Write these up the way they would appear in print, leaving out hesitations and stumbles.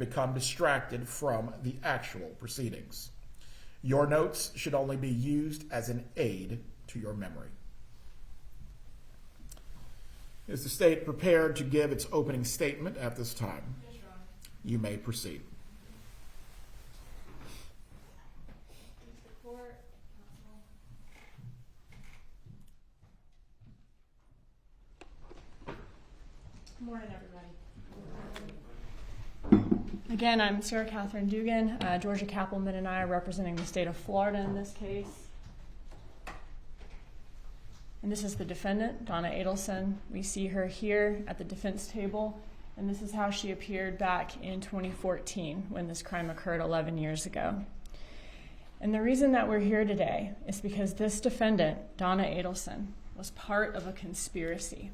become distracted from the actual proceedings. Your notes should only be used as an aid to your memory. Is the state prepared to give its opening statement at this time? Yes, Your Honor. You may proceed. Good morning, everybody. Again, I'm Sarah Catherine Dugan. Georgia Kappelman and I are representing the state of Florida in this case. And this is the defendant, Donna Adelson. We see her here at the defense table, and this is how she appeared back in 2014 when this crime occurred 11 years ago. And the reason that we're here today is because this defendant, Donna Adelson, was part of a conspiracy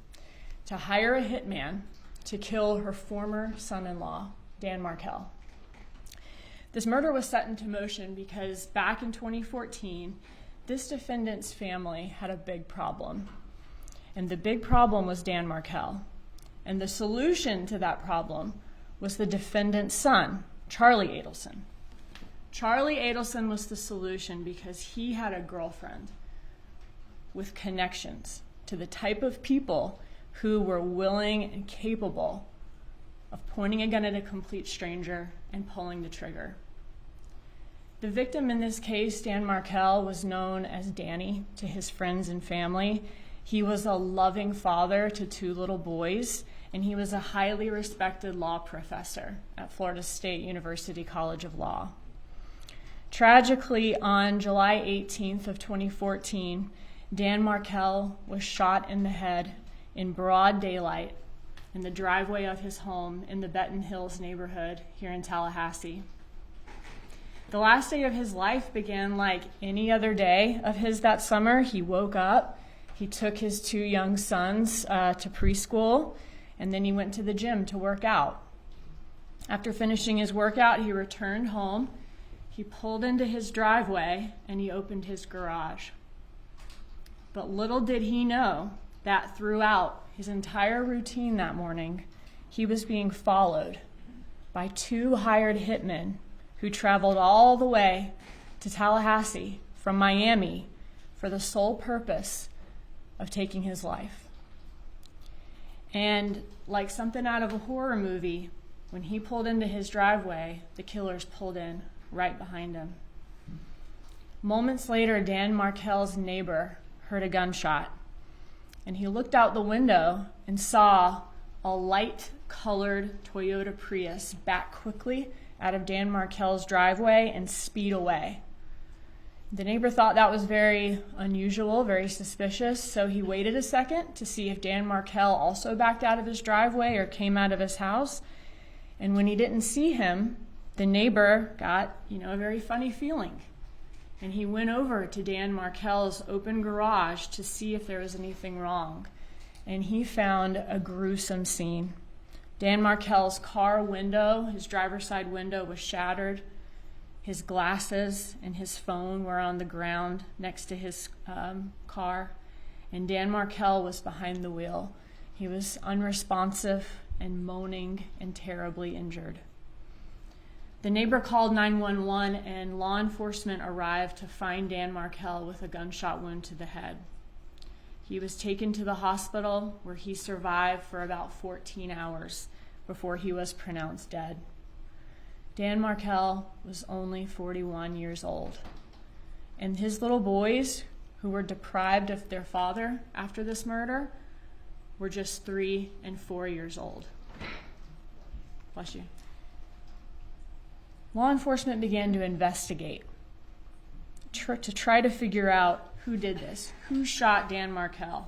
to hire a hitman to kill her former son-in-law, Dan Markell. This murder was set into motion because back in 2014, this defendant's family had a big problem. And the big problem was Dan Markell. And the solution to that problem was the defendant's son, Charlie Adelson. Charlie Adelson was the solution because he had a girlfriend with connections to the type of people who were willing and capable of pointing a gun at a complete stranger and pulling the trigger. The victim in this case, Dan Markell, was known as Danny to his friends and family. He was a loving father to 2 little boys, and he was a highly respected law professor at Florida State University College of Law. Tragically, on July 18th of 2014, Dan Markell was shot in the head in broad daylight in the driveway of his home in the Benton Hills neighborhood here in Tallahassee. The last day of his life began like any other day of his that summer. He woke up, he took his 2 young sons to preschool, and then he went to the gym to work out. After finishing his workout, he returned home, he pulled into his driveway, and he opened his garage. But little did he know that throughout his entire routine that morning, he was being followed by 2 hired hitmen who traveled all the way to Tallahassee from Miami for the sole purpose of taking his life. And like something out of a horror movie, when he pulled into his driveway, the killers pulled in right behind him. Moments later, Dan Markell's neighbor heard a gunshot, and he looked out the window and saw a light-colored Toyota Prius back quickly out of Dan Markell's driveway and speed away. The neighbor thought that was very unusual, very suspicious, so he waited a second to see if Dan Markell also backed out of his driveway or came out of his house. And when he didn't see him, the neighbor got, a very funny feeling. And he went over to Dan Markell's open garage to see if there was anything wrong. And he found a gruesome scene. Dan Markell's car window, his driver's side window, was shattered. His glasses and his phone were on the ground next to his car. And Dan Markell was behind the wheel. He was unresponsive and moaning and terribly injured. The neighbor called 911, and law enforcement arrived to find Dan Markell with a gunshot wound to the head. He was taken to the hospital, where he survived for about 14 hours before he was pronounced dead. Dan Markell was only 41 years old, and his little boys, who were deprived of their father after this murder, were just 3 and 4 years old. Bless you. Law enforcement began to investigate to try to figure out who did this, who shot Dan Markell.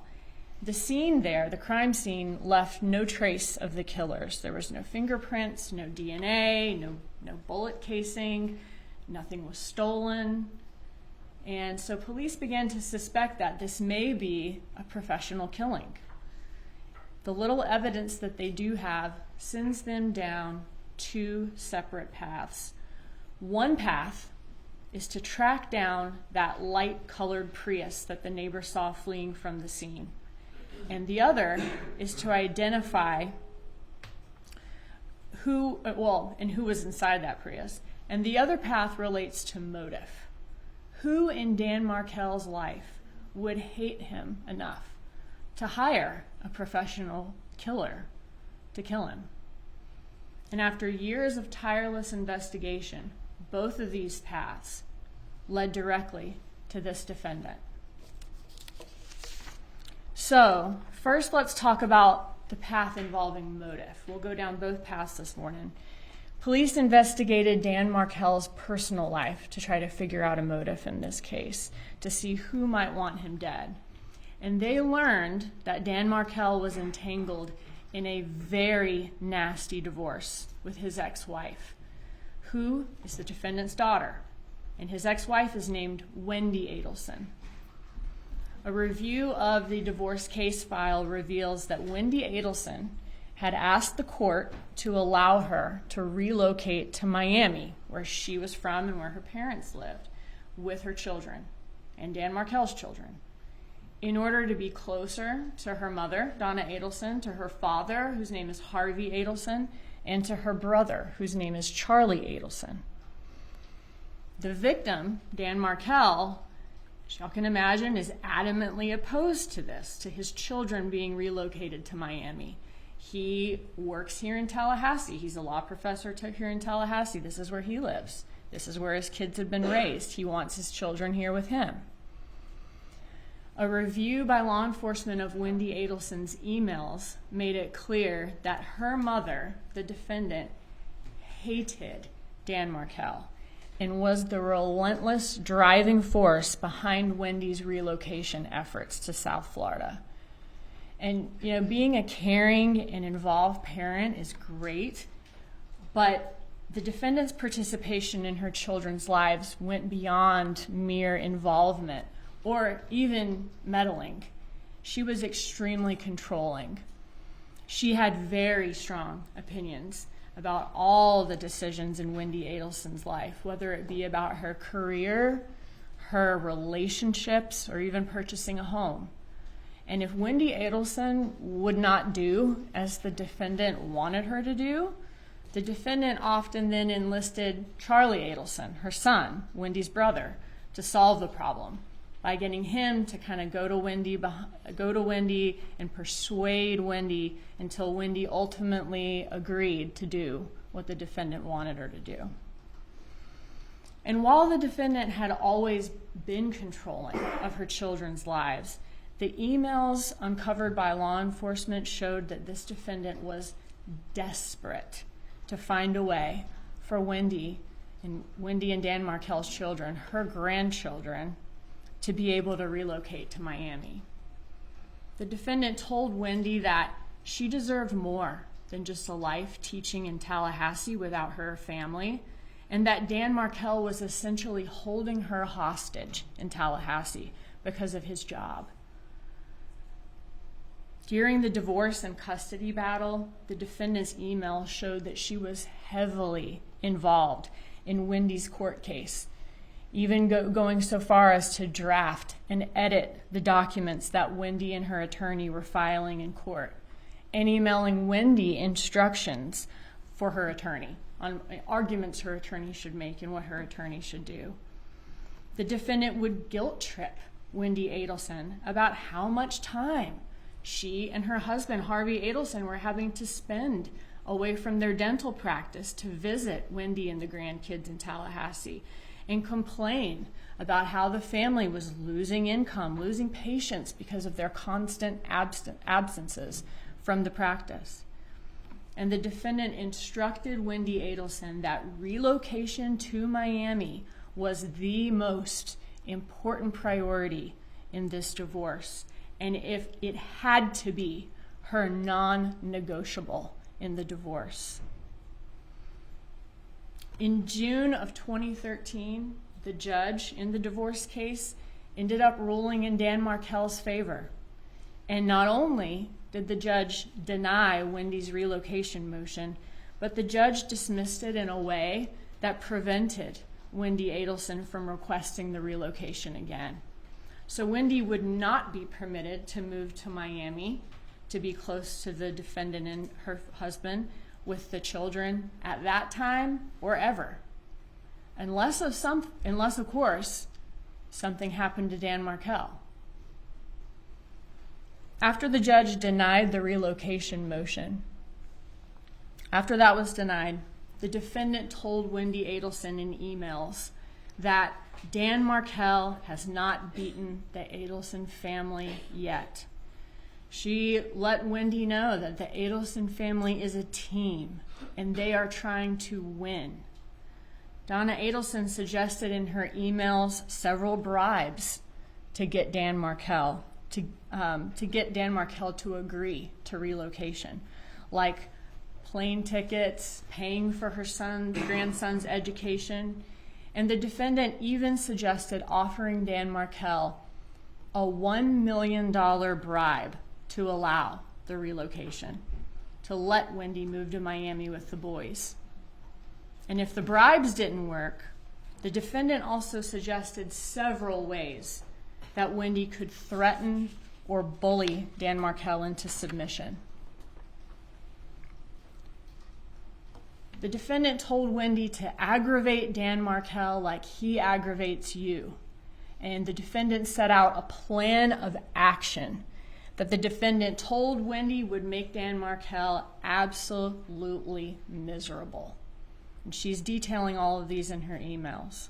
The scene there, the crime scene, left no trace of the killers. There was no fingerprints, no DNA, no bullet casing, nothing was stolen. And so police began to suspect that this may be a professional killing. The little evidence that they do have sends them down 2 separate paths. One path is to track down that light-colored Prius that the neighbor saw fleeing from the scene. And the other is to identify who was inside that Prius. And the other path relates to motive. Who in Dan Markel's life would hate him enough to hire a professional killer to kill him? And after years of tireless investigation, both of these paths led directly to this defendant. So, first let's talk about the path involving motive. We'll go down both paths this morning. Police investigated Dan Markel's personal life to try to figure out a motive in this case, to see who might want him dead. And they learned that Dan Markel was entangled in a very nasty divorce with his ex-wife, who is the defendant's daughter, and his ex-wife is named Wendy Adelson. A review of the divorce case file reveals that Wendy Adelson had asked the court to allow her to relocate to Miami, where she was from and where her parents lived, with her children and Dan Markel's children, in order to be closer to her mother, Donna Adelson, to her father, whose name is Harvey Adelson, and to her brother, whose name is Charlie Adelson. The victim, Dan Markel, as y'all can imagine, is adamantly opposed to this, to his children being relocated to Miami. He works here in Tallahassee. He's a law professor here in Tallahassee. This is where he lives. This is where his kids have been raised. He wants his children here with him. A review by law enforcement of Wendy Adelson's emails made it clear that her mother, the defendant, hated Dan Markel and was the relentless driving force behind Wendy's relocation efforts to South Florida. And, being a caring and involved parent is great, but the defendant's participation in her children's lives went beyond mere involvement or even meddling. She was extremely controlling. She had very strong opinions about all the decisions in Wendy Adelson's life, whether it be about her career, her relationships, or even purchasing a home. And if Wendy Adelson would not do as the defendant wanted her to do, the defendant often then enlisted Charlie Adelson, her son, Wendy's brother, to solve the problem by getting him to kind of go to Wendy and persuade Wendy until Wendy ultimately agreed to do what the defendant wanted her to do. And while the defendant had always been controlling of her children's lives, the emails uncovered by law enforcement showed that this defendant was desperate to find a way for Wendy and Dan Markel's children, her grandchildren, to be able to relocate to Miami. The defendant told Wendy that she deserved more than just a life teaching in Tallahassee without her family, and that Dan Markel was essentially holding her hostage in Tallahassee because of his job. During the divorce and custody battle, the defendant's email showed that she was heavily involved in Wendy's court case, even going so far as to draft and edit the documents that Wendy and her attorney were filing in court, and emailing Wendy instructions for her attorney on arguments her attorney should make and what her attorney should do. The defendant would guilt trip Wendy Adelson about how much time she and her husband, Harvey Adelson, were having to spend away from their dental practice to visit Wendy and the grandkids in Tallahassee, and complain about how the family was losing income, losing patients because of their constant absences from the practice. And the defendant instructed Wendy Adelson that relocation to Miami was the most important priority in this divorce, and if it had to be her non-negotiable in the divorce. In June of 2013, the judge in the divorce case ended up ruling in Dan Markel's favor. And not only did the judge deny Wendy's relocation motion, but the judge dismissed it in a way that prevented Wendy Adelson from requesting the relocation again. So Wendy would not be permitted to move to Miami to be close to the defendant and her husband. with the children at that time or ever, unless of course something happened to Dan Markel. After the judge denied the relocation motion, after that was denied, the defendant told Wendy Adelson in emails that Dan Markel has not beaten the Adelson family yet. She let Wendy know that the Adelson family is a team and they are trying to win. Donna Adelson suggested in her emails several bribes to get Dan Markel to agree to relocation, like plane tickets, paying for her grandson's education, and the defendant even suggested offering Dan Markel a $1 million bribe to allow the relocation, to let Wendy move to Miami with the boys. And if the bribes didn't work, the defendant also suggested several ways that Wendy could threaten or bully Dan Markel into submission. The defendant told Wendy to aggravate Dan Markel like he aggravates you. And the defendant set out a plan of action that the defendant told Wendy would make Dan Markel absolutely miserable. And she's detailing all of these in her emails.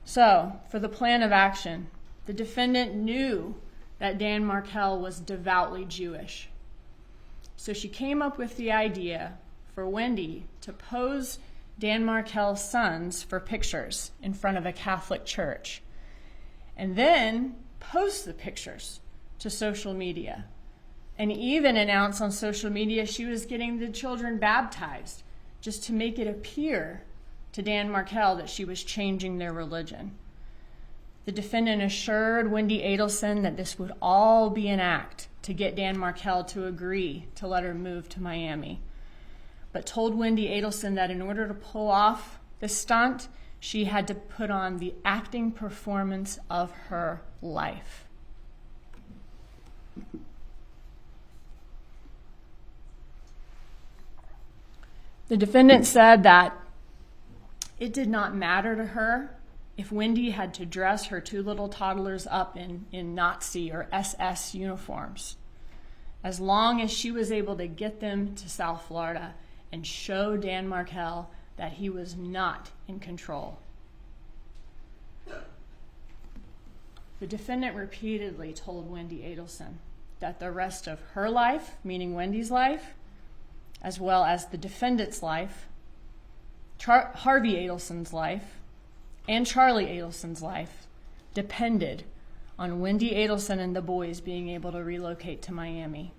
So, for the plan of action, the defendant knew that Dan Markel was devoutly Jewish. So she came up with the idea for Wendy to pose Dan Markel's sons for pictures in front of a Catholic church, and then post the pictures to social media, and even announce on social media she was getting the children baptized just to make it appear to Dan Markel that she was changing their religion. The defendant assured Wendy Adelson that this would all be an act to get Dan Markel to agree to let her move to Miami, but told Wendy Adelson that in order to pull off this stunt, she had to put on the acting performance of her life. The defendant said that it did not matter to her if Wendy had to dress her two little toddlers up in Nazi or SS uniforms, as long as she was able to get them to South Florida and show Dan Markel that he was not in control. The defendant repeatedly told Wendy Adelson that the rest of her life, meaning Wendy's life, as well as the defendant's life, Harvey Adelson's life, and Charlie Adelson's life, depended on Wendy Adelson and the boys being able to relocate to Miami.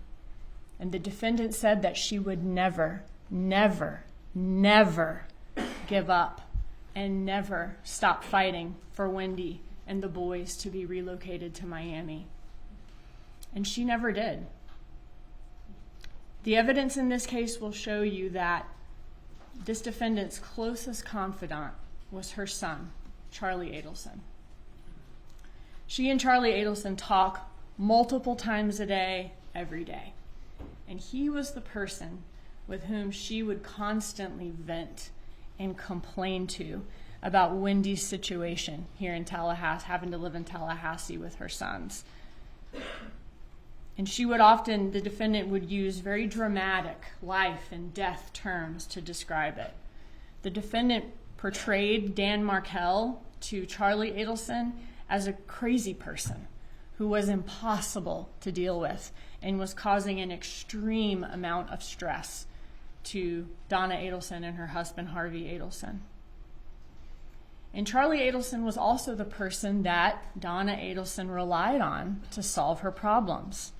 And the defendant said that she would never, never, never give up and never stop fighting for Wendy and the boys to be relocated to Miami. And she never did. The evidence in this case will show you that this defendant's closest confidant was her son, Charlie Adelson. She and Charlie Adelson talk multiple times a day, every day. And he was the person with whom she would constantly vent and complain to about Wendy's situation here in Tallahassee, having to live in Tallahassee with her sons. And she would often, the defendant would use very dramatic life and death terms to describe it. The defendant portrayed Dan Markel to Charlie Adelson as a crazy person who was impossible to deal with and was causing an extreme amount of stress to Donna Adelson and her husband, Harvey Adelson. And Charlie Adelson was also the person that Donna Adelson relied on to solve her problems.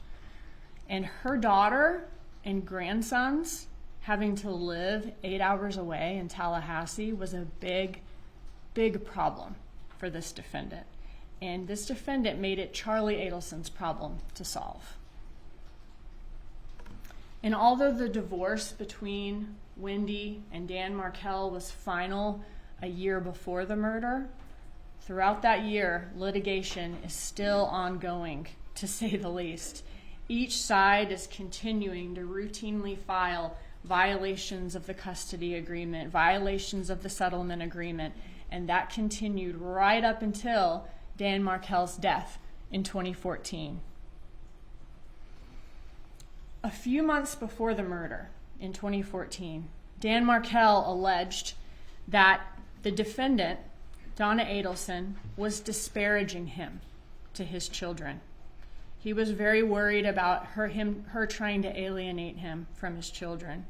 And her daughter and grandsons having to live 8 hours away in Tallahassee was a big, big problem for this defendant. And this defendant made it Charlie Adelson's problem to solve. And although the divorce between Wendy and Dan Markel was final a year before the murder, throughout that year, litigation is still ongoing, to say the least. Each side is continuing to routinely file violations of the custody agreement, violations of the settlement agreement, and that continued right up until Dan Markel's death in 2014. A few months before the murder in 2014, Dan Markel alleged that the defendant, Donna Adelson, was disparaging him to his children. He was very worried about her trying to alienate him from his children.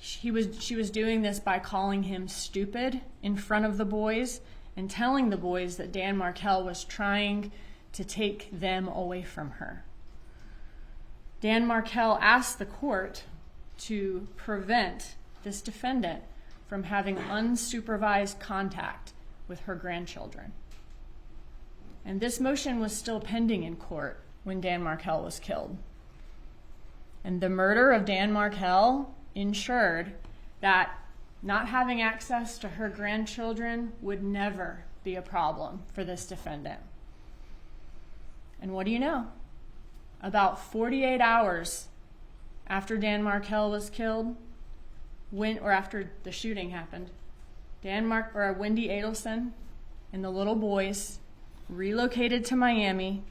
She was doing this by calling him stupid in front of the boys and telling the boys that Dan Markel was trying to take them away from her. Dan Markel asked the court to prevent this defendant from having unsupervised contact with her grandchildren. And this motion was still pending in court when Dan Markel was killed. And the murder of Dan Markel ensured that not having access to her grandchildren would never be a problem for this defendant. And what do you know? About 48 hours after Dan Markel was killed, after the shooting happened, Wendy Adelson and the little boys relocated to Miami,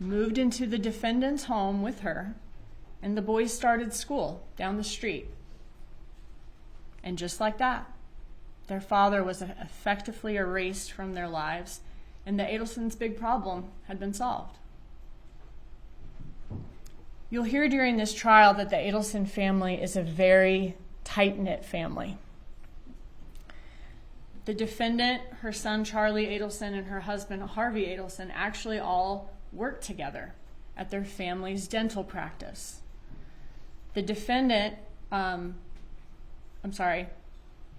moved into the defendant's home with her, and the boys started school down the street. And just like that, their father was effectively erased from their lives, and the Adelsons' big problem had been solved. You'll hear during this trial that the Adelson family is a very tight-knit family. The defendant, her son Charlie Adelson, and her husband Harvey Adelson actually all worked together at their family's dental practice. The defendant, Harvey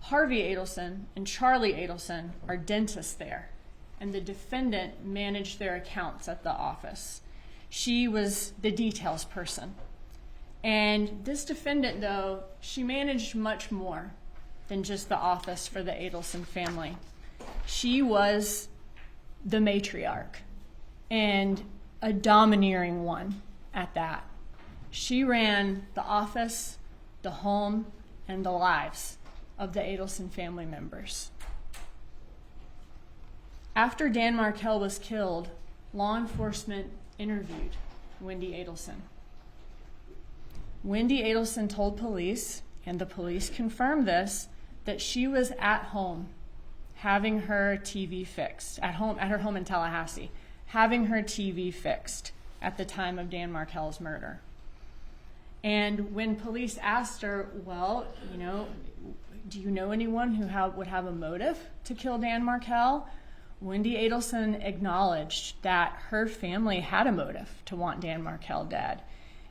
Adelson and Charlie Adelson are dentists there, and the defendant managed their accounts at the office. She was the details person. And this defendant, though, she managed much more than just the office for the Adelson family. She was the matriarch, and a domineering one at that. She ran the office, the home, and the lives of the Adelson family members. After Dan Markel was killed, law enforcement interviewed Wendy Adelson. Wendy Adelson told police, and the police confirmed this, that she was at home having her TV fixed, at her home in Tallahassee, having her TV fixed at the time of Dan Markel's murder. And when police asked her, well, do you know anyone who would have a motive to kill Dan Markel? Wendy Adelson acknowledged that her family had a motive to want Dan Markel dead,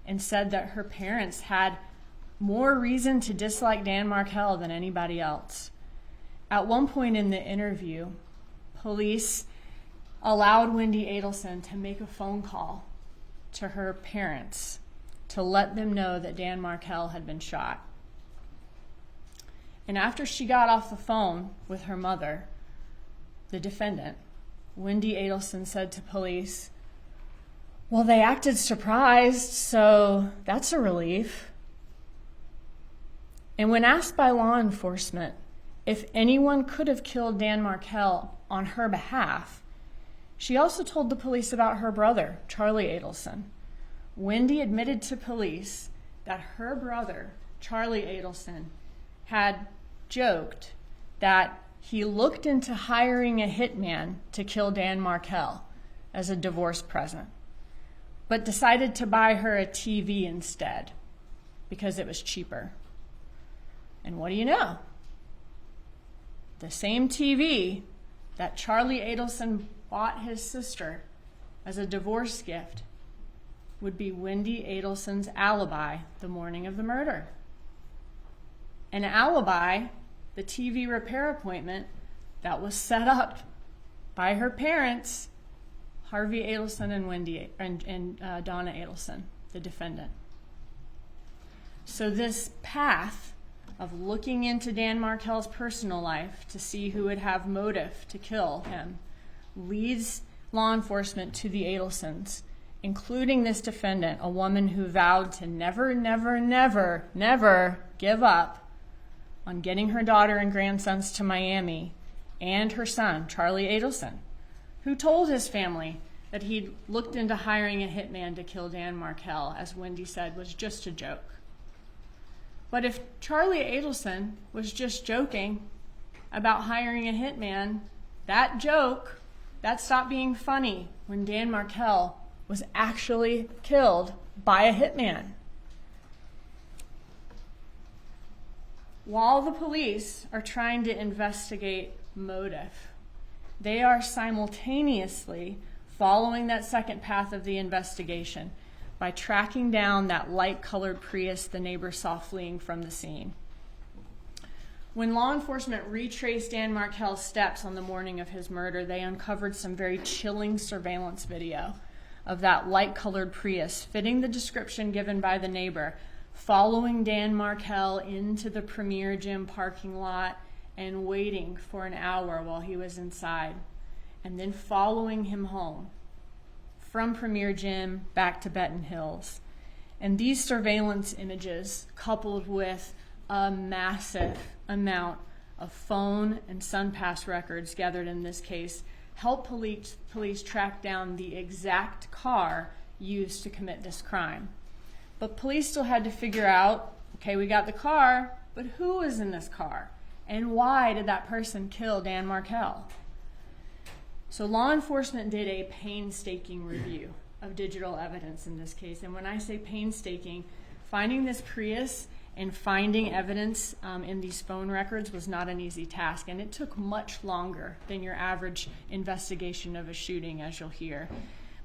and said that her parents had more reason to dislike Dan Markel than anybody else. At one point in the interview, police allowed Wendy Adelson to make a phone call to her parents to let them know that Dan Markel had been shot. And after she got off the phone with her mother, the defendant, Wendy Adelson said to police, "Well, they acted surprised, so that's a relief." And when asked by law enforcement if anyone could have killed Dan Markel on her behalf, she also told the police about her brother, Charlie Adelson. Wendy admitted to police that her brother, Charlie Adelson, had joked that he looked into hiring a hitman to kill Dan Markel as a divorce present, but decided to buy her a TV instead because it was cheaper. And what do you know? The same TV that Charlie Adelson bought his sister as a divorce gift would be Wendy Adelson's alibi the morning of the murder. An alibi, the TV repair appointment that was set up by her parents, Harvey Adelson and Donna Adelson, the defendant. So this path of looking into Dan Markel's personal life to see who would have motive to kill him leads law enforcement to the Adelsons including this defendant, a woman who vowed to never, never, never, never give up on getting her daughter and grandsons to Miami, and her son, Charlie Adelson, who told his family that he'd looked into hiring a hitman to kill Dan Markel, as Wendy said, was just a joke. But if Charlie Adelson was just joking about hiring a hitman, that joke, that stopped being funny when Dan Markel was actually killed by a hitman. While the police are trying to investigate motive, they are simultaneously following that second path of the investigation by tracking down that light-colored Prius the neighbor saw fleeing from the scene. When law enforcement retraced Dan Markel's steps on the morning of his murder, they uncovered some very chilling surveillance video of that light-colored Prius fitting the description given by the neighbor, following Dan Markel into the Premier Gym parking lot and waiting for an hour while he was inside, and then following him home from Premier Gym back to Benton Hills. And these surveillance images, coupled with a massive amount of phone and SunPass records gathered in this case, help police track down the exact car used to commit this crime. But police still had to figure out, okay, we got the car, but who was in this car? And why did that person kill Dan Markel? So law enforcement did a painstaking review of digital evidence in this case. And when I say painstaking, finding this Prius and finding evidence in these phone records was not an easy task. And it took much longer than your average investigation of a shooting, as you'll hear.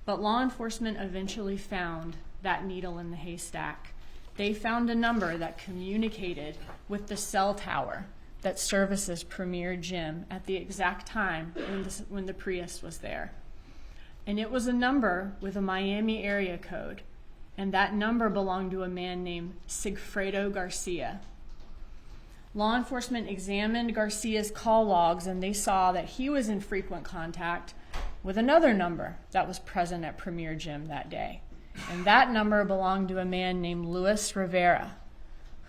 But law enforcement eventually found that needle in the haystack. They found a number that communicated with the cell tower that services Premier Gym at the exact time when the Prius was there. And it was a number with a Miami area code, and that number belonged to a man named Sigfredo Garcia. Law enforcement examined Garcia's call logs, and they saw that he was in frequent contact with another number that was present at Premier Gym that day. And that number belonged to a man named Luis Rivera,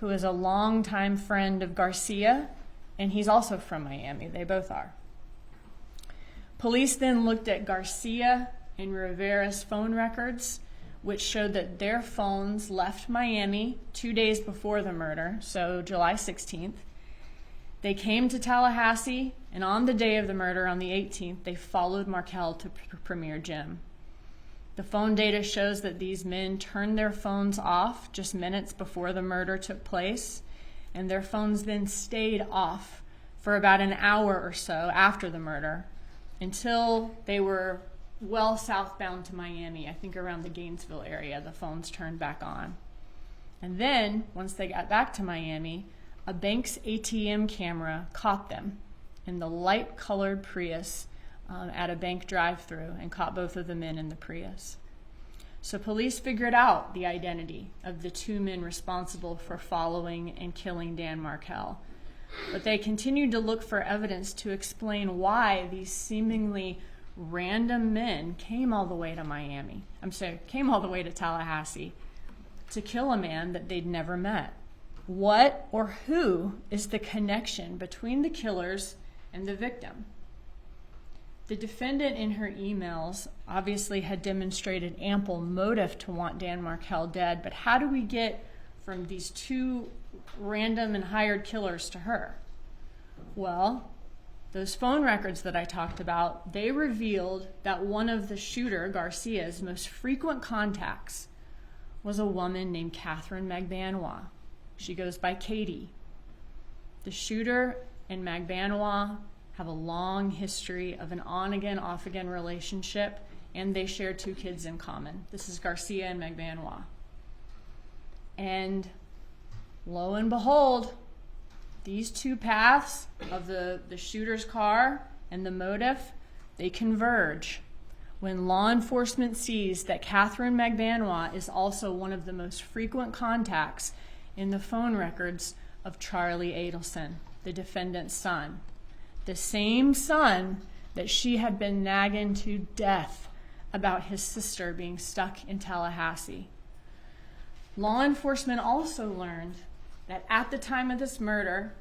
who is a longtime friend of Garcia, and he's also from Miami. They both are. Police then looked at Garcia and Rivera's phone records, which showed that their phones left Miami 2 days before the murder, so July 16th. They came to Tallahassee, and on the day of the murder, on the 18th, they followed Markel to Premier Gym. The phone data shows that these men turned their phones off just minutes before the murder took place, and their phones then stayed off for about an hour or so after the murder until they were well southbound to Miami. I think around the Gainesville area, the phones turned back on. And then, once they got back to Miami, a bank's ATM camera caught them in the light-colored Prius at a bank drive-thru and caught both of the men in the Prius. So police figured out the identity of the two men responsible for following and killing Dan Markel. But they continued to look for evidence to explain why these seemingly random men came all the way to Tallahassee to kill a man that they'd never met. What or who is the connection between the killers and the victim? The defendant in her emails obviously had demonstrated ample motive to want Dan Markel dead, but how do we get from these two random and hired killers to her? Well, those phone records that I talked about, they revealed that one of the shooter, Garcia's, most frequent contacts was a woman named Catherine Magbanois. She goes by Katie. The shooter and Magbanois have a long history of an on-again, off-again relationship, and they share 2 kids in common. This is Garcia and Magbanois. And lo and behold, these 2 paths of the shooter's car and the motive, they converge when law enforcement sees that Catherine Magbanois is also one of the most frequent contacts in the phone records of Charlie Adelson, the defendant's son. The same son that she had been nagging to death about his sister being stuck in Tallahassee. Law enforcement also learned that at the time of this murder,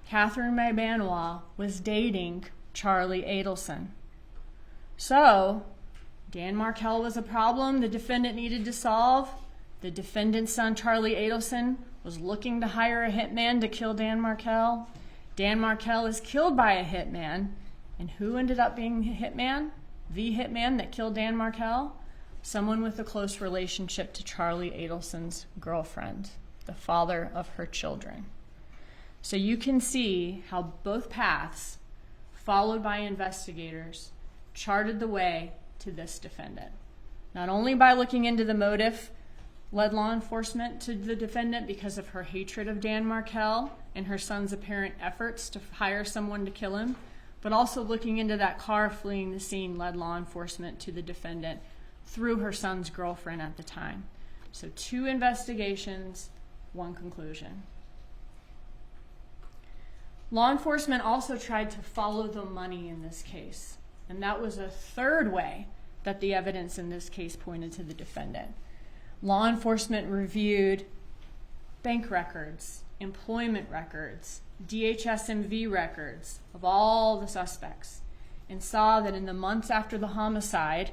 Catherine Magbanua was dating Charlie Adelson. So, Dan Markel was a problem the defendant needed to solve. The defendant's son, Charlie Adelson, was looking to hire a hitman to kill Dan Markel. Dan Markel is killed by a hitman. And who ended up being the hitman? The hitman that killed Dan Markel? Someone with a close relationship to Charlie Adelson's girlfriend, the father of her children. So you can see how both paths, followed by investigators, charted the way to this defendant. Not only by looking into the motive, led law enforcement to the defendant because of her hatred of Dan Markel and her son's apparent efforts to hire someone to kill him, but also looking into that car fleeing the scene led law enforcement to the defendant through her son's girlfriend at the time. So 2 investigations, 1 conclusion. Law enforcement also tried to follow the money in this case, and that was a 3rd way that the evidence in this case pointed to the defendant. Law enforcement reviewed bank records, employment records, DHS-MV records of all the suspects, and saw that in the months after the homicide,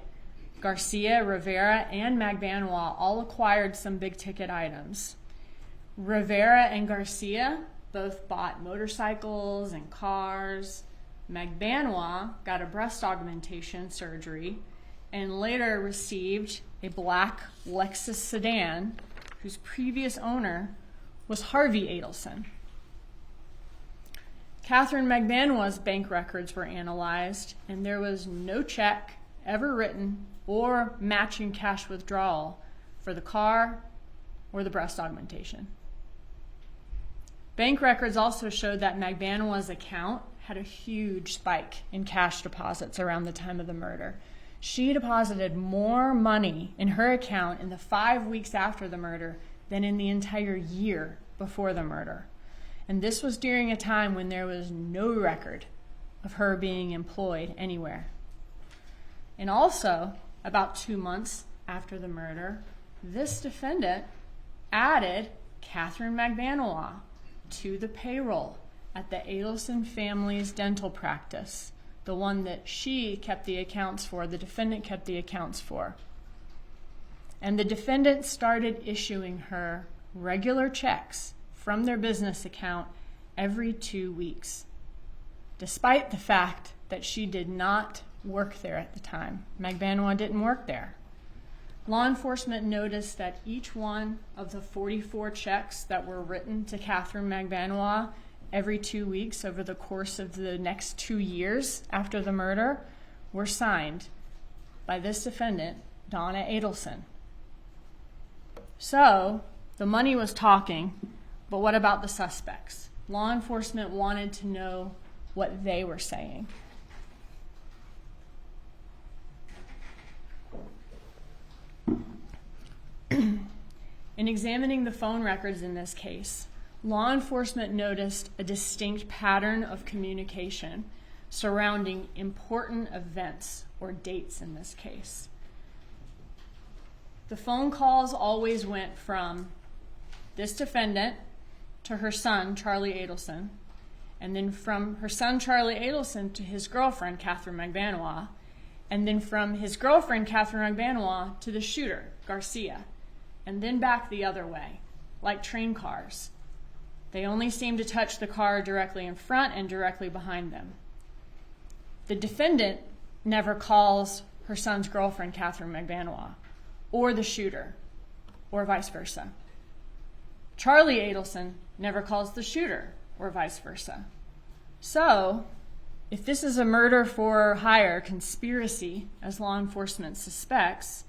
Garcia, Rivera, and Magbanua all acquired some big-ticket items. Rivera and Garcia both bought motorcycles and cars. Magbanua got a breast augmentation surgery and later received a black Lexus sedan whose previous owner was Harvey Adelson. Catherine Magbanua's bank records were analyzed, and there was no check ever written or matching cash withdrawal for the car or the breast augmentation. Bank records also showed that Magbanua's account had a huge spike in cash deposits around the time of the murder. She deposited more money in her account in the 5 weeks after the murder than in the entire year before the murder. And this was during a time when there was no record of her being employed anywhere. And also, about 2 months after the murder, this defendant added Catherine Magbanua to the payroll at the Adelson family's dental practice, the one that she kept the accounts for, the defendant kept the accounts for. And the defendant started issuing her regular checks from their business account every 2 weeks, despite the fact that she did not work there at the time. Magbanua didn't work there. Law enforcement noticed that each one of the 44 checks that were written to Catherine Magbanua every 2 weeks over the course of the next 2 years after the murder were signed by this defendant, Donna Adelson. So, the money was talking, but what about the suspects? Law enforcement wanted to know what they were saying. In examining the phone records in this case, law enforcement noticed a distinct pattern of communication surrounding important events or dates in this case. The phone calls always went from this defendant to her son, Charlie Adelson, and then from her son, Charlie Adelson, to his girlfriend, Catherine Magbanua, and then from his girlfriend, Catherine Magbanua, to the shooter, Garcia, and then back the other way, like train cars. They only seem to touch the car directly in front and directly behind them. The defendant never calls her son's girlfriend, Catherine Magbanua, or the shooter, or vice versa. Charlie Adelson never calls the shooter, or vice versa. So, if this is a murder for hire conspiracy, as law enforcement suspects,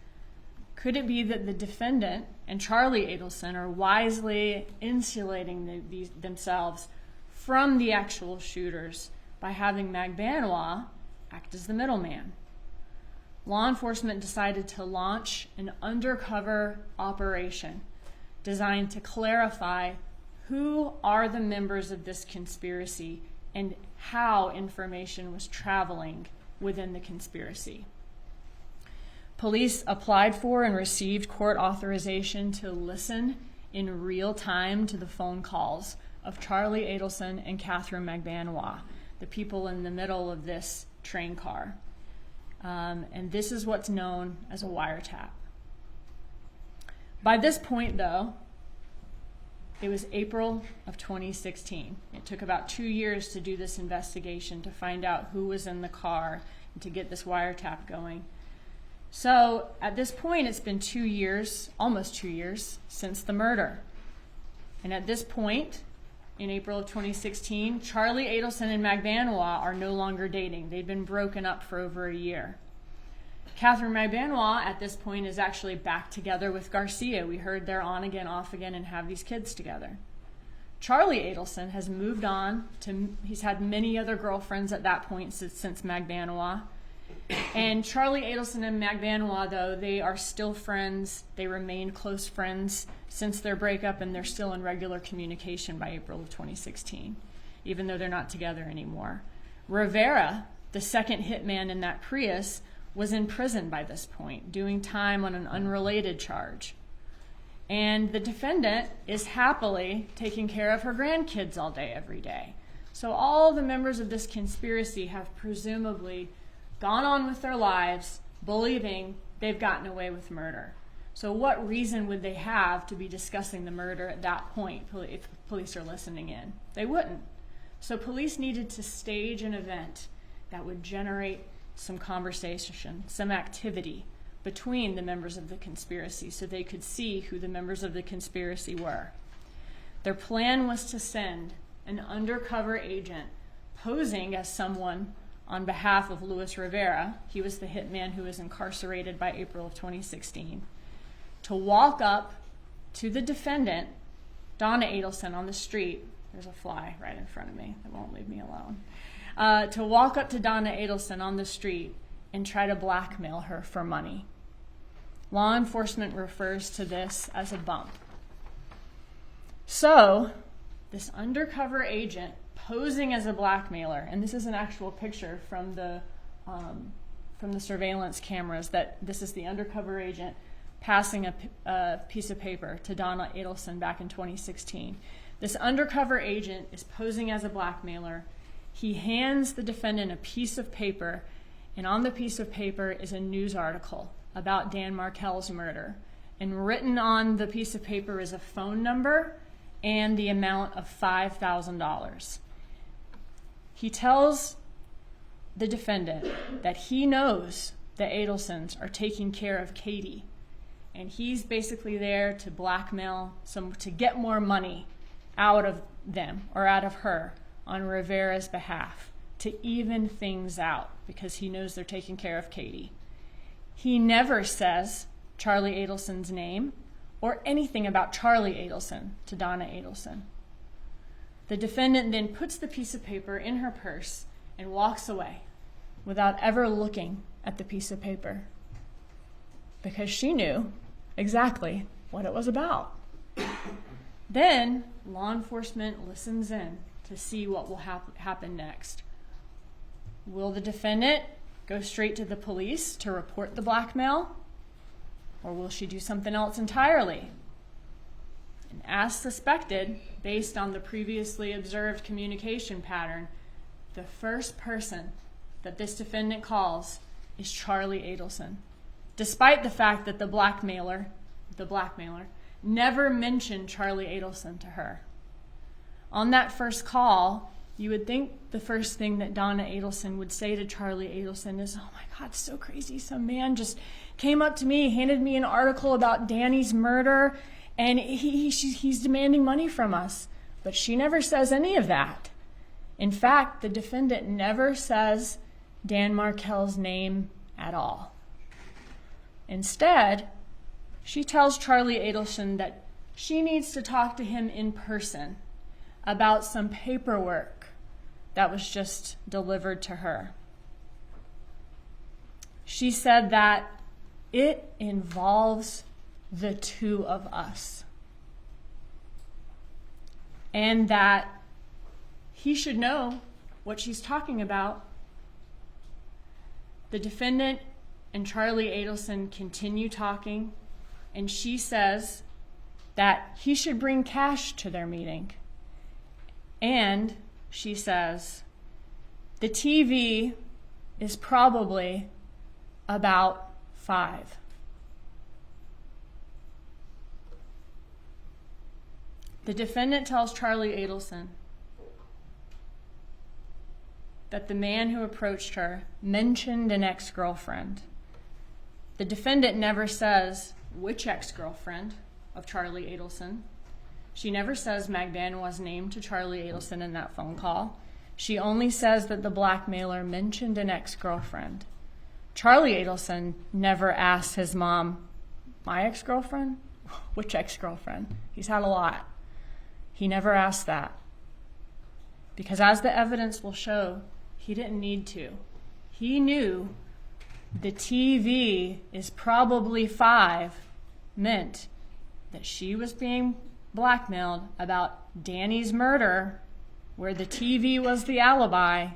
could it be that the defendant and Charlie Adelson are wisely insulating themselves from the actual shooters by having Magbanua act as the middleman? Law enforcement decided to launch an undercover operation designed to clarify who are the members of this conspiracy and how information was traveling within the conspiracy. Police applied for and received court authorization to listen in real time to the phone calls of Charlie Adelson and Catherine McBanois, the people in the middle of this train car. And this is what's known as a wiretap. By this point, though, it was April of 2016. It took about 2 years to do this investigation to find out who was in the car and to get this wiretap going. So at this point, it's been 2 years, almost 2 years, since the murder. And at this point, in April of 2016, Charlie Adelson and McBanois are no longer dating. They'd been broken up for over a year. Catherine McBanois at this point is actually back together with Garcia. We heard they're on again, off again, and have these kids together. Charlie Adelson has moved on he's had many other girlfriends at that point since McBanois. And Charlie Adelson and McBanois, though, they are still friends. They remain close friends since their breakup, and they're still in regular communication by April of 2016, even though they're not together anymore. Rivera, the second hitman in that Prius, was in prison by this point, doing time on an unrelated charge. And the defendant is happily taking care of her grandkids all day, every day. So all the members of this conspiracy have presumably gone on with their lives, believing they've gotten away with murder. So what reason would they have to be discussing the murder at that point if police are listening in? They wouldn't. So police needed to stage an event that would generate some conversation, some activity between the members of the conspiracy so they could see who the members of the conspiracy were. Their plan was to send an undercover agent posing as someone on behalf of Luis Rivera. He was the hitman who was incarcerated by April of 2016, to walk up to the defendant, Donna Adelson, on the street. There's a fly right in front of me that won't leave me alone. To walk up to Donna Adelson on the street and try to blackmail her for money. Law enforcement refers to this as a bump. So, this undercover agent posing as a blackmailer, and this is an actual picture from the surveillance cameras, that this is the undercover agent passing a piece of paper to Donna Adelson back in 2016. This undercover agent is posing as a blackmailer. He hands the defendant a piece of paper, and on the piece of paper is a news article about Dan Markel's murder. And written on the piece of paper is a phone number and the amount of $5,000. He tells the defendant that he knows the Adelsons are taking care of Katie, and he's basically there to blackmail to get more money out of them or out of her on Rivera's behalf, to even things out, because he knows they're taking care of Katie. He never says Charlie Adelson's name or anything about Charlie Adelson to Donna Adelson. The defendant then puts the piece of paper in her purse and walks away without ever looking at the piece of paper, because she knew exactly what it was about. Then law enforcement listens in to see what will happen next. Will the defendant go straight to the police to report the blackmail? Or will she do something else entirely? And as suspected, based on the previously observed communication pattern, the first person that this defendant calls is Charlie Adelson, despite the fact that the blackmailer never mentioned Charlie Adelson to her. On that first call, you would think the first thing that Donna Adelson would say to Charlie Adelson is, "Oh my God, it's so crazy. Some man just came up to me, handed me an article about Danny's murder, and he's demanding money from us." But she never says any of that. In fact, the defendant never says Dan Markel's name at all. Instead, she tells Charlie Adelson that she needs to talk to him in person about some paperwork that was just delivered to her. She said that it involves the two of us, and that he should know what she's talking about. The defendant and Charlie Adelson continue talking, and she says that he should bring cash to their meeting. And she says, the TV is probably about 5. The defendant tells Charlie Adelson that the man who approached her mentioned an ex-girlfriend. The defendant never says which ex-girlfriend of Charlie Adelson. She never says Magbanwa's name to Charlie Adelson in that phone call. She only says that the blackmailer mentioned an ex-girlfriend. Charlie Adelson never asked his mom, my ex-girlfriend? Which ex-girlfriend? He's had a lot. He never asked that. Because as the evidence will show, he didn't need to. He knew the TV is probably 5 meant that she was being blackmailed about Danny's murder, where the TV was the alibi,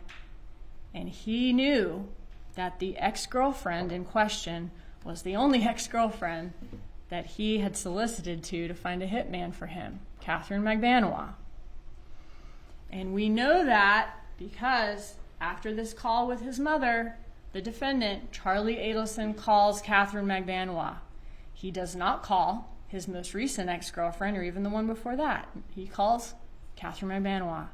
and he knew that the ex-girlfriend in question was the only ex-girlfriend that he had solicited to find a hitman for him, Catherine Magbanwa. And we know that because after this call with his mother, the defendant, Charlie Adelson, calls Catherine Magbanwa. He does not call his most recent ex-girlfriend or even the one before that. He calls Catherine Magbanwa.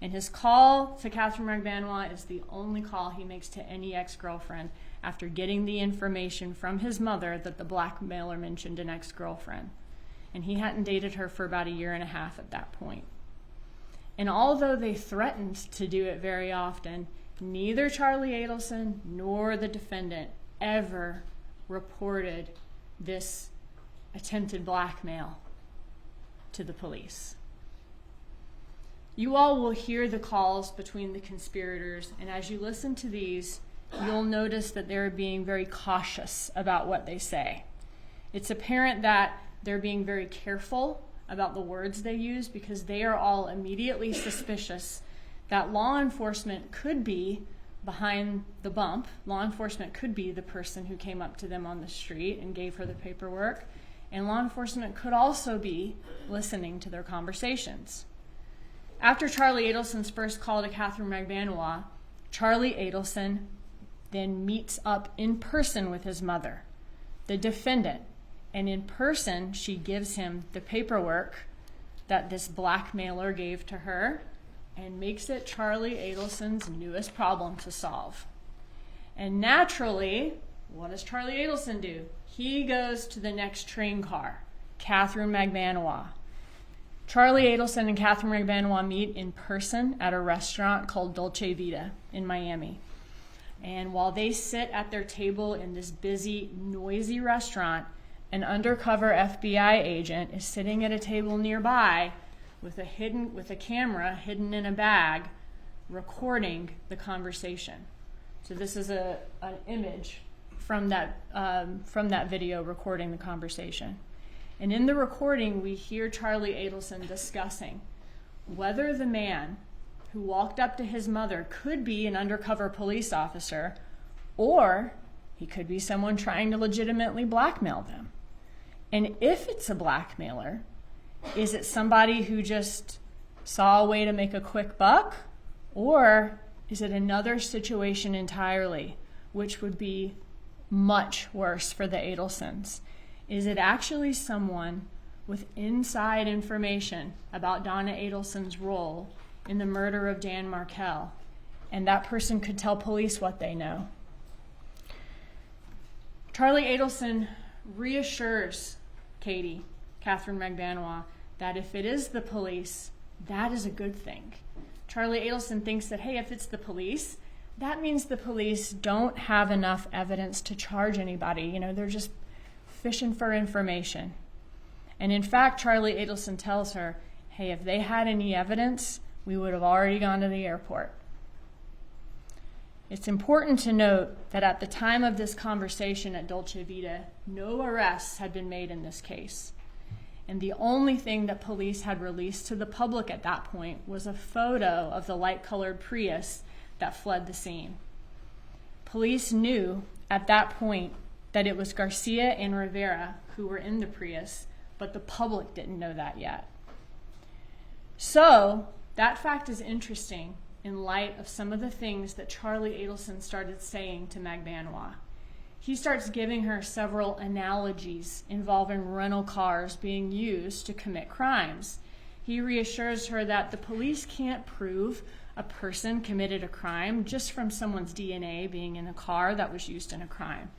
And his call to Catherine Magbanwa is the only call he makes to any ex-girlfriend after getting the information from his mother that the blackmailer mentioned an ex-girlfriend. And he hadn't dated her for about 1.5 years at that point. And although they threatened to do it very often, neither Charlie Adelson nor the defendant ever reported this attempted blackmail to the police. You all will hear the calls between the conspirators, and as you listen to these, you'll notice that they're being very cautious about what they say. It's apparent that they're being very careful about the words they use because they are all immediately suspicious that law enforcement could be behind the bump. Law enforcement could be the person who came up to them on the street and gave her the paperwork. And law enforcement could also be listening to their conversations. After Charlie Adelson's first call to Catherine Magbanwa, Charlie Adelson then meets up in person with his mother, the defendant. And in person, she gives him the paperwork that this blackmailer gave to her and makes it Charlie Adelson's newest problem to solve. And naturally, what does Charlie Adelson do? He goes to the next train car, Catherine Magbanwa. Charlie Adelson and Catherine Magbanwa meet in person at a restaurant called Dolce Vita in Miami. And while they sit at their table in this busy, noisy restaurant, an undercover FBI agent is sitting at a table nearby with a camera hidden in a bag, recording the conversation. So this is an image from that video recording the conversation. And in the recording, we hear Charlie Adelson discussing whether the man who walked up to his mother could be an undercover police officer, or he could be someone trying to legitimately blackmail them. And if it's a blackmailer, is it somebody who just saw a way to make a quick buck? Or is it another situation entirely, which would be much worse for the Adelsons? Is it actually someone with inside information about Donna Adelson's role in the murder of Dan Markel, and that person could tell police what they know? Charlie Adelson reassures Katie, Catherine Magbanwa, that if it is the police, that is a good thing. Charlie Adelson thinks that, hey, if it's the police, that means the police don't have enough evidence to charge anybody. They're just fishing for information. And in fact, Charlie Adelson tells her, hey, if they had any evidence, we would have already gone to the airport. It's important to note that at the time of this conversation at Dolce Vita, no arrests had been made in this case. And the only thing that police had released to the public at that point was a photo of the light-colored Prius that fled the scene. Police knew at that point that it was Garcia and Rivera who were in the Prius, but the public didn't know that yet. So that fact is interesting in light of some of the things that Charlie Adelson started saying to Meg Benoit. He starts giving her several analogies involving rental cars being used to commit crimes. He reassures her that the police can't prove a person committed a crime just from someone's DNA being in a car that was used in a crime.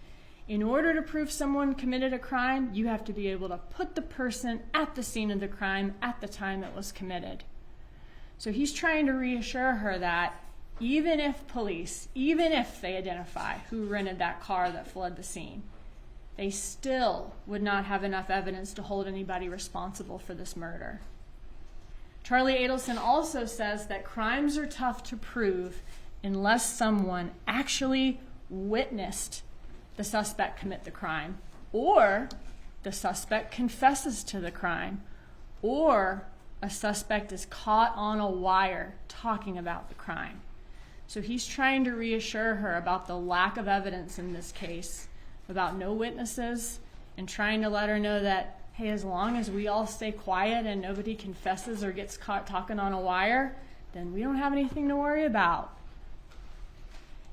In order to prove someone committed a crime, you have to be able to put the person at the scene of the crime at the time it was committed. So he's trying to reassure her that even if they identify who rented that car that fled the scene, they still would not have enough evidence to hold anybody responsible for this murder. Charlie Adelson also says that crimes are tough to prove unless someone actually witnessed the suspect commit the crime, or the suspect confesses to the crime, or a suspect is caught on a wire talking about the crime. So he's trying to reassure her about the lack of evidence in this case, about no witnesses, and trying to let her know that, hey, as long as we all stay quiet and nobody confesses or gets caught talking on a wire, then we don't have anything to worry about.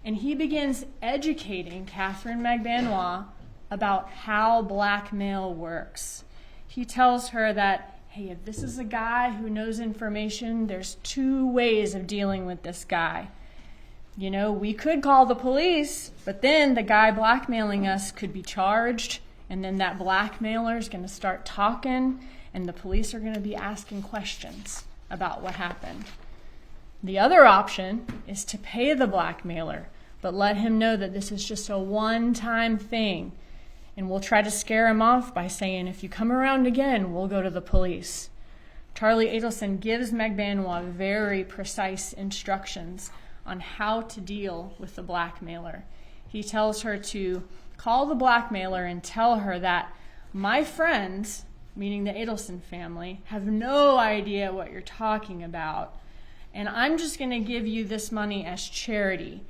And he begins educating Catherine Meg Benoit about how blackmail works. He tells her that, hey, if this is a guy who knows information, there's two ways of dealing with this guy. You know, we could call the police, but then the guy blackmailing us could be charged, and then that blackmailer is going to start talking, and the police are going to be asking questions about what happened. The other option is to pay the blackmailer, but let him know that this is just a one-time thing. And we'll try to scare him off by saying, if you come around again, we'll go to the police. Charlie Adelson gives Meg Benoit very precise instructions on how to deal with the blackmailer. He tells her to call the blackmailer and tell her that my friends, meaning the Adelson family, have no idea what you're talking about, and I'm just going to give you this money as charity.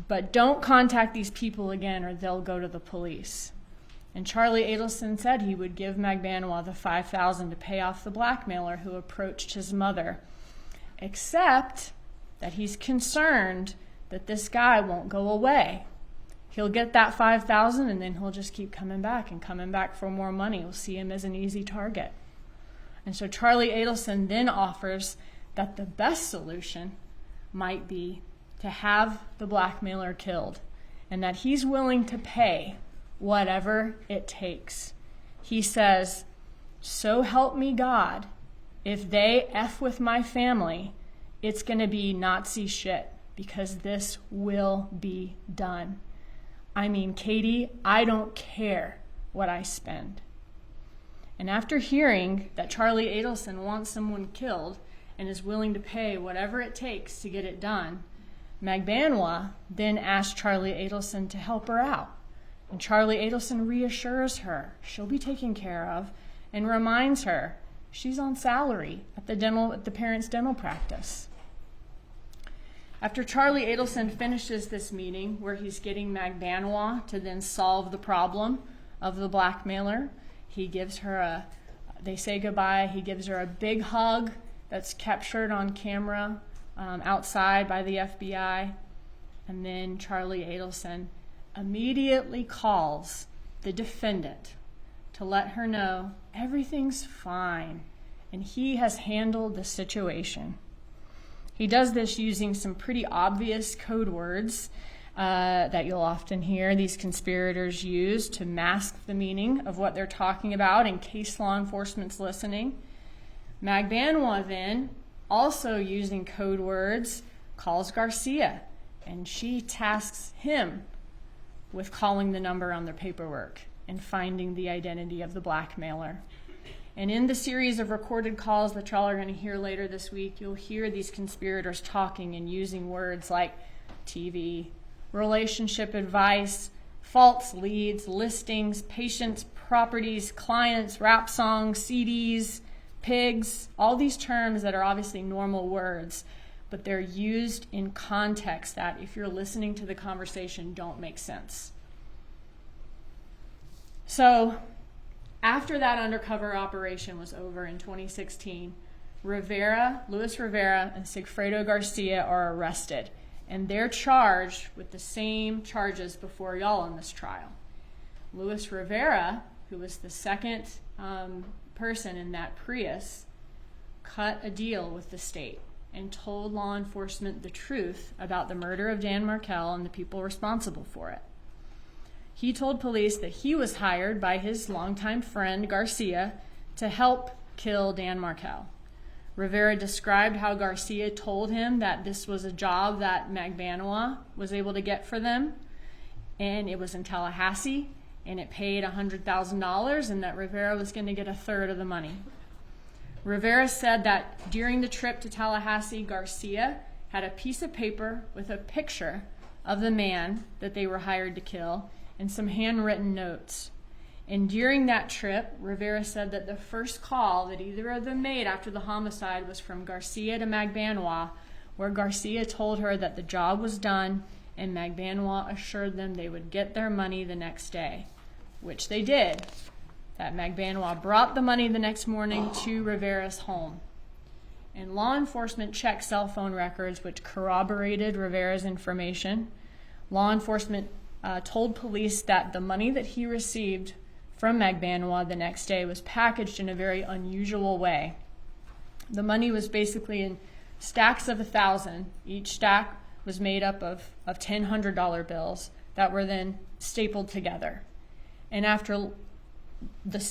But don't contact these people again or they'll go to the police. And Charlie Adelson said he would give Meg Benoit the $5,000 to pay off the blackmailer who approached his mother, except that he's concerned that this guy won't go away. He'll get that $5,000 and then he'll just keep coming back for more money. We'll see him as an easy target. And so Charlie Adelson then offers that the best solution might be to have the blackmailer killed, and that he's willing to pay whatever it takes. He says, so help me God, if they F with my family, it's going to be Nazi shit, because this will be done. I mean, Katie, I don't care what I spend. And after hearing that Charlie Adelson wants someone killed and is willing to pay whatever it takes to get it done, Meg Benoit then asked Charlie Adelson to help her out. And Charlie Adelson reassures her she'll be taken care of and reminds her she's on salary at the parents' dental practice. After Charlie Adelson finishes this meeting where he's getting Meg Benoit to then solve the problem of the blackmailer, he gives her they say goodbye, he gives her a big hug that's captured on camera outside by the FBI, and then Charlie Adelson immediately calls the defendant to let her know everything's fine and he has handled the situation. He does this using some pretty obvious code words that you'll often hear these conspirators use to mask the meaning of what they're talking about in case law enforcement's listening. Meg Benoit then, also using code words, calls Garcia, and she tasks him with calling the number on their paperwork and finding the identity of the blackmailer. And in the series of recorded calls that y'all are going to hear later this week, you'll hear these conspirators talking and using words like TV, relationship advice, false leads, listings, patients, properties, clients, rap songs, CDs, pigs, all these terms that are obviously normal words, but they're used in context that, if you're listening to the conversation, don't make sense. So after that undercover operation was over in 2016, Luis Rivera and Sigfredo Garcia are arrested, and they're charged with the same charges before y'all in this trial. Luis Rivera, who was the second person in that Prius, cut a deal with the state and told law enforcement the truth about the murder of Dan Markel and the people responsible for it. He told police that he was hired by his longtime friend Garcia to help kill Dan Markel. Rivera described how Garcia told him that this was a job that Magbanua was able to get for them, and it was in Tallahassee, and it paid $100,000, and that Rivera was going to get a third of the money. Rivera said that during the trip to Tallahassee, Garcia had a piece of paper with a picture of the man that they were hired to kill and some handwritten notes. And during that trip, Rivera said that the first call that either of them made after the homicide was from Garcia to Magbanua, where Garcia told her that the job was done and Magbanua assured them they would get their money the next day, which they did. That Magbanua brought the money the next morning to Rivera's home. And law enforcement checked cell phone records, which corroborated Rivera's information. Law enforcement told police that the money that he received from Magbanua the next day was packaged in a very unusual way. The money was basically in stacks of 1,000. Each stack was made up of $100 bills that were then stapled together. And after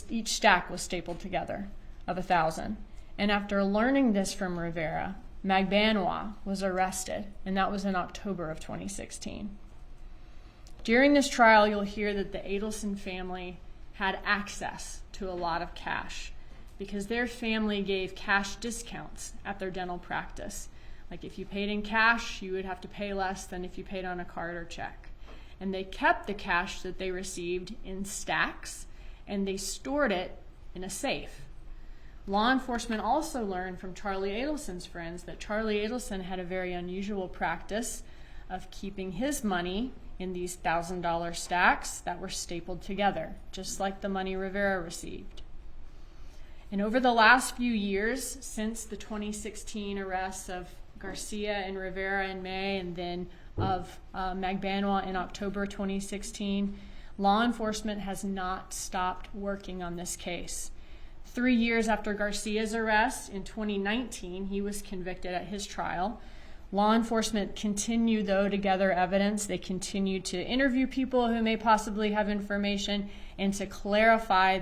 each stack was stapled together of 1,000. And after learning this from Rivera, Magbanua was arrested, and that was in October of 2016. During this trial, you'll hear that the Adelson family had access to a lot of cash because their family gave cash discounts at their dental practice. Like if you paid in cash, you would have to pay less than if you paid on a card or check. And they kept the cash that they received in stacks, and they stored it in a safe. Law enforcement also learned from Charlie Adelson's friends that Charlie Adelson had a very unusual practice of keeping his money in these $1,000 stacks that were stapled together, just like the money Rivera received. And over the last few years, since the 2016 arrests of Garcia and Rivera in May, and then of Magbanua in October 2016, law enforcement has not stopped working on this case. 3 years after Garcia's arrest, in 2019, he was convicted at his trial. Law enforcement continue, though, to gather evidence. They continue to interview people who may possibly have information and to clarify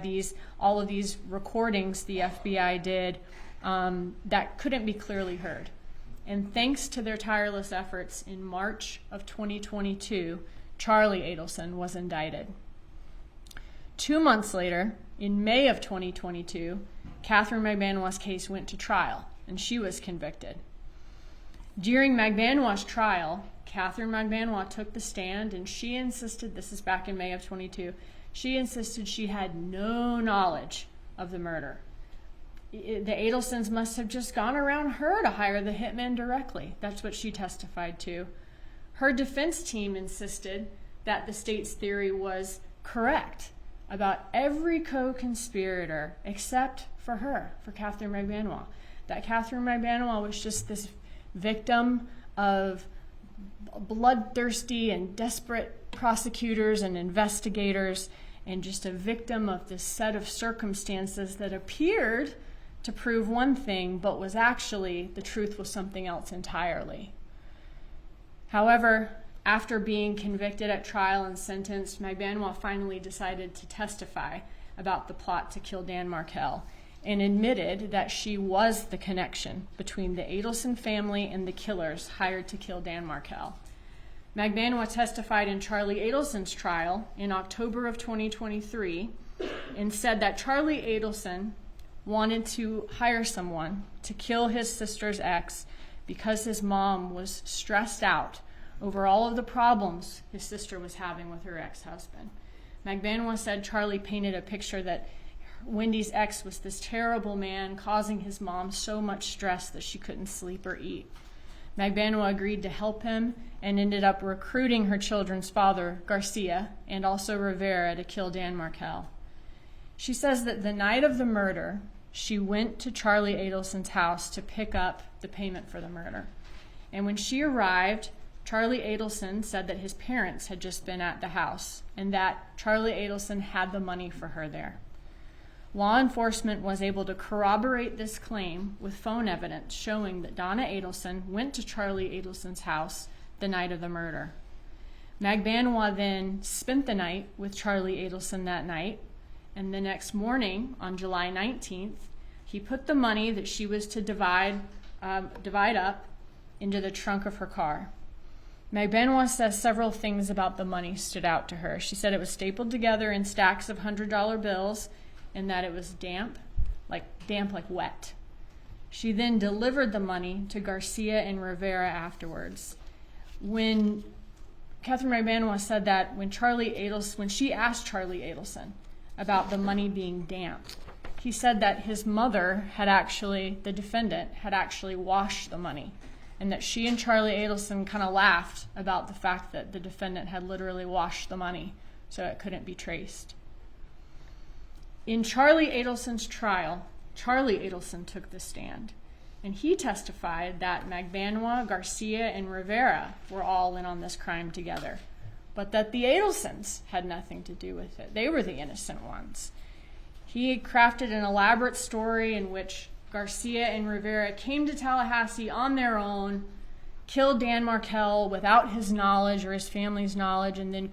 all of these recordings the FBI did that couldn't be clearly heard. And thanks to their tireless efforts, in March of 2022, Charlie Adelson was indicted. 2 months later, in May of 2022, Catherine Magbanua's case went to trial, and she was convicted. During Magbanua's trial, Catherine Magbanua took the stand, and she insisted, this is back in May of 22, she insisted she had no knowledge of the murder. The Adelsons must have just gone around her to hire the hitman directly. That's what she testified to. Her defense team insisted that the state's theory was correct about every co-conspirator except for her, for Catherine Magbanua. That Catherine Magbanua was just this victim of bloodthirsty and desperate prosecutors and investigators, and just a victim of this set of circumstances that appeared to prove one thing, but was actually, the truth was something else entirely. However, after being convicted at trial and sentenced, Magbanua finally decided to testify about the plot to kill Dan Markel and admitted that she was the connection between the Adelson family and the killers hired to kill Dan Markel. Magbanua testified in Charlie Adelson's trial in October of 2023 and said that Charlie Adelson wanted to hire someone to kill his sister's ex because his mom was stressed out over all of the problems his sister was having with her ex-husband. Magbanua said Charlie painted a picture that Wendy's ex was this terrible man causing his mom so much stress that she couldn't sleep or eat. Magbanua agreed to help him and ended up recruiting her children's father, Garcia, and also Rivera to kill Dan Markel. She says that the night of the murder, she went to Charlie Adelson's house to pick up the payment for the murder. And when she arrived, Charlie Adelson said that his parents had just been at the house and that Charlie Adelson had the money for her there. Law enforcement was able to corroborate this claim with phone evidence showing that Donna Adelson went to Charlie Adelson's house the night of the murder. Magbanua then spent the night with Charlie Adelson that night, and the next morning, on July 19th, he put the money that she was to divide up into the trunk of her car. Magbanua says several things about the money stood out to her. She said it was stapled together in stacks of $100 bills and that it was damp like wet. She then delivered the money to Garcia and Rivera afterwards. When Catherine Magbanua said that when she asked Charlie Adelson about the money being damp, he said that his mother the defendant, had actually washed the money, and that she and Charlie Adelson kind of laughed about the fact that the defendant had literally washed the money so it couldn't be traced. In Charlie Adelson's trial, Charlie Adelson took the stand, and he testified that Magbanua, Garcia, and Rivera were all in on this crime together, but that the Adelsons had nothing to do with it. They were the innocent ones. He crafted an elaborate story in which Garcia and Rivera came to Tallahassee on their own, killed Dan Markel without his knowledge or his family's knowledge, and then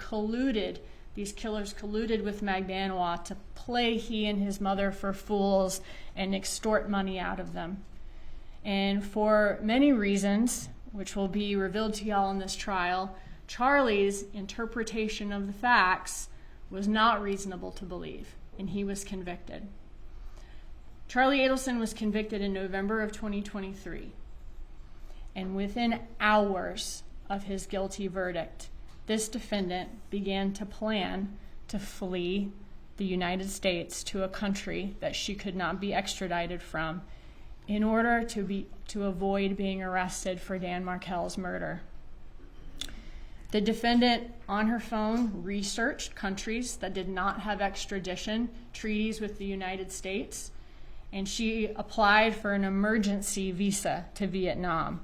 these killers colluded with Magbanua to play he and his mother for fools and extort money out of them. And for many reasons, which will be revealed to y'all in this trial, Charlie's interpretation of the facts was not reasonable to believe, and he was convicted. Charlie Adelson was convicted in November of 2023, and within hours of his guilty verdict, this defendant began to plan to flee the United States to a country that she could not be extradited from in order to avoid being arrested for Dan Markel's murder. The defendant, on her phone, researched countries that did not have extradition treaties with the United States, and she applied for an emergency visa to Vietnam.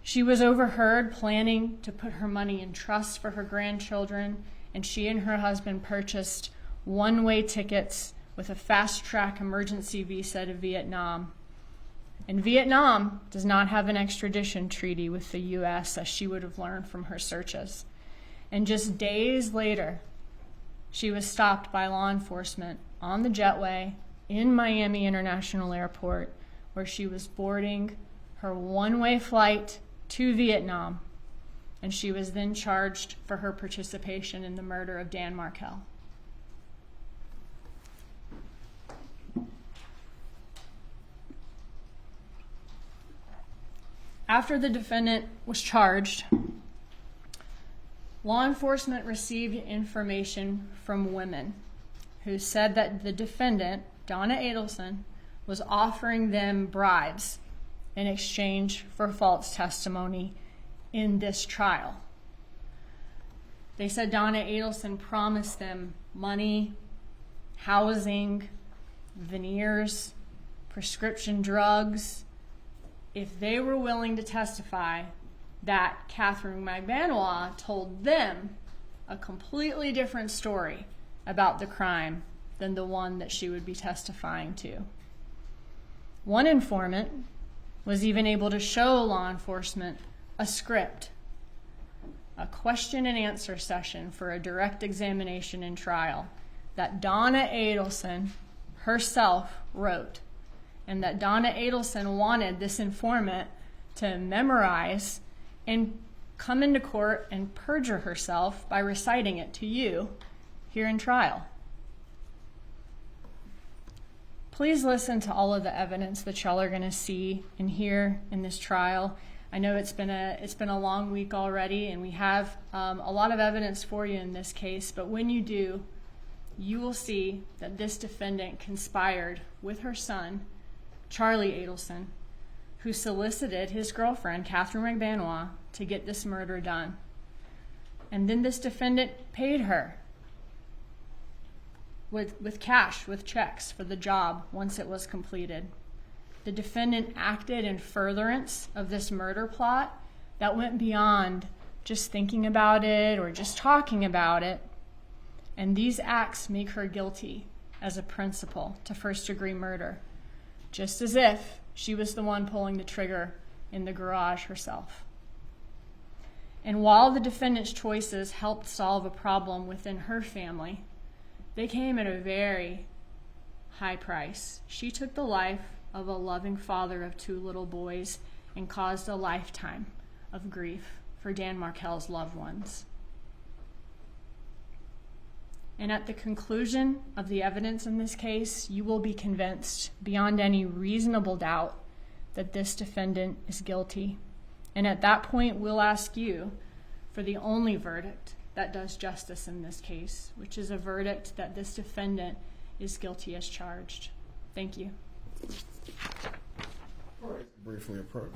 She was overheard planning to put her money in trust for her grandchildren, and she and her husband purchased one-way tickets with a fast-track emergency visa to Vietnam. And Vietnam does not have an extradition treaty with the U.S., as she would have learned from her searches. And just days later, she was stopped by law enforcement on the jetway in Miami International Airport, where she was boarding her one-way flight to Vietnam, and she was then charged for her participation in the murder of Dan Markel. After the defendant was charged, law enforcement received information from women who said that the defendant, Donna Adelson, was offering them bribes in exchange for false testimony in this trial. They said Donna Adelson promised them money, housing, veneers, prescription drugs, if they were willing to testify that Catherine Magbanua told them a completely different story about the crime than the one that she would be testifying to. One informant was even able to show law enforcement a script, a question and answer session for a direct examination in trial that Donna Adelson herself wrote, and that Donna Adelson wanted this informant to memorize and come into court and perjure herself by reciting it to you here in trial. Please listen to all of the evidence that y'all are going to see and hear in this trial. I know it's been a long week already, and we have a lot of evidence for you in this case, but when you do, you will see that this defendant conspired with her son, Charlie Adelson, who solicited his girlfriend, Catherine McBanois, to get this murder done. And then this defendant paid her with cash, with checks for the job once it was completed. The defendant acted in furtherance of this murder plot that went beyond just thinking about it or just talking about it. And these acts make her guilty as a principal to first-degree murder, just as if she was the one pulling the trigger in the garage herself. And while the defendant's choices helped solve a problem within her family, they came at a very high price. She took the life of a loving father of 2 little boys and caused a lifetime of grief for Dan Markel's loved ones. And at the conclusion of the evidence in this case, you will be convinced beyond any reasonable doubt that this defendant is guilty. And at that point, we'll ask you for the only verdict that does justice in this case, which is a verdict that this defendant is guilty as charged. Thank you. All right. Briefly approach.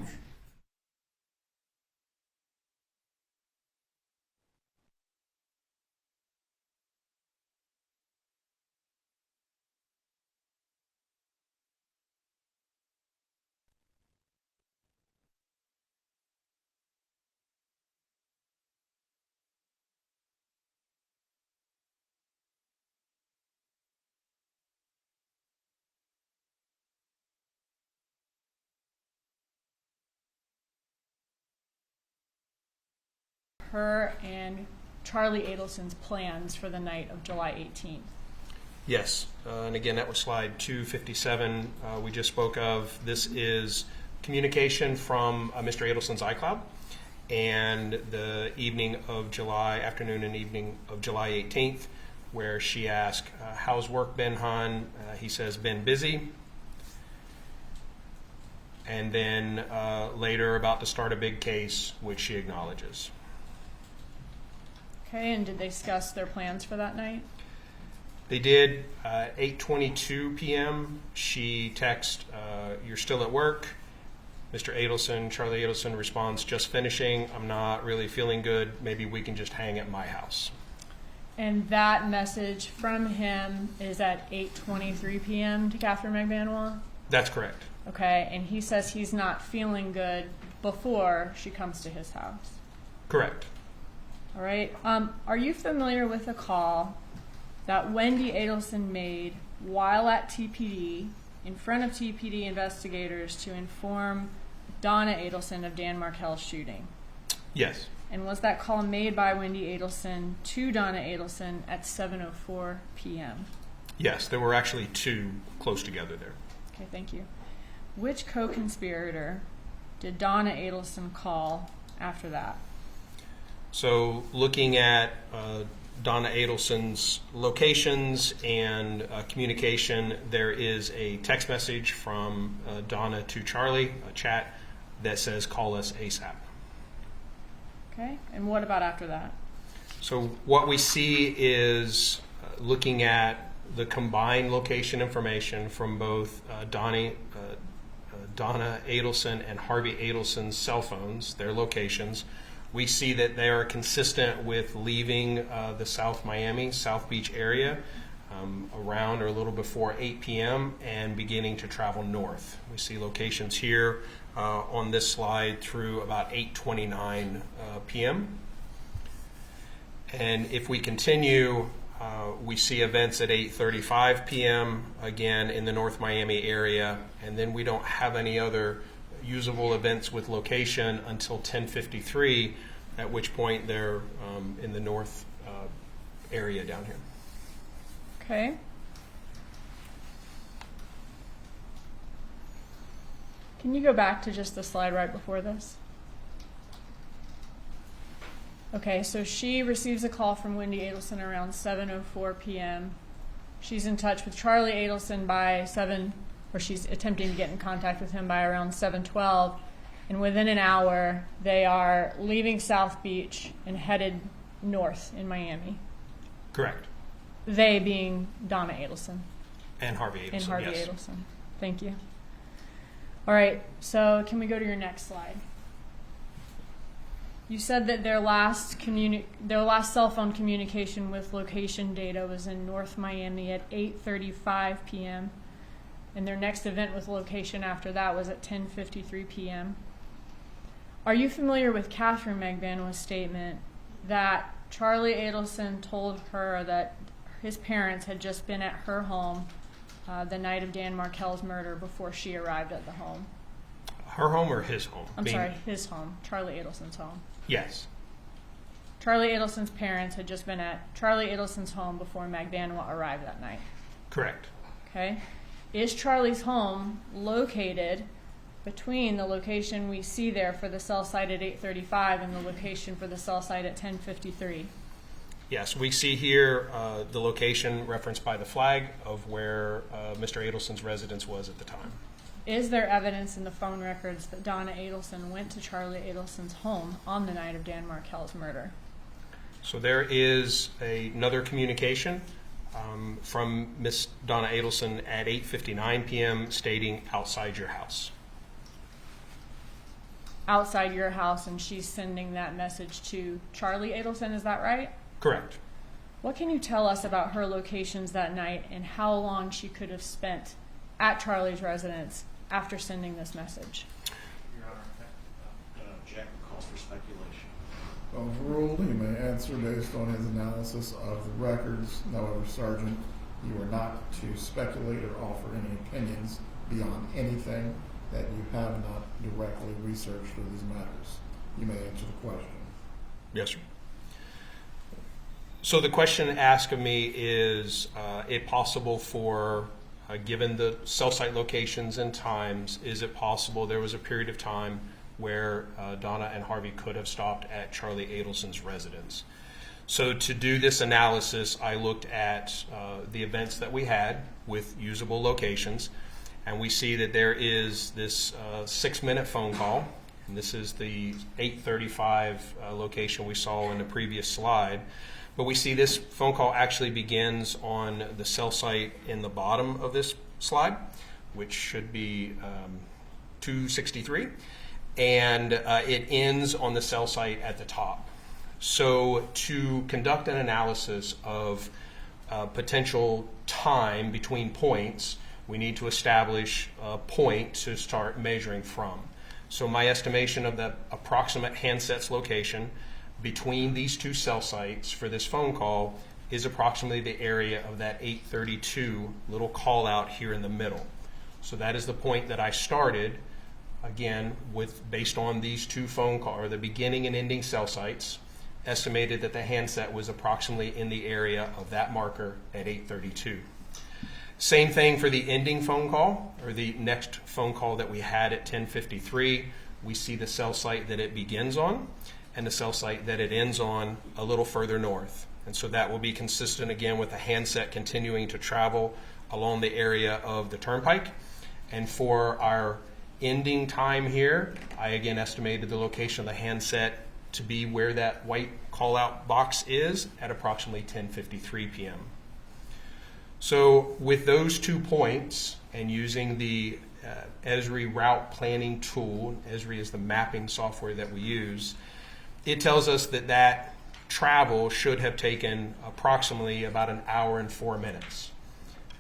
Her and Charlie Adelson's plans for the night of July 18th. Yes, and again, that was slide 257 we just spoke of. This is communication from Mr. Adelson's iCloud, and the afternoon and evening of July 18th, where she asked, how's work been, hon? He says, been busy. And then later, about to start a big case, which she acknowledges. Okay, and did they discuss their plans for that night? They did. 8:22 p.m. She texts, "You're still at work." Mr. Adelson, Charlie Adelson, responds, "Just finishing. I'm not really feeling good. Maybe we can just hang at my house." And that message from him is at 8:23 p.m. to Catherine McBanois? That's correct. Okay, and he says he's not feeling good before she comes to his house. Correct. All right. Are you familiar with a call that Wendy Adelson made while at TPD in front of TPD investigators to inform Donna Adelson of Dan Markel's shooting? Yes. And was that call made by Wendy Adelson to Donna Adelson at 7:04 p.m.? Yes, there were actually 2 close together there. Okay, thank you. Which co-conspirator did Donna Adelson call after that? So looking at Donna Adelson's locations and communication, there is a text message from Donna to Charlie, a chat that says, "Call us ASAP." Okay, and what about after that? So what we see is looking at the combined location information from both Donna Adelson and Harvey Adelson's cell phones, their locations. We see that they are consistent with leaving the South Beach area around or a little before 8 p.m. and beginning to travel north. We see locations here on this slide through about 8:29 p.m. And if we continue, we see events at 8:35 p.m. again in the North Miami area, and then we don't have any other usable events with location until 10:53, at which point they're in the north area down here. Okay. Can you go back to just the slide right before this? Okay, so she receives a call from Wendy Adelson around 7:04 p.m. She's in touch with Charlie Adelson by she's attempting to get in contact with him by around 7:12, and within an hour they are leaving South Beach and headed north in Miami. Correct. They being Donna Adelson. And Harvey Adelson. And Harvey yes. Adelson. Thank you. All right, so can we go to your next slide? You said that their last cell phone communication with location data was in North Miami at 8:35 p.m. and their next event with location after that was at 10:53 p.m. Are you familiar with Catherine Magbanwa's statement that Charlie Adelson told her that his parents had just been at her home the night of Dan Markel's murder before she arrived at the home? Her home or his home? I'm sorry, his home, Charlie Adelson's home. Yes. Charlie Adelson's parents had just been at Charlie Adelson's home before Magbanwa arrived that night. Correct. Okay. Is Charlie's home located between the location we see there for the cell site at 8:35 and the location for the cell site at 10:53? Yes, we see here the location referenced by the flag of where Mr. Adelson's residence was at the time. Is there evidence in the phone records that Donna Adelson went to Charlie Adelson's home on the night of Dan Markel's murder? So there is another communication from Miss Donna Adelson at 8:59 p.m. stating outside your house. Outside your house, and she's sending that message to Charlie Adelson, is that right? Correct. What can you tell us about her locations that night and how long she could have spent at Charlie's residence after sending this message? Your Honor, I'm going to object and call for speculation. Overruled. He may answer based on his analysis of the records. However, Sergeant, you are not to speculate or offer any opinions beyond anything that you have not directly researched for these matters. You may answer the question. Yes, sir. So the question asked of me is, it possible for, given the cell site locations and times, is it possible there was a period of time where Donna and Harvey could have stopped at Charlie Adelson's residence? So to do this analysis, I looked at the events that we had with usable locations, and we see that there is this 6-minute phone call, and this is the 8:35 location we saw in the previous slide. But we see this phone call actually begins on the cell site in the bottom of this slide, which should be 263, and it ends on the cell site at the top. So to conduct an analysis of potential time between points, we need to establish a point to start measuring from. So my estimation of the approximate handset's location between these two cell sites for this phone call is approximately the area of that 832 little call out here in the middle. So that is the point that I started, again, with based on these two phone call, or the beginning and ending cell sites, estimated that the handset was approximately in the area of that marker at 832. Same thing for the ending phone call, or the next phone call that we had at 10:53. We see the cell site that it begins on and the cell site that it ends on a little further north. And so that will be consistent again with the handset continuing to travel along the area of the turnpike. And for our ending time here, I again estimated the location of the handset to be where that white call out box is at approximately 10:53 p.m. So with those 2 points and using the Esri route planning tool, Esri is the mapping software that we use, it tells us that that travel should have taken approximately about an hour and 4 minutes.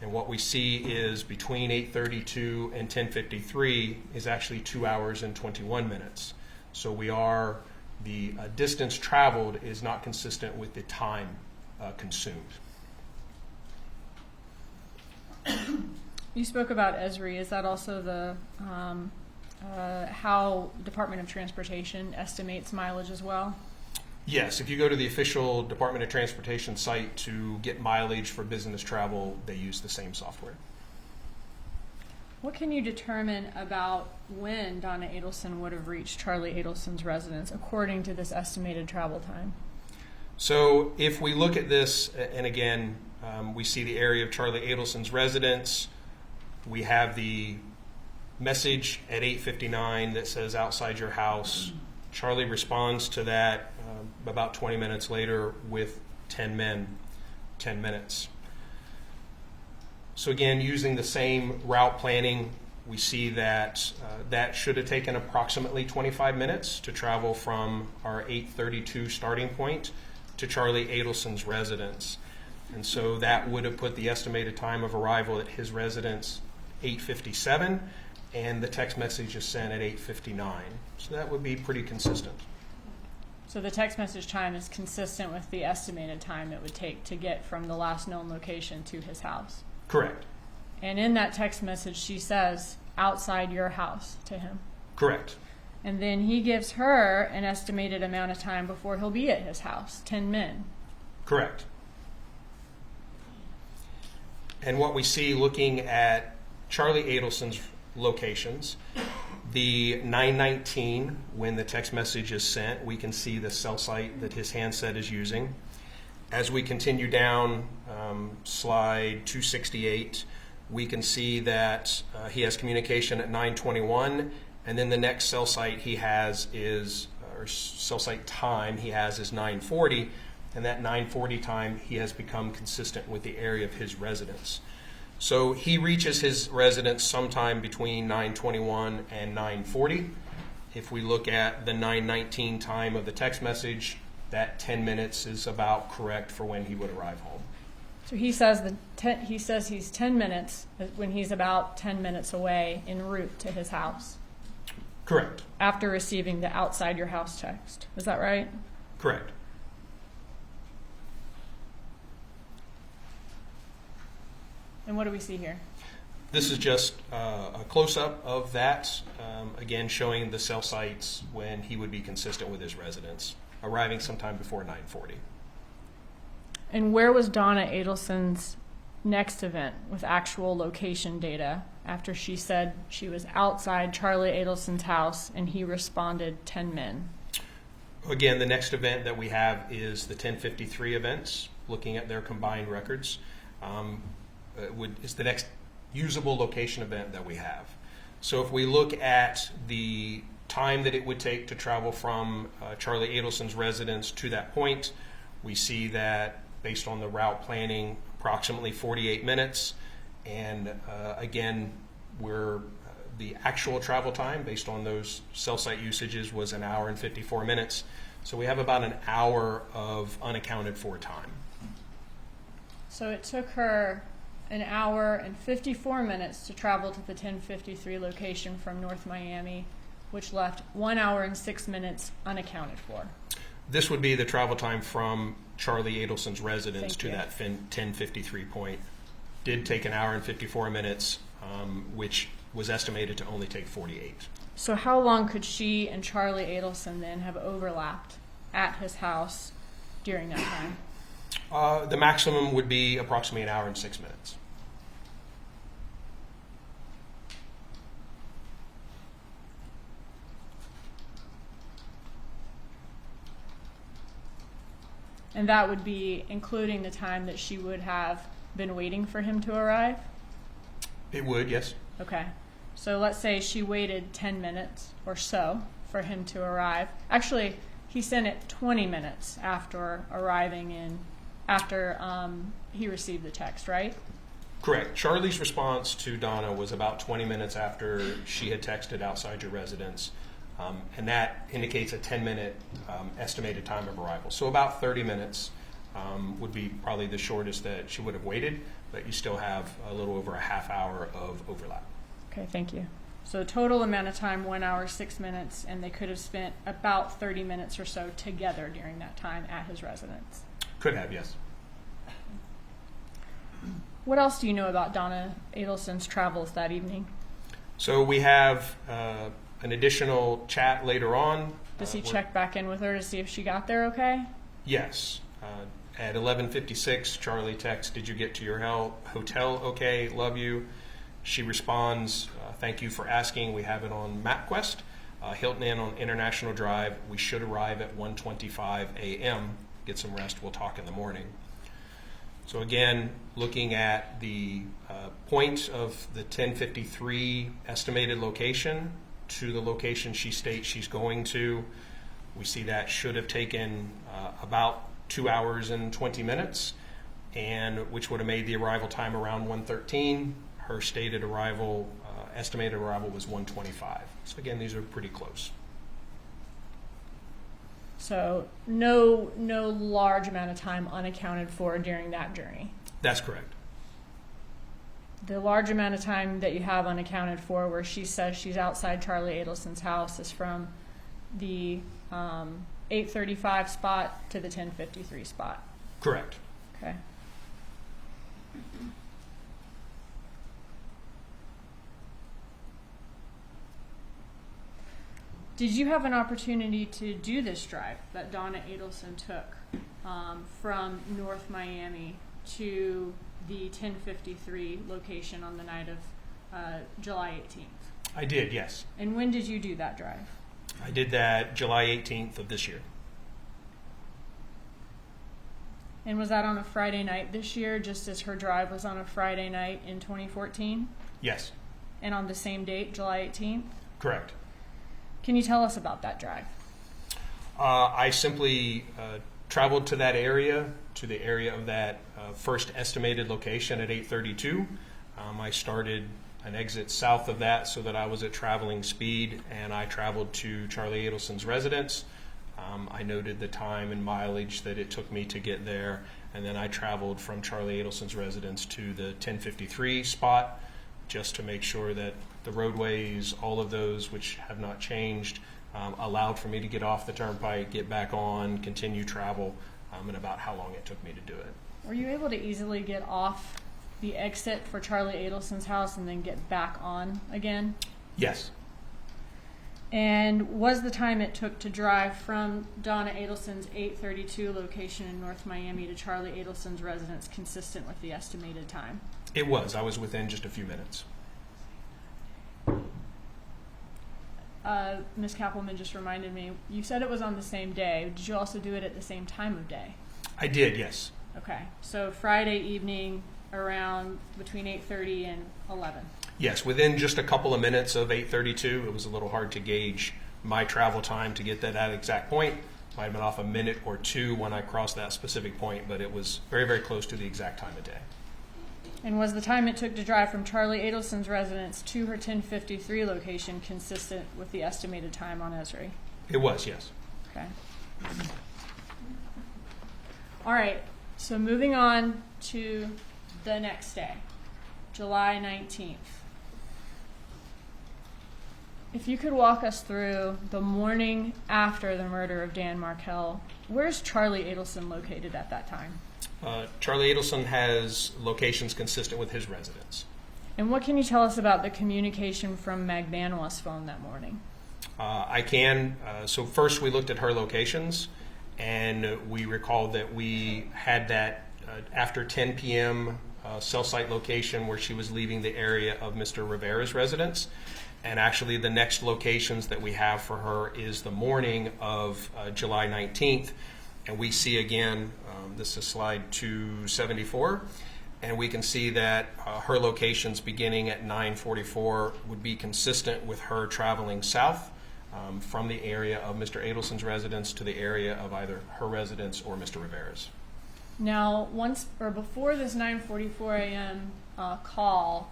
And what we see is between 8:32 and 10:53 is actually 2 hours and 21 minutes. So the distance traveled is not consistent with the time consumed. You spoke about Esri. Is that also the how Department of Transportation estimates mileage as well? Yes, if you go to the official Department of Transportation site to get mileage for business travel, they use the same software. What can you determine about when Donna Adelson would have reached Charlie Adelson's residence according to this estimated travel time? So if we look at this, and again, we see the area of Charlie Adelson's residence. We have the message at 8:59 that says outside your house. Charlie responds to that about 20 minutes later with 10 minutes. So again, using the same route planning we see that that should have taken approximately 25 minutes to travel from our 8:32 starting point to Charlie Adelson's residence. And so that would have put the estimated time of arrival at his residence 8:57, and the text message is sent at 8:59. So that would be pretty consistent. So the text message time is consistent with the estimated time it would take to get from the last known location to his house. Correct. And in that text message, she says, outside your house to him. Correct. And then he gives her an estimated amount of time before he'll be at his house, 10 men. Correct. And what we see looking at Charlie Adelson's locations, the 9:19, when the text message is sent, we can see the cell site that his handset is using. As we continue down slide 268, we can see that he has communication at 9:21, and then the next cell site he has is, or cell site time he has is 9:40, and that 9:40 time he has become consistent with the area of his residence. So he reaches his residence sometime between 9:21 and 9:40. If we look at the 9:19 time of the text message, that 10 minutes is about correct for when he would arrive home. So he says he's 10 minutes when he's about 10 minutes away en route to his house Correct. after receiving the outside your house text. Is that right? Correct. And what do we see here? This is just a close-up of that, again showing the cell sites when he would be consistent with his residence, arriving sometime before 9:40. And where was Donna Adelson's next event with actual location data after she said she was outside Charlie Adelson's house and he responded 10 men? Again, the next event that we have is the 1053 events, looking at their combined records. Is the next usable location event that we have. So if we look at the time that it would take to travel from Charlie Adelson's residence to that point, we see that based on the route planning, approximately 48 minutes. And again, the actual travel time based on those cell site usages was 1 hour and 54 minutes. So we have about an hour of unaccounted for time. So it took her 1 hour and 54 minutes to travel to the 1053 location from North Miami, which left 1 hour and 6 minutes unaccounted for. This would be the travel time from Charlie Adelson's residence Thank to you. that 1053 point. Did take 1 hour and 54 minutes, which was estimated to only take 48. So how long could she and Charlie Adelson then have overlapped at his house during that time? The maximum would be approximately 1 hour and 6 minutes. And that would be including the time that she would have been waiting for him to arrive? It would, yes. Okay. So let's say she waited 10 minutes or so for him to arrive. Actually, he sent it 20 minutes after he received the text, right? Correct. Charlie's response to Donna was about 20 minutes after she had texted outside your residence, and that indicates a 10-minute estimated time of arrival. So about 30 minutes would be probably the shortest that she would have waited, but you still have a little over a half hour of overlap. Okay, thank you. So total amount of time, 1 hour, 6 minutes, and they could have spent about 30 minutes or so together during that time at his residence. Could have, yes. What else do you know about Donna Adelson's travels that evening? So we have an additional chat later on. Does he check back in with her to see if she got there okay? Yes. At 11:56, Charlie texts, "Did you get to your hotel okay? Love you." She responds, "Thank you for asking. We have it on MapQuest. Hilton Inn on International Drive. We should arrive at 1:25 a.m. Get some rest. We'll talk in the morning." So again, looking at the point of the 1053 estimated location to the location she states she's going to, we see that should have taken about 2 hours and 20 minutes, and which would have made the arrival time around 1:13. Her stated arrival estimated arrival was 1:25. So again, these are pretty close. So no large amount of time unaccounted for during that journey. That's correct. The large amount of time that you have unaccounted for where she says she's outside Charlie Adelson's house is from the 8:35 spot to the 10:53 spot. Correct. Okay. Did you have an opportunity to do this drive that Donna Adelson took from North Miami to the 1053 location on the night of July 18th? I did, yes. And when did you do that drive? I did that July 18th of this year. And was that on a Friday night this year, just as her drive was on a Friday night in 2014? Yes, And on the same date, July 18th? correct. Can you tell us about that drive? I simply traveled to that area, to the area of that first estimated location at 8:32. I started an exit south of that so that I was at traveling speed, and I traveled to Charlie Adelson's residence. I noted the time and mileage that it took me to get there, and then I traveled from Charlie Adelson's residence to the 1053 spot just to make sure that the roadways, all of those which have not changed, allowed for me to get off the turnpike, get back on, continue travel, and about how long it took me to do it. Were you able to easily get off the exit for Charlie Adelson's house and then get back on again? Yes. And was the time it took to drive from Donna Adelson's 832 location in North Miami to Charlie Adelson's residence consistent with the estimated time? It was. I was within just a few minutes. Ms. Kappelman just reminded me, you said it was on the same day. Did you also do it at the same time of day? I did, yes. Okay, so Friday evening around between 8:30 and 11. Yes, within just a couple of minutes of 8:32. It was a little hard to gauge my travel time to get to that exact point. Might have been off a minute or two when I crossed that specific point, but it was very, very close to the exact time of day. And was the time it took to drive from Charlie Adelson's residence to her 1053 location consistent with the estimated time on Esri? It was, yes. Okay. All right, so moving on to the next day, July 19th. If you could walk us through the morning after the murder of Dan Markell, where's Charlie Adelson located at that time? Charlie Adelson has locations consistent with his residence. And what can you tell us about the communication from Magbanwa's phone that morning? I can. So first we looked at her locations, and we recalled that we had that after 10 p.m. Cell site location where she was leaving the area of Mr. Rivera's residence. And actually the next locations that we have for her is the morning of July 19th. And we see again, this is slide 274, and we can see that her locations beginning at 9:44 would be consistent with her traveling south from the area of Mr. Adelson's residence to the area of either her residence or Mr. Rivera's. Now, once or before this 9:44 a.m. Call,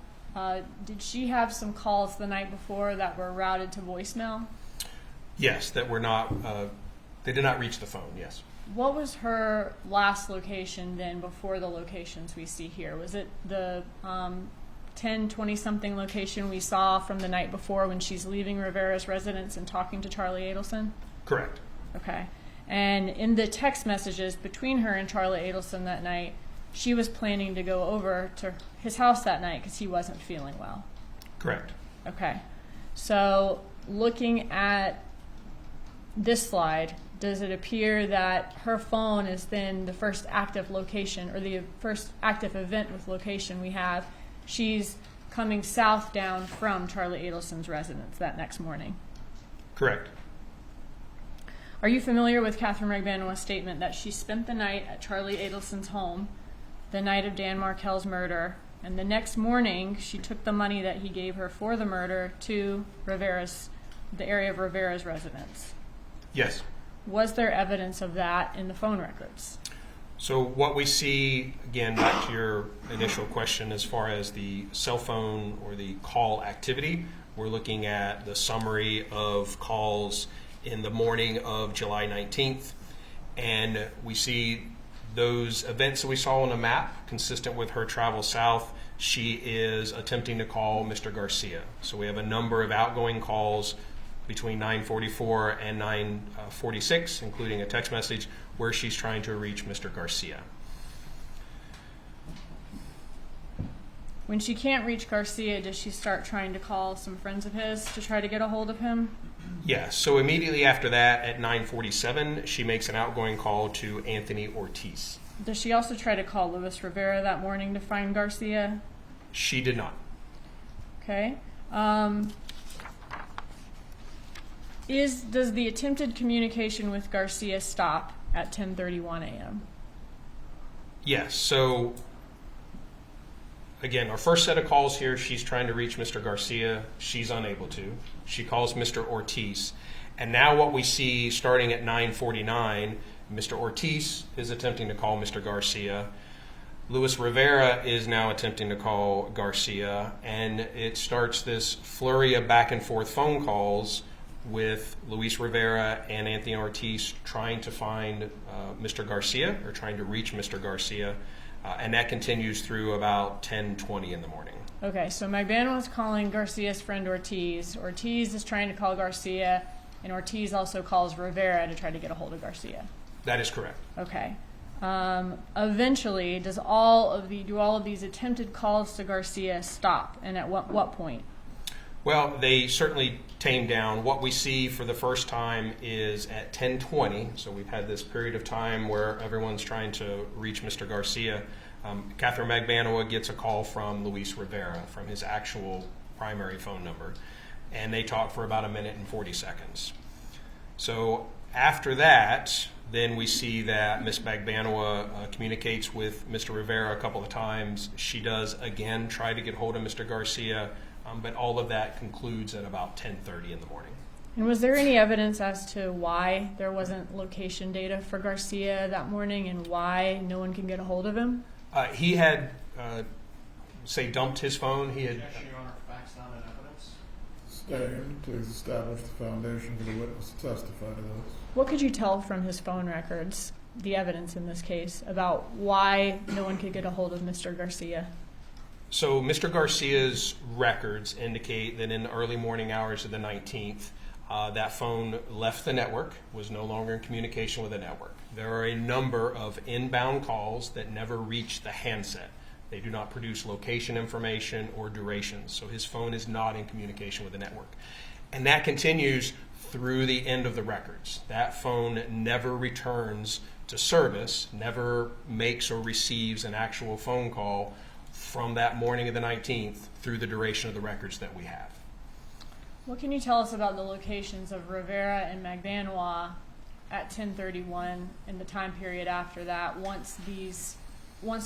did she have some calls the night before that were routed to voicemail? Yes, that were not, they did not reach the phone, yes. What was her last location then before the locations we see here? Was it the 10:20-something location we saw from the night before when she's leaving Rivera's residence and talking to Charlie Adelson? Correct. Okay. And in the text messages between her and Charlie Adelson that night, she was planning to go over to his house that night because he wasn't feeling well. Correct. Okay. So looking at this slide, does it appear that her phone is then the first active location or the first active event with location we have? She's coming south down from Charlie Adelson's residence that next morning. Correct. Are you familiar with Catherine Magbanwa's statement that she spent the night at Charlie Adelson's home the night of Dan Markell's murder, and the next morning she took the money that he gave her for the murder to the area of Rivera's residence? Yes. Was there evidence of that in the phone records? So what we see, again, back to your initial question as far as the cell phone or the call activity, we're looking at the summary of calls in the morning of July 19th. And we see those events that we saw on the map, consistent with her travel south. She is attempting to call Mr. Garcia. So we have a number of outgoing calls between 9:44 and 9:46, including a text message where she's trying to reach Mr. Garcia. When she can't reach Garcia, does she start trying to call some friends of his to try to get a hold of him? Yeah, so immediately after that, at 9:47, she makes an outgoing call to Anthony Ortiz. Does she also try to call Luis Rivera that morning to find Garcia? She did not. Okay. Does the attempted communication with Garcia stop at 10:31 a.m.? Yes, so again, our first set of calls here, she's trying to reach Mr. Garcia. She's unable to. She calls Mr. Ortiz. And now what we see starting at 9:49, Mr. Ortiz is attempting to call Mr. Garcia. Luis Rivera is now attempting to call Garcia. And it starts this flurry of back and forth phone calls with Luis Rivera and Anthony Ortiz trying to find Mr. Garcia, or trying to reach Mr. Garcia. And that continues through about 10:20 in the morning. Okay, so Magbanwa's calling Garcia's friend Ortiz. Ortiz is trying to call Garcia, and Ortiz also calls Rivera to try to get a hold of Garcia. That is correct. Okay. Eventually, do all of these attempted calls to Garcia stop, and at what point? Well, they certainly tame down. What we see for the first time is at 10:20, so we've had this period of time where everyone's trying to reach Mr. Garcia. Catherine Magbanwa gets a call from Luis Rivera from his actual primary phone number, and they talk for about 1:40 minutes. So after that, then we see that Ms. Magbanwa communicates with Mr. Rivera a couple of times. She does again try to get hold of Mr. Garcia, but all of that concludes at about 10:30 in the morning. And was there any evidence as to why there wasn't location data for Garcia that morning, and why no one can get a hold of him? He had, dumped his phone. He had. Yes, Your Honor, facts not in evidence. Stand, please establish the foundation for the witness to testify to this. What could you tell from his phone records, the evidence in this case, about why no one could get a hold of Mr. Garcia? So Mr. Garcia's records indicate that in the early morning hours of the 19th, that phone left the network, was no longer in communication with the network. There are a number of inbound calls that never reach the handset. They do not produce location information or duration, so his phone is not in communication with the network. And that continues through the end of the records. That phone never returns to service, never makes or receives an actual phone call from that morning of the 19th through the duration of the records that we have. What can you tell us about the locations of Rivera and Magbanwa at 10:31 and the time period after that, once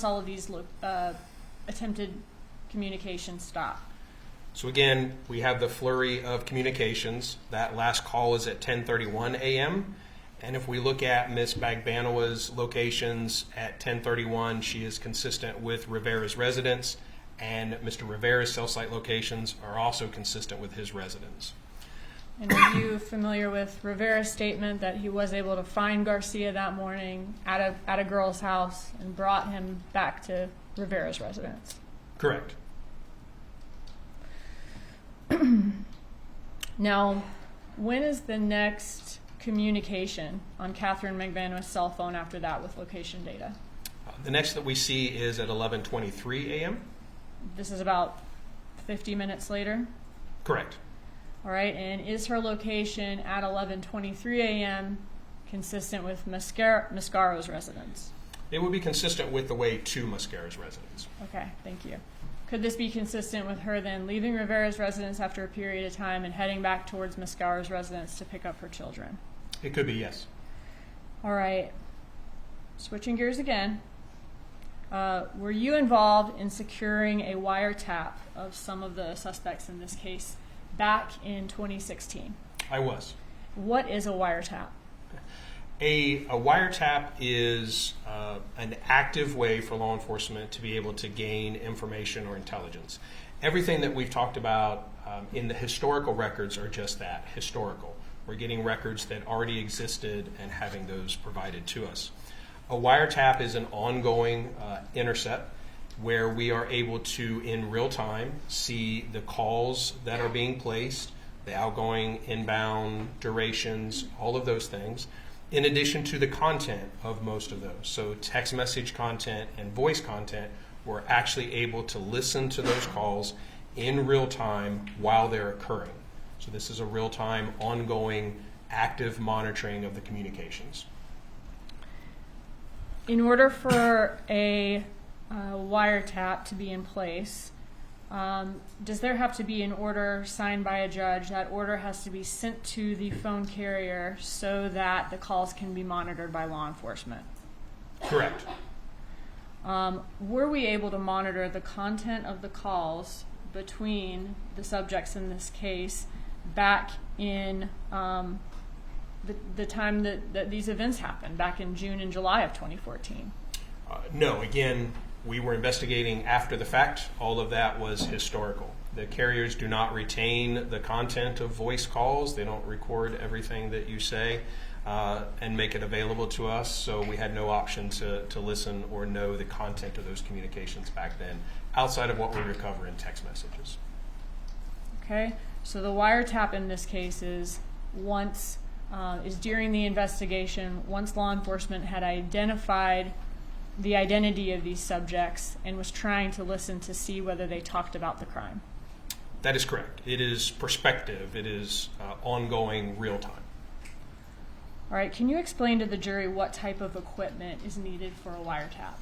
all of these attempted communications stop? So again, we have the flurry of communications. That last call is at 10:31 a.m. And if we look at Ms. Magbanwa's locations at 10:31, she is consistent with Rivera's residence, and Mr. Rivera's cell site locations are also consistent with his residence. And are you familiar with Rivera's statement that he was able to find Garcia that morning at a girl's house and brought him back to Rivera's residence? Correct. Now, when is the next communication on Catherine Magbanwa's cell phone after that with location data? The next that we see is at 11:23 a.m. This is about 50 minutes later? Correct. All right, and is her location at 11:23 a.m. consistent with Mascaro's residence? It would be consistent with the way to Mascaro's residence. Okay, thank you. Could this be consistent with her then leaving Rivera's residence after a period of time and heading back towards Mascaro's residence to pick up her children? It could be, yes. All right, switching gears again. Were you involved in securing a wiretap of some of the suspects in this case back in 2016? I was. What is a wiretap? A wiretap is an active way for law enforcement to be able to gain information or intelligence. Everything that we've talked about in the historical records are just that, historical. We're getting records that already existed and having those provided to us. A wiretap is an ongoing intercept where we are able to, in real time, see the calls that are being placed, the outgoing, inbound, durations, all of those things, in addition to the content of most of those. So text message content and voice content, we're actually able to listen to those calls in real time while they're occurring. So this is a real-time, ongoing, active monitoring of the communications. In order for a wiretap to be in place, does there have to be an order signed by a judge? That order has to be sent to the phone carrier so that the calls can be monitored by law enforcement. Correct. Were we able to monitor the content of the calls between the subjects in this case back in the time that these events happened, back in June and July of 2014? No, again, we were investigating after the fact. All of that was historical. The carriers do not retain the content of voice calls. They don't record everything that you say and make it available to us. So we had no option to listen or know the content of those communications back then, outside of what we recover in text messages. Okay, so the wiretap in this case is during the investigation, once law enforcement had identified the identity of these subjects and was trying to listen to see whether they talked about the crime. That is correct. It is prospective. It is ongoing, real time. All right, can you explain to the jury what type of equipment is needed for a wiretap?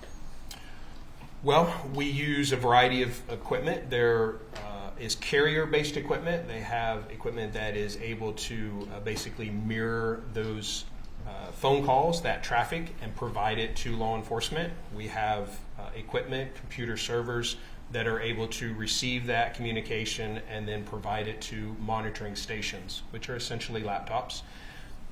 Well, we use a variety of equipment. There is carrier-based equipment. They have equipment that is able to basically mirror those phone calls, that traffic, and provide it to law enforcement. We have equipment, computer servers that are able to receive that communication and then provide it to monitoring stations, which are essentially laptops.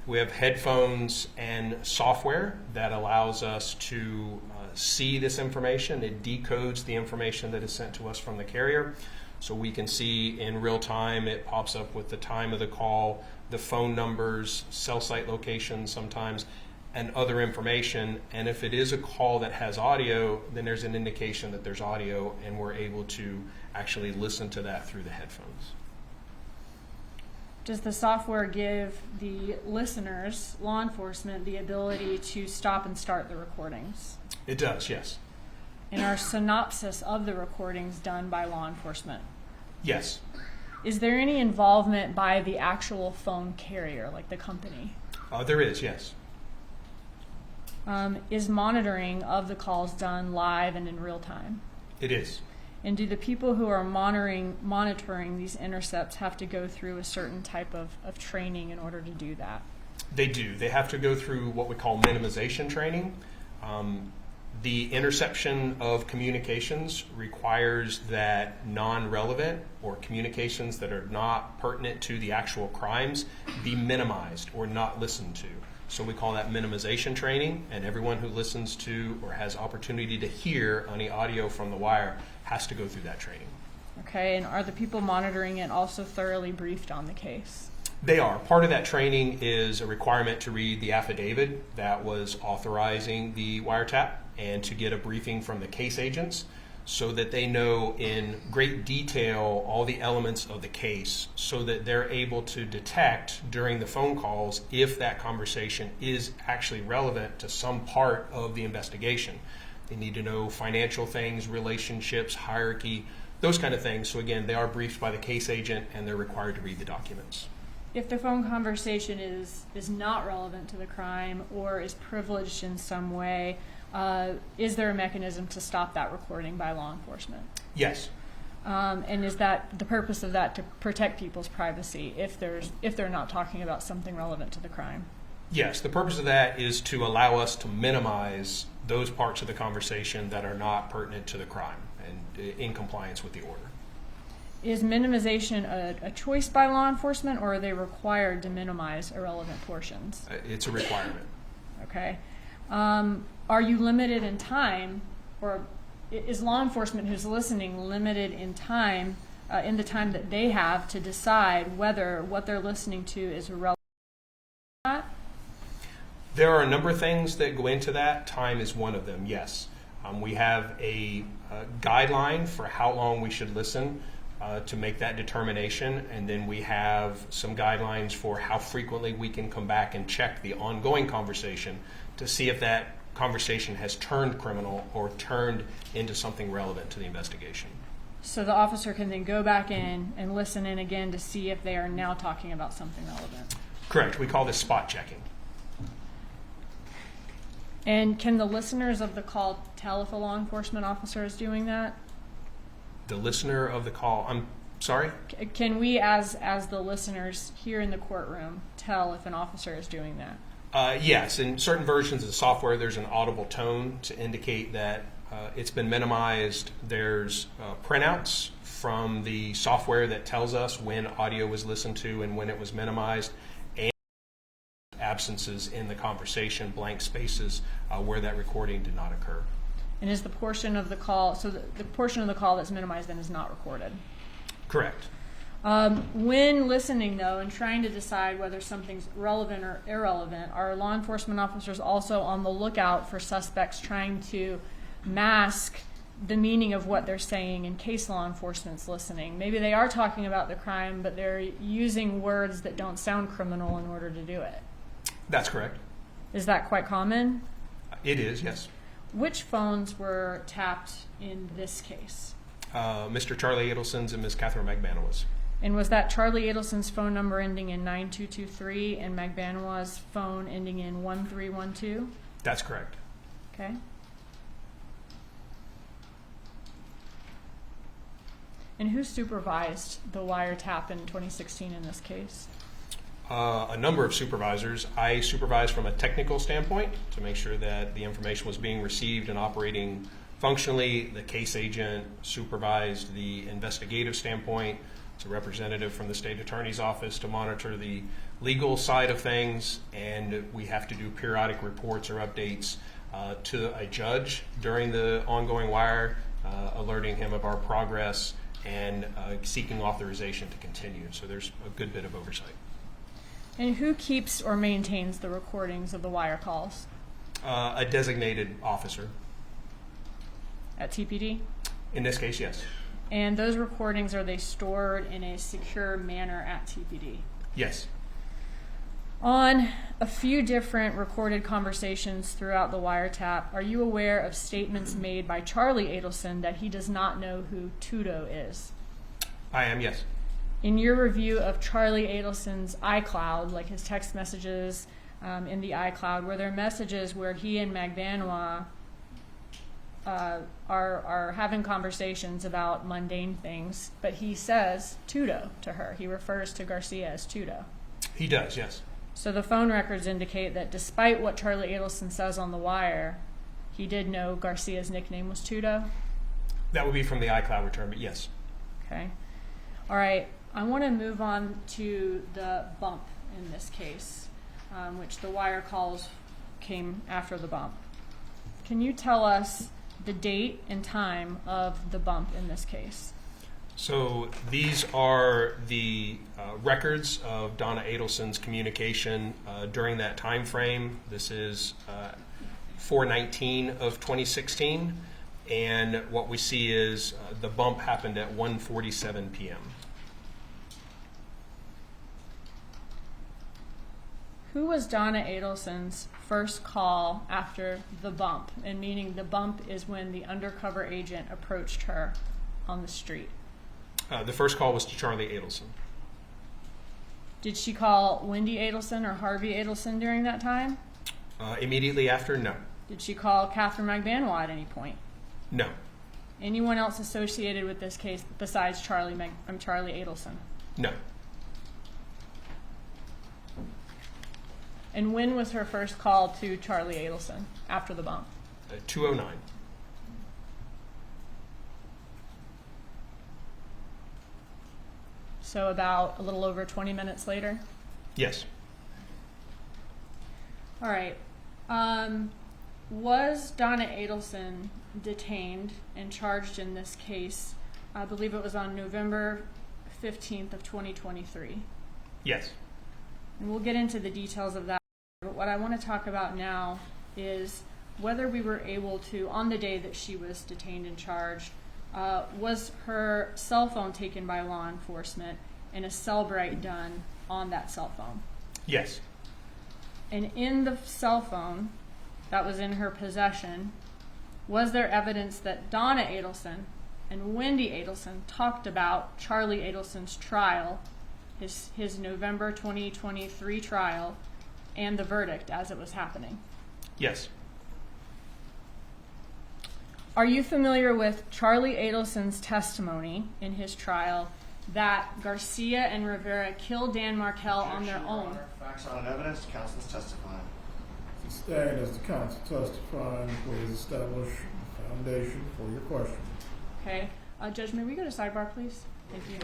We have headphones and software that allows us to see this information. It decodes the information that is sent to us from the carrier. So we can see in real time, it pops up with the time of the call, the phone numbers, cell site locations sometimes, and other information. And if it is a call that has audio, then there's an indication that there's audio, and we're able to actually listen to that through the headphones. Does the software give the listeners, law enforcement, the ability to stop and start the recordings? It does, yes. And are synopsis of the recordings done by law enforcement? Yes. Is there any involvement by the actual phone carrier, like the company? There is, yes. Is monitoring of the calls done live and in real time? It is. And do the people who are monitoring these intercepts have to go through a certain type of training in order to do that? They do. They have to go through what we call minimization training. The interception of communications requires that non-relevant or communications that are not pertinent to the actual crimes be minimized or not listened to. So we call that minimization training, and everyone who listens to or has opportunity to hear any audio from the wire has to go through that training. Okay, and are the people monitoring it also thoroughly briefed on the case? They are. Part of that training is a requirement to read the affidavit that was authorizing the wiretap and to get a briefing from the case agents so that they know in great detail all the elements of the case so that they're able to detect during the phone calls if that conversation is actually relevant to some part of the investigation. They need to know financial things, relationships, hierarchy, those kind of things. So again, they are briefed by the case agent and they're required to read the documents. If the phone conversation is not relevant to the crime or is privileged in some way, is there a mechanism to stop that recording by law enforcement? Yes. And is that the purpose of that to protect people's privacy if they're not talking about something relevant to the crime? Yes, the purpose of that is to allow us to minimize those parts of the conversation that are not pertinent to the crime and in compliance with the order. Is minimization a choice by law enforcement, or are they required to minimize irrelevant portions? It's a requirement. Okay. Are you limited in time, or is law enforcement who's listening limited in time, in the time that they have to decide whether what they're listening to is relevant or not? There are a number of things that go into that. Time is one of them, yes. We have a guideline for how long we should listen to make that determination, and then we have some guidelines for how frequently we can come back and check the ongoing conversation to see if that conversation has turned criminal or turned into something relevant to the investigation. So the officer can then go back in and listen in again to see if they are now talking about something relevant. Correct. We call this spot checking. And can the listeners of the call tell if a law enforcement officer is doing that? The listener of the call, I'm sorry? Can we, as the listeners here in the courtroom, tell if an officer is doing that? Yes. In certain versions of the software, there's an audible tone to indicate that it's been minimized. There's printouts from the software that tells us when audio was listened to and when it was minimized, and absences in the conversation, blank spaces where that recording did not occur. And is the portion of the call, so the portion of the call that's minimized then is not recorded? Correct. When listening, though, and trying to decide whether something's relevant or irrelevant, are law enforcement officers also on the lookout for suspects trying to mask the meaning of what they're saying in case law enforcement's listening? Maybe they are talking about the crime, but they're using words that don't sound criminal in order to do it. That's correct. Is that quite common? It is, yes. Which phones were tapped in this case? Mr. Charlie Adelson's and Ms. Catherine McManus. And was that Charlie Adelson's phone number ending in 9223 and McBanois' phone ending in 1312? That's correct. Okay. And who supervised the wiretap in 2016 in this case? A number of supervisors. I supervised from a technical standpoint to make sure that the information was being received and operating functionally. The case agent supervised the investigative standpoint. It's a representative from the state attorney's office to monitor the legal side of things, and we have to do periodic reports or updates to a judge during the ongoing wire, alerting him of our progress and seeking authorization to continue. So there's a good bit of oversight. And who keeps or maintains the recordings of the wire calls? A designated officer. At TPD? In this case, yes. And those recordings, are they stored in a secure manner at TPD? Yes. On a few different recorded conversations throughout the wiretap, are you aware of statements made by Charlie Adelson that he does not know who Tudo is? I am, yes. In your review of Charlie Adelson's iCloud, like his text messages in the iCloud, were there messages where he and McBanois are having conversations about mundane things, but he says Tudo to her? He refers to Garcia as Tudo. He does, yes. So the phone records indicate that despite what Charlie Adelson says on the wire, he did know Garcia's nickname was Tudo? That would be from the iCloud return, but yes. Okay. All right. I want to move on to the bump in this case, which the wire calls came after the bump. Can you tell us the date and time of the bump in this case? So these are the records of Donna Adelson's communication during that time frame. This is 4/19 of 2016, and what we see is the bump happened at 1:47 p.m. Who was Donna Adelson's first call after the bump? And meaning the bump is when the undercover agent approached her on the street. The first call was to Charlie Adelson. Did she call Wendy Adelson or Harvey Adelson during that time? Immediately after, no. Did she call Catherine McBanois at any point? No. Anyone else associated with this case besides Charlie Adelson? No. And when was her first call to Charlie Adelson after the bump? 2:09. So about a little over 20 minutes later? Yes. All right. Was Donna Adelson detained and charged in this case? I believe it was on November 15th of 2023. Yes. And we'll get into the details of that. But what I want to talk about now is whether we were able to, on the day that she was detained and charged, was her cell phone taken by law enforcement and a cell break done on that cell phone? Yes. And in the cell phone that was in her possession, was there evidence that Donna Adelson and Wendy Adelson talked about Charlie Adelson's trial, his November 2023 trial, and the verdict as it was happening? Yes. Are you familiar with Charlie Adelson's testimony in his trial that Garcia and Rivera killed Dan Markel on their Objection, Your own? Honor. Facts on evidence, counsel is testifying. Sustained as the counsel testifying, please establish the foundation for your question. Okay. Judge, may we go to sidebar, please? Thank you.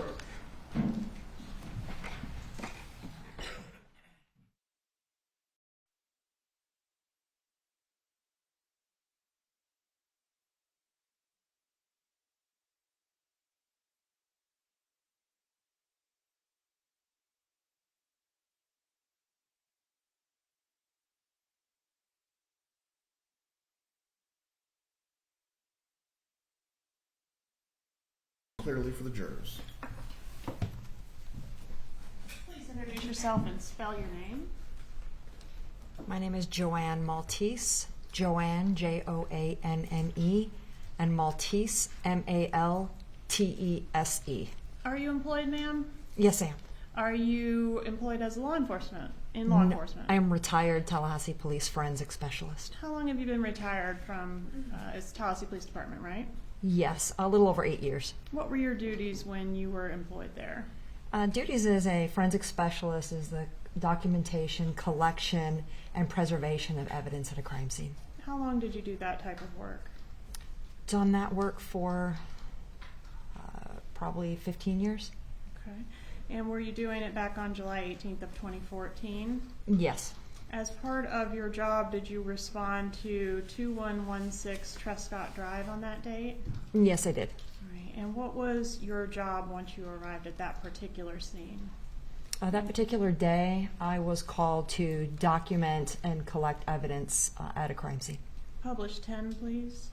Clearly for the jurors. Please introduce yourself and spell your name. My name is Joanne Maltese. Joanne, Joanne, and Maltese, Maltese. Are you employed, ma'am? Yes, I am. Are you employed as law enforcement? In law enforcement? I am retired Tallahassee Police Forensic Specialist. How long have you been retired from it's Tallahassee Police Department, right? Yes, a little over 8 years. What were your duties when you were employed there? Duties as a forensic specialist is the documentation, collection, and preservation of evidence at a crime scene. How long did you do that type of work? Done that work for probably 15 years. Okay. And were you doing it back on July 18th of 2014? Yes. As part of your job, did you respond to 2116 Trescott Drive on that date? Yes, I did. Right. And what was your job once you arrived at that particular scene? That particular day, I was called to document and collect evidence at a crime scene. Publish 10, please.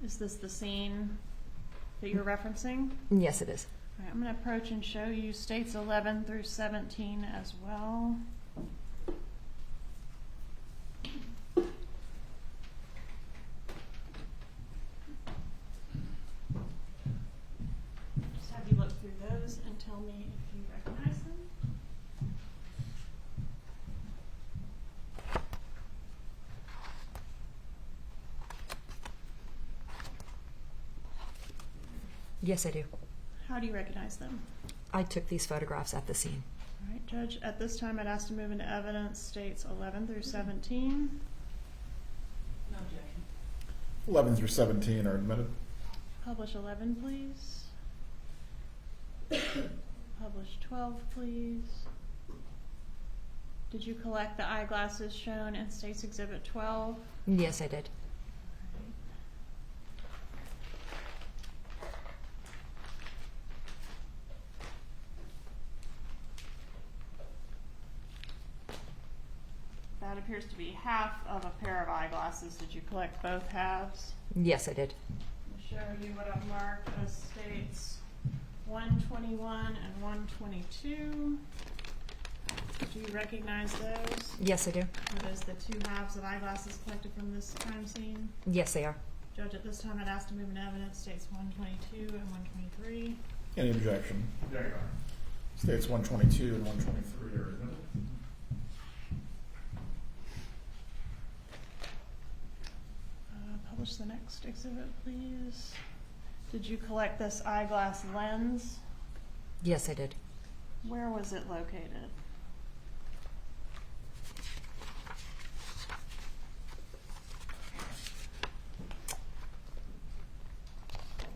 Is this the scene that you're referencing? Yes, it is. All right, I'm going to approach and show you states 11 through 17 as well. Just have you look through those and tell me if you recognize them. Yes, I do. How do you recognize them? I took these photographs at the scene. All right, Judge, at this time I'd ask to move into evidence states 11 through 17. 11 through 17 are admitted. Publish 11, please. Publish 12, please. Did you collect the eyeglasses shown in State's Exhibit 12? Yes, I did. That appears to be half of a pair of eyeglasses. Did you collect both halves? Yes, I did. I'll show you what I've marked as states 121 and 122. Do you recognize those? Yes, I do. Are those the two halves of eyeglasses collected from this crime scene? Yes, they are. Judge, at this time I'd ask to move into evidence states 122 and 123. Any objection? There you are. States 122 and 123 are admitted. Publish the next exhibit, please. Did you collect this eyeglass lens? Yes, I did. Where was it located?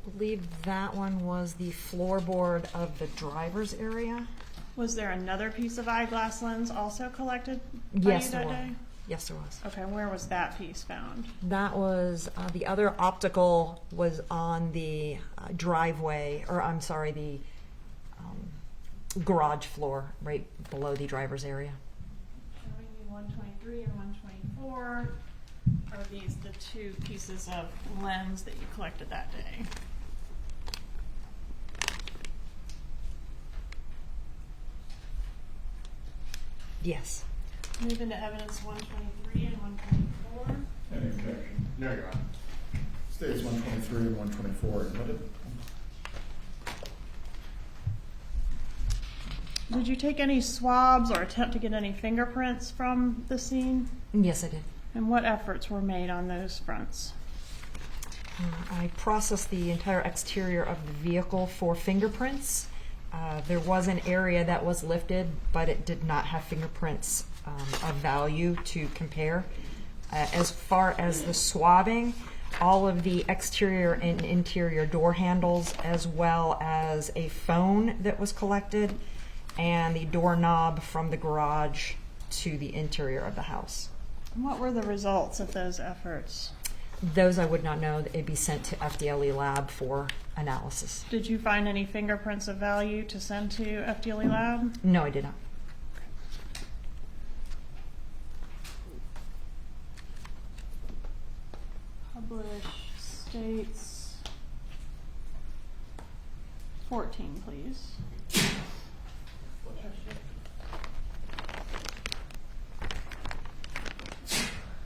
believe that one was the floorboard of the driver's area. Was there another piece of eyeglass lens also collected by Yes, you there that was. day? Yes, there was. Okay, where was that piece found? That was, the other optical was on the driveway, or I'm sorry, the garage floor right below the driver's area. Showing you 123 and 124. Are these the two pieces of lens that you collected that day? Yes. Move into evidence 123 and 124. Any objection? No, Your Honor. States 123 and 124 admitted. Did you take any swabs or attempt to get any fingerprints from the scene? Yes, I did. And what efforts were made on those fronts? I processed the entire exterior of the vehicle for fingerprints. There was an area that was lifted, but it did not have fingerprints of value to compare. As far as the swabbing, all of the exterior and interior door handles, as well as a phone that was collected, and the doorknob from the garage to the interior of the house. And what were the results of those efforts? Those I would not know. They'd be sent to FDLE lab for analysis. Did you find any fingerprints of value to send to FDLE lab? No, I did not. Publish states 14, please.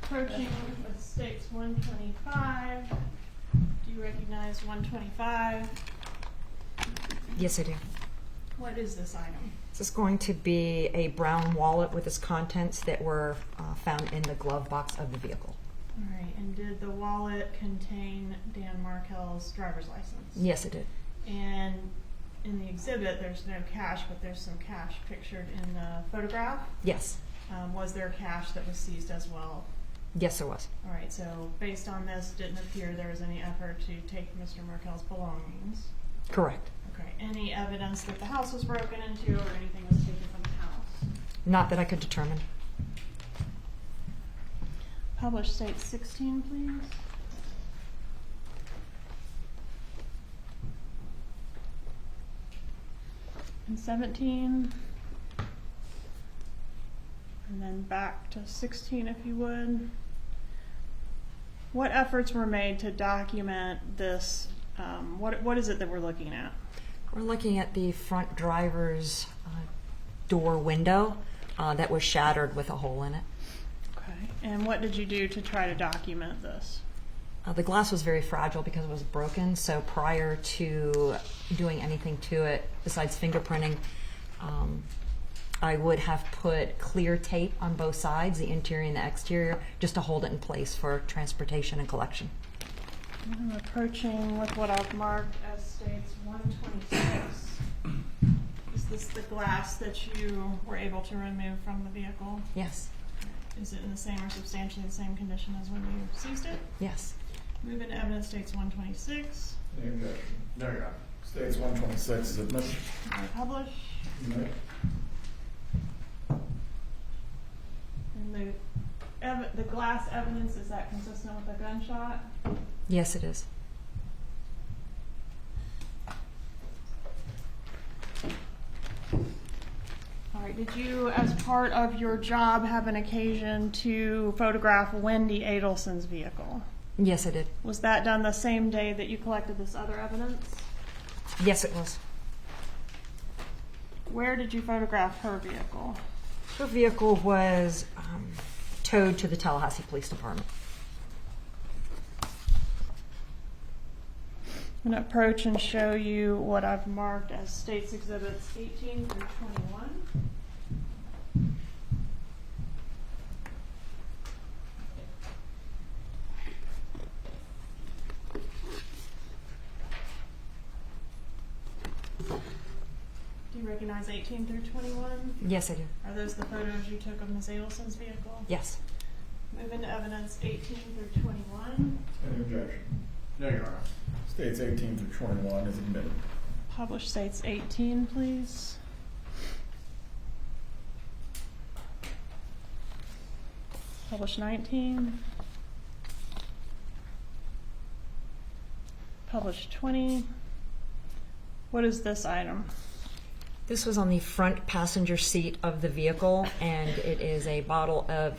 Approaching with states 125. Do you recognize 125? Yes, I do. What is this item? This is going to be a brown wallet with its contents that were found in the glove box of the vehicle. All right, and did the wallet contain Dan Markel's driver's license? Yes, it did. And in the exhibit, there's no cash, but there's some cash pictured in the photograph. Yes. Was there cash that was seized as well? Yes, there was. All right, so based on this, didn't appear there was any effort to take Mr. Markel's belongings. Correct. Okay, any evidence that the house was broken into or anything was taken from the house? Not that I could determine. Publish state 16, please. And 17. And then back to 16 if you would. What efforts were made to document this? What is it that we're looking at? We're looking at the front driver's door window that was shattered with a hole in it. Okay. And what did you do to try to document this? The glass was very fragile because it was broken, so prior to doing anything to it besides fingerprinting, I would have put clear tape on both sides, the interior and the exterior, just to hold it in place for transportation and collection. I'm approaching with what I've marked as states 126. Is this the glass that you were able to remove from the vehicle? Yes. Is it in the same or substantially the same condition as when you seized it? Yes. Move into evidence states 126. Any objection? No, Your Honor. States 126 is admitted. I publish. You may. And the glass evidence, is that consistent with a gunshot? Yes, it is. All right, did you, as part of your job, have an occasion to photograph Wendy Adelson's vehicle? Yes, I did. Was that done the same day that you collected this other evidence? Yes, it was. Where did you photograph her vehicle? Her vehicle was towed to the Tallahassee Police Department. I'm going to approach and show you what I've marked as states exhibits 18 through 21. Do you recognize 18 through 21? Yes, I do. Are those the photos you took of Ms. Adelson's vehicle? Yes. Move into evidence 18 through 21. Any objection? No, Your Honor. States 18 through 21 is admitted. Published states 18, please. Published 19. Published 20. What is this item? This was on the front passenger seat of the vehicle, and it is a bottle of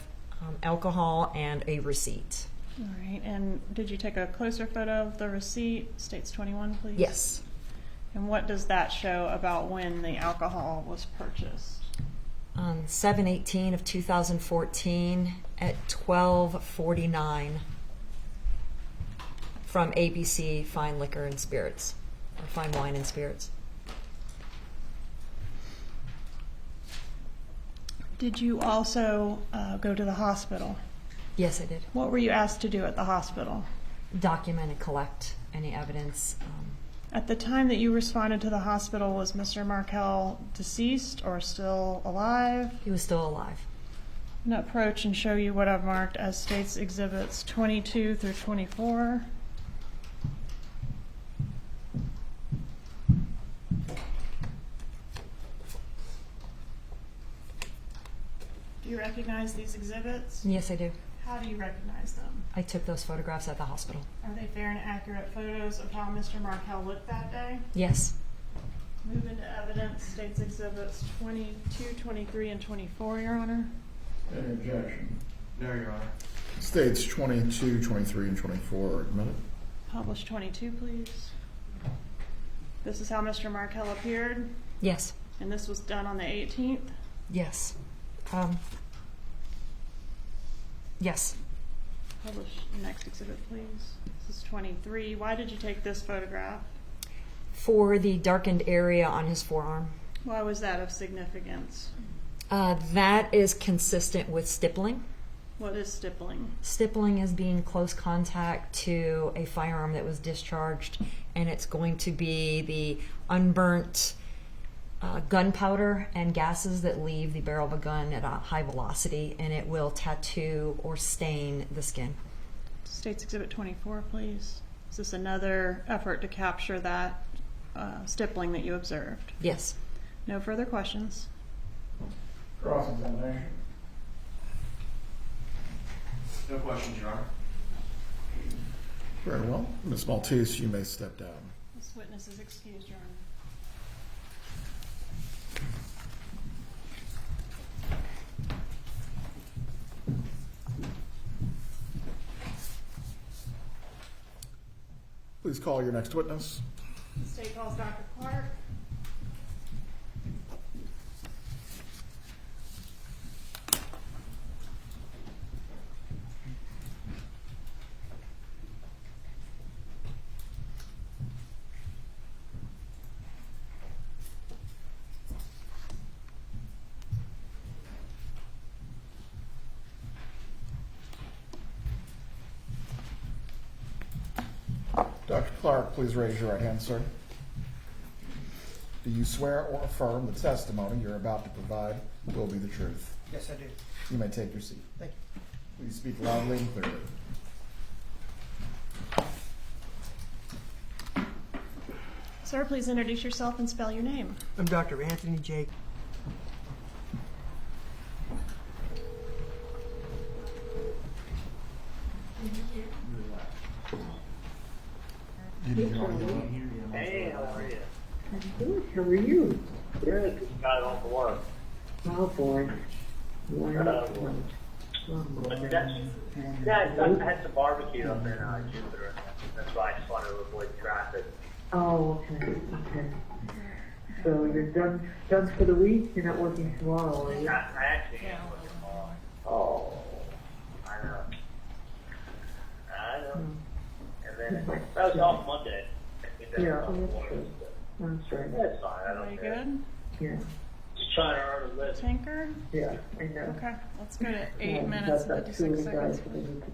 alcohol and a receipt. All right, and did you take a closer photo of the receipt? States 21, please. Yes. And what does that show about when the alcohol was purchased? On 7/18 of 2014 at 12:49 from ABC Fine Liquor and Spirits, or Fine Wine and Spirits. Did you also go to the hospital? Yes, I did. What were you asked to do at the hospital? Document and collect any evidence. At the time that you responded to the hospital, was Mr. Markel deceased or still alive? He was still alive. I'm going to approach and show you what I've marked as States Exhibits 22 through 24. Do you recognize these exhibits? Yes, I do. How do you recognize them? I took those photographs at the hospital. Are they fair and accurate photos of how Mr. Markel looked that day? Yes. Move into evidence, States Exhibits 22, 23, and 24, Your Honor. Any objection? No, Your Honor. States 22, 23, and 24 are admitted. Publish 22, please. This is how Mr. Markel appeared, Yes. and this was done on the 18th. Yes. Yes. Publish next exhibit, please. This is 23. Why did you take this photograph? For the darkened area on his forearm. Why was that of significance? That is consistent with stippling. What is stippling? Stippling is being close contact to a firearm that was discharged, and it's going to be the unburnt gunpowder and gases that leave the barrel of a gun at a high velocity, and it will tattoo or stain the skin. States Exhibit 24, please. Is this another effort to capture that stippling that you observed? Yes. No further questions. Cross-examination. No questions, Your Honor. Very well. Ms. Maltese, you may step down. This witness is excused, Your Honor. Please call your next witness. The state calls Dr. Clark. Dr. Clark, please raise your right hand, sir. Do you swear or affirm the testimony you're about to provide will be the truth? Yes, I do. You may take your seat. Thank you. Please speak loudly and clearly. Sir, please introduce yourself and spell your name. I'm Dr. Anthony J. Hey, how are you? Good. How are you? Good. Just got home from work. Oh boy. Wonderful. Yeah, I had some barbecue up in Jupiter. That's why I just wanted to avoid traffic. Oh, okay. Okay. So you're done for the week? You're not working tomorrow, are you? I actually am working tomorrow. Oh. I know. And then I was off Monday. Yeah, oh, that's good. That's right. That's fine. I Are don't you care. good? Yeah. Just trying to earn a living. Tinker? Yeah, I know. Okay, let's go to 8 Yeah, minutes that's and about 2 of 56 the seconds. guys that I need to-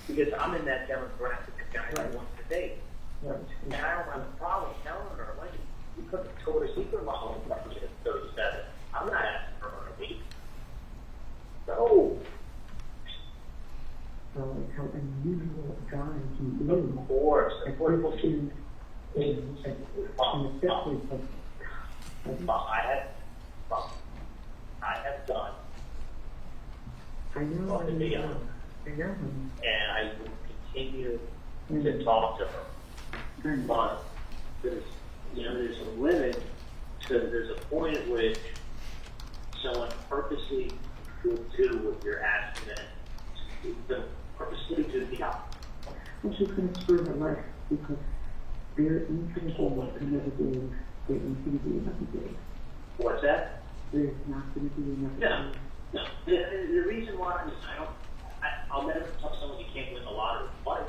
Because I'm in that demographic of guy that wants to date. Yeah. And I don't have a problem telling her, like, you put the Victoria's Secret model in 37. I'm not asking for So it's how unusual a guy he is. Of course. And People people should. and especially for I have done, I know, Well, to be honest. I know. and I will continue to talk to her. And But there's a limit, because there's a point at which someone purposely will do what you're asking them to purposely do the opposite. well, she's going to screw her life because they're infinitely another day. They're infinitely another day. What's that? There's not going to be another No. day. No. The reason why is I'll never tell someone you can't win the lottery twice.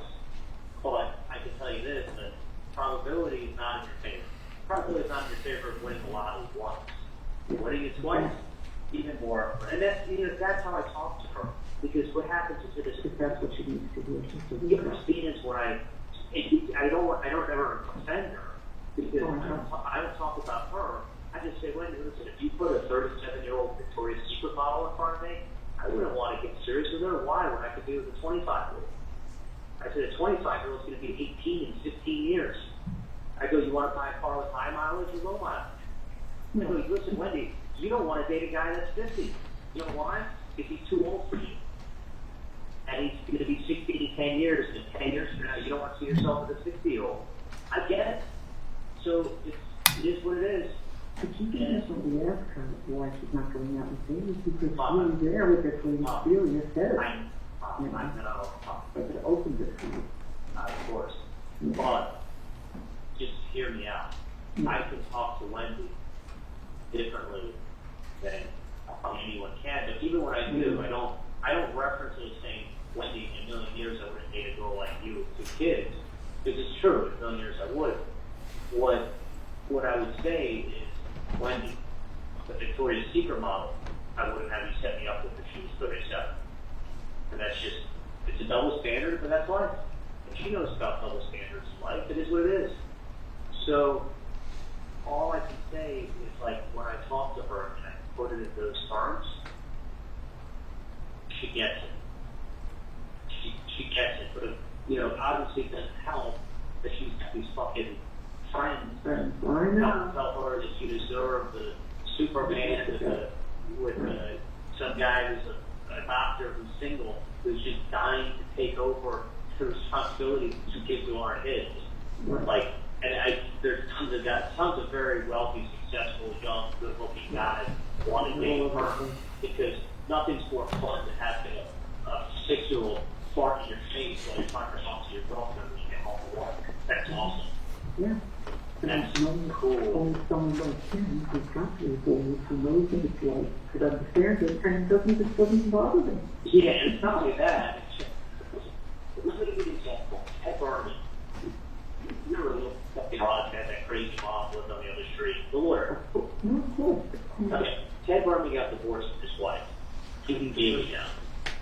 But I can tell you this, the probability is not in your favor. Probability is not in your favor of winning the lottery once. Winning it twice, even more. And that's how I talk to her. Because what happens is If that's what she needs to do, she's to she do. understands when I don't ever offend her. Because I don't talk about her. I just say, Wendy, listen, if you put a 37-year-old Victoria's Secret model in front of me, I wouldn't want to get serious with her. Why? When I could do it with a 25-year-old. I said, a 25-year-old is going to be 18 in 15 years. I go, you want to buy a car with high mileage or low mileage? I go, listen, Wendy, you don't want to date a guy that's 50. You know why? Because he's too old for you. And he's going to be 60 in 10 years. And 10 years from now, you don't want to see yourself as a 60-year-old. I get it. So it is what it is. But you can somebody ask her why she's not going out with David because she was there with this lady Celia said it. I know. But it opens it for you. Of course. But just hear me out. I can talk to Wendy differently than anyone can. But even when I do, I don't reference it as saying, Wendy, in a million years I wouldn't date a girl like you with 2 kids. Because it's true, in a million years I would. What I would say is, Wendy, the Victoria's Secret model, I wouldn't have you set me up with if she was 37. And that's just, it's a double standard, but that's life. And she knows about double standards in life. It is what it is. So, all I can say is, like, when I talk to her and I put it in those terms, she gets it. She gets it. But, obviously it doesn't help that she's got these fucking friends. I know. Tell her that she deserved the Superman with some guy who's a doctor who's single, who's just dying to take over the responsibility of 2 kids who aren't his. Like, there's tons of very wealthy, successful, young, good-looking guys want to date her because nothing's more fun than having a 6-year-old fart in your face while you're trying to talk to your girlfriend when you get home from work. That's awesome. Yeah. That's And cool. only someone like him who's got these days who knows what it's like could understand it and doesn't bother them. Yeah, and it's not only that. Let me give you an example. Ted Berman. You were a little fucking odd, had that crazy mom lived on the other street. The lawyer. No, of course. Okay. Ted Berman got divorced with his wife. He engaged now.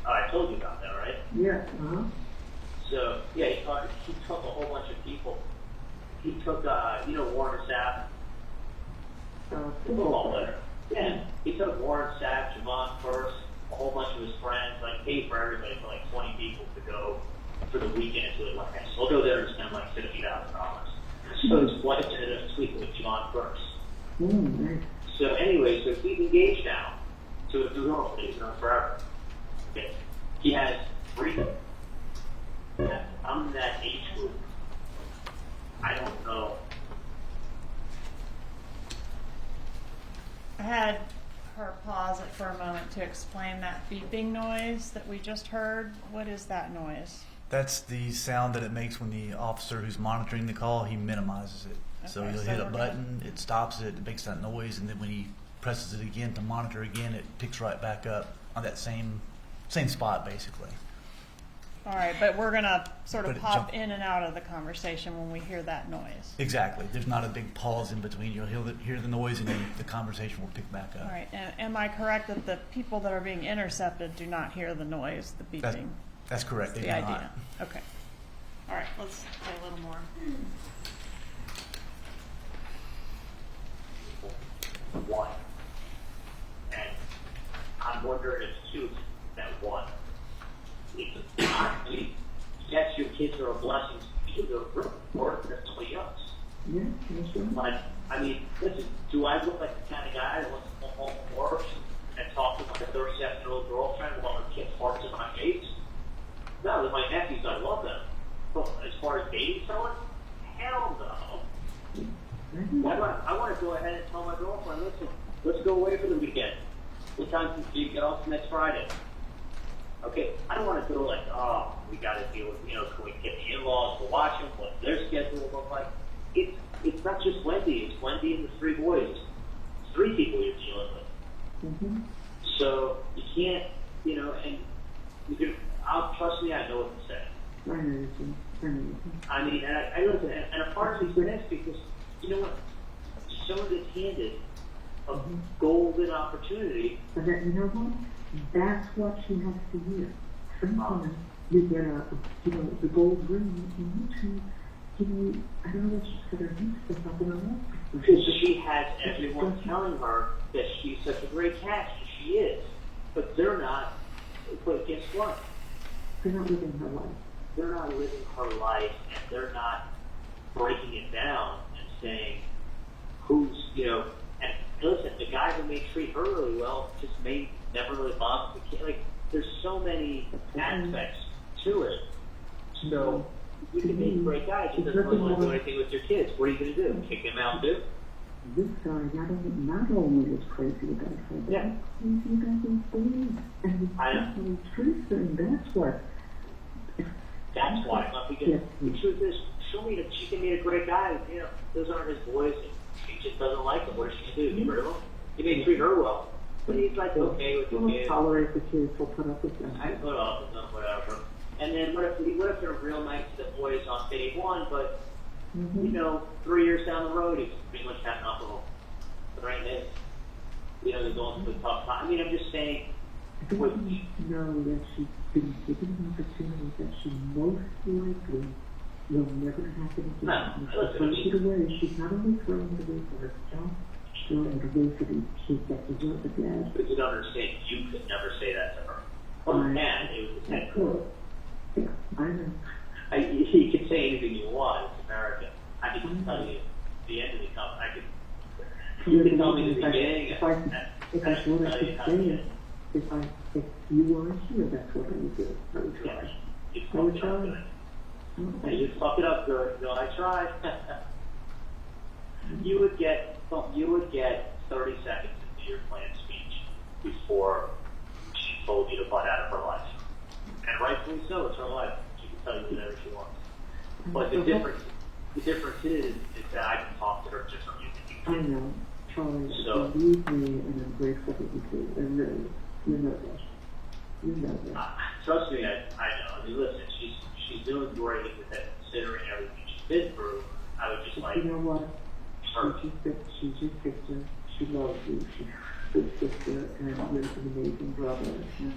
I told you about that, right? Yeah, So, yeah, he took a whole bunch of people. He took, Warren Sapp, football player. Yeah, he took Warren Sapp, Javon First, a whole bunch of his friends, like paid for everybody for like 20 people to go for the weekend to Atlanta. So we'll go there and spend like $50,000. So his wife ended up sleeping with Javon First. nice. So anyway, so he's engaged now to a girl that he's known forever. Okay. He has 3. I'm in that age group. I don't know. I had her pause it for a moment to explain that beeping noise that we just heard. What is that noise? That's the sound that it makes when the officer who's monitoring the call, he minimizes it. So Okay, he'll so hit a we're button, it stops it, it makes that noise, and then when he presses it again to monitor again, it picks right back up on that same spot, basically. All right, but we're going to sort of But it pop jump- in and out of the conversation when we hear that noise. Exactly. There's not a big pause in between. You'll hear the noise, and then the conversation will pick back up. All right, and am I correct that the people that are being intercepted do not hear the noise, the beeping? That's correct. They the do idea. not. Okay. All right, let's say a little more. One. And I'm wondering if 2 that 1 is not kids are a blessing to you. They're really more than somebody else. Yeah, that's right. But, I mean, listen, do I look like the kind of guy that wants to go home from work and talk to my 37-year-old girlfriend while her kid farts in my face? No, with my nephews, I love them. But as far as dating someone, hell no. I want to go ahead and tell my girlfriend, listen, let's go away for the weekend. What time can you get off next Friday? Okay, I don't want to go like, oh, we got to deal with, can we get the in-laws to watch them, what their schedule will look like? It's not just Wendy, it's Wendy and the 3 boys. It's 3 people you're dealing with. Mm-hmm. So you can't, and you can, trust me, I know what to say. I understand. I mean, and I listen, and a part of me's this because, you know what, someone gets handed a golden opportunity. But that, you know what? That's what she has to hear. Sometimes you get the gold ring, and I don't know if she's got her used to something else. Because she has everyone telling her that she's such a great catch, and she is. But they're not, but guess what? They're not living her life. They're not living her life, and they're not breaking it down and saying who's, and listen, the guy who may treat her really well just may never really bother the kid. Like, there's so many aspects to it. So, you can be a great guy, just doesn't really want to do anything with your kids. What are you going to do? Kick him out too? This guy not only was crazy about her, but Yeah. crazy about his beliefs. And I know. the truth, and that's what. That's why. Not because the truth is, she can meet a great guy. Those aren't his boys. And she just doesn't like him. What is she going to do? Get rid of him? He may treat her well, but he's like okay with the kids. Tolerate the kids. We'll put up with them. I put up with them, whatever. And then what if they're real nice to the boys on day one, but 3 years down the road, he's pretty much had enough of them. But right now, they're going through a tough time. I mean, I'm just saying. I think you need to know that she's been given an opportunity that she most likely will never happen again. No, She's throwing it away. She's not only throwing it away for herself, she's throwing it away for the kids that deserve it, Dad. But you don't understand. You could never say that to her. Well, you can. It was I could. Yeah, I know. You can say anything you want. It's America. I can just tell you the end of the company. You can tell me the beginning. If I should say it, if you weren't here, that's what I would do. I would try. You fuck it up good. Okay. You fuck it up good. No, I tried. You would get 30 seconds into your planned speech before she told you to butt out of her life. And rightfully so, it's her life. She can tell you whatever she wants. But the difference is that I can talk to her differently than you I can. know. Charlie, So- believe me, and I'm grateful that you do. And really, you know that. You know that. Trust me, I know. I mean, listen, she's doing great with that, considering everything she's been through. I would just like You know what? her. She's your sister. She loves you. She's a good sister, and you're an amazing brother. And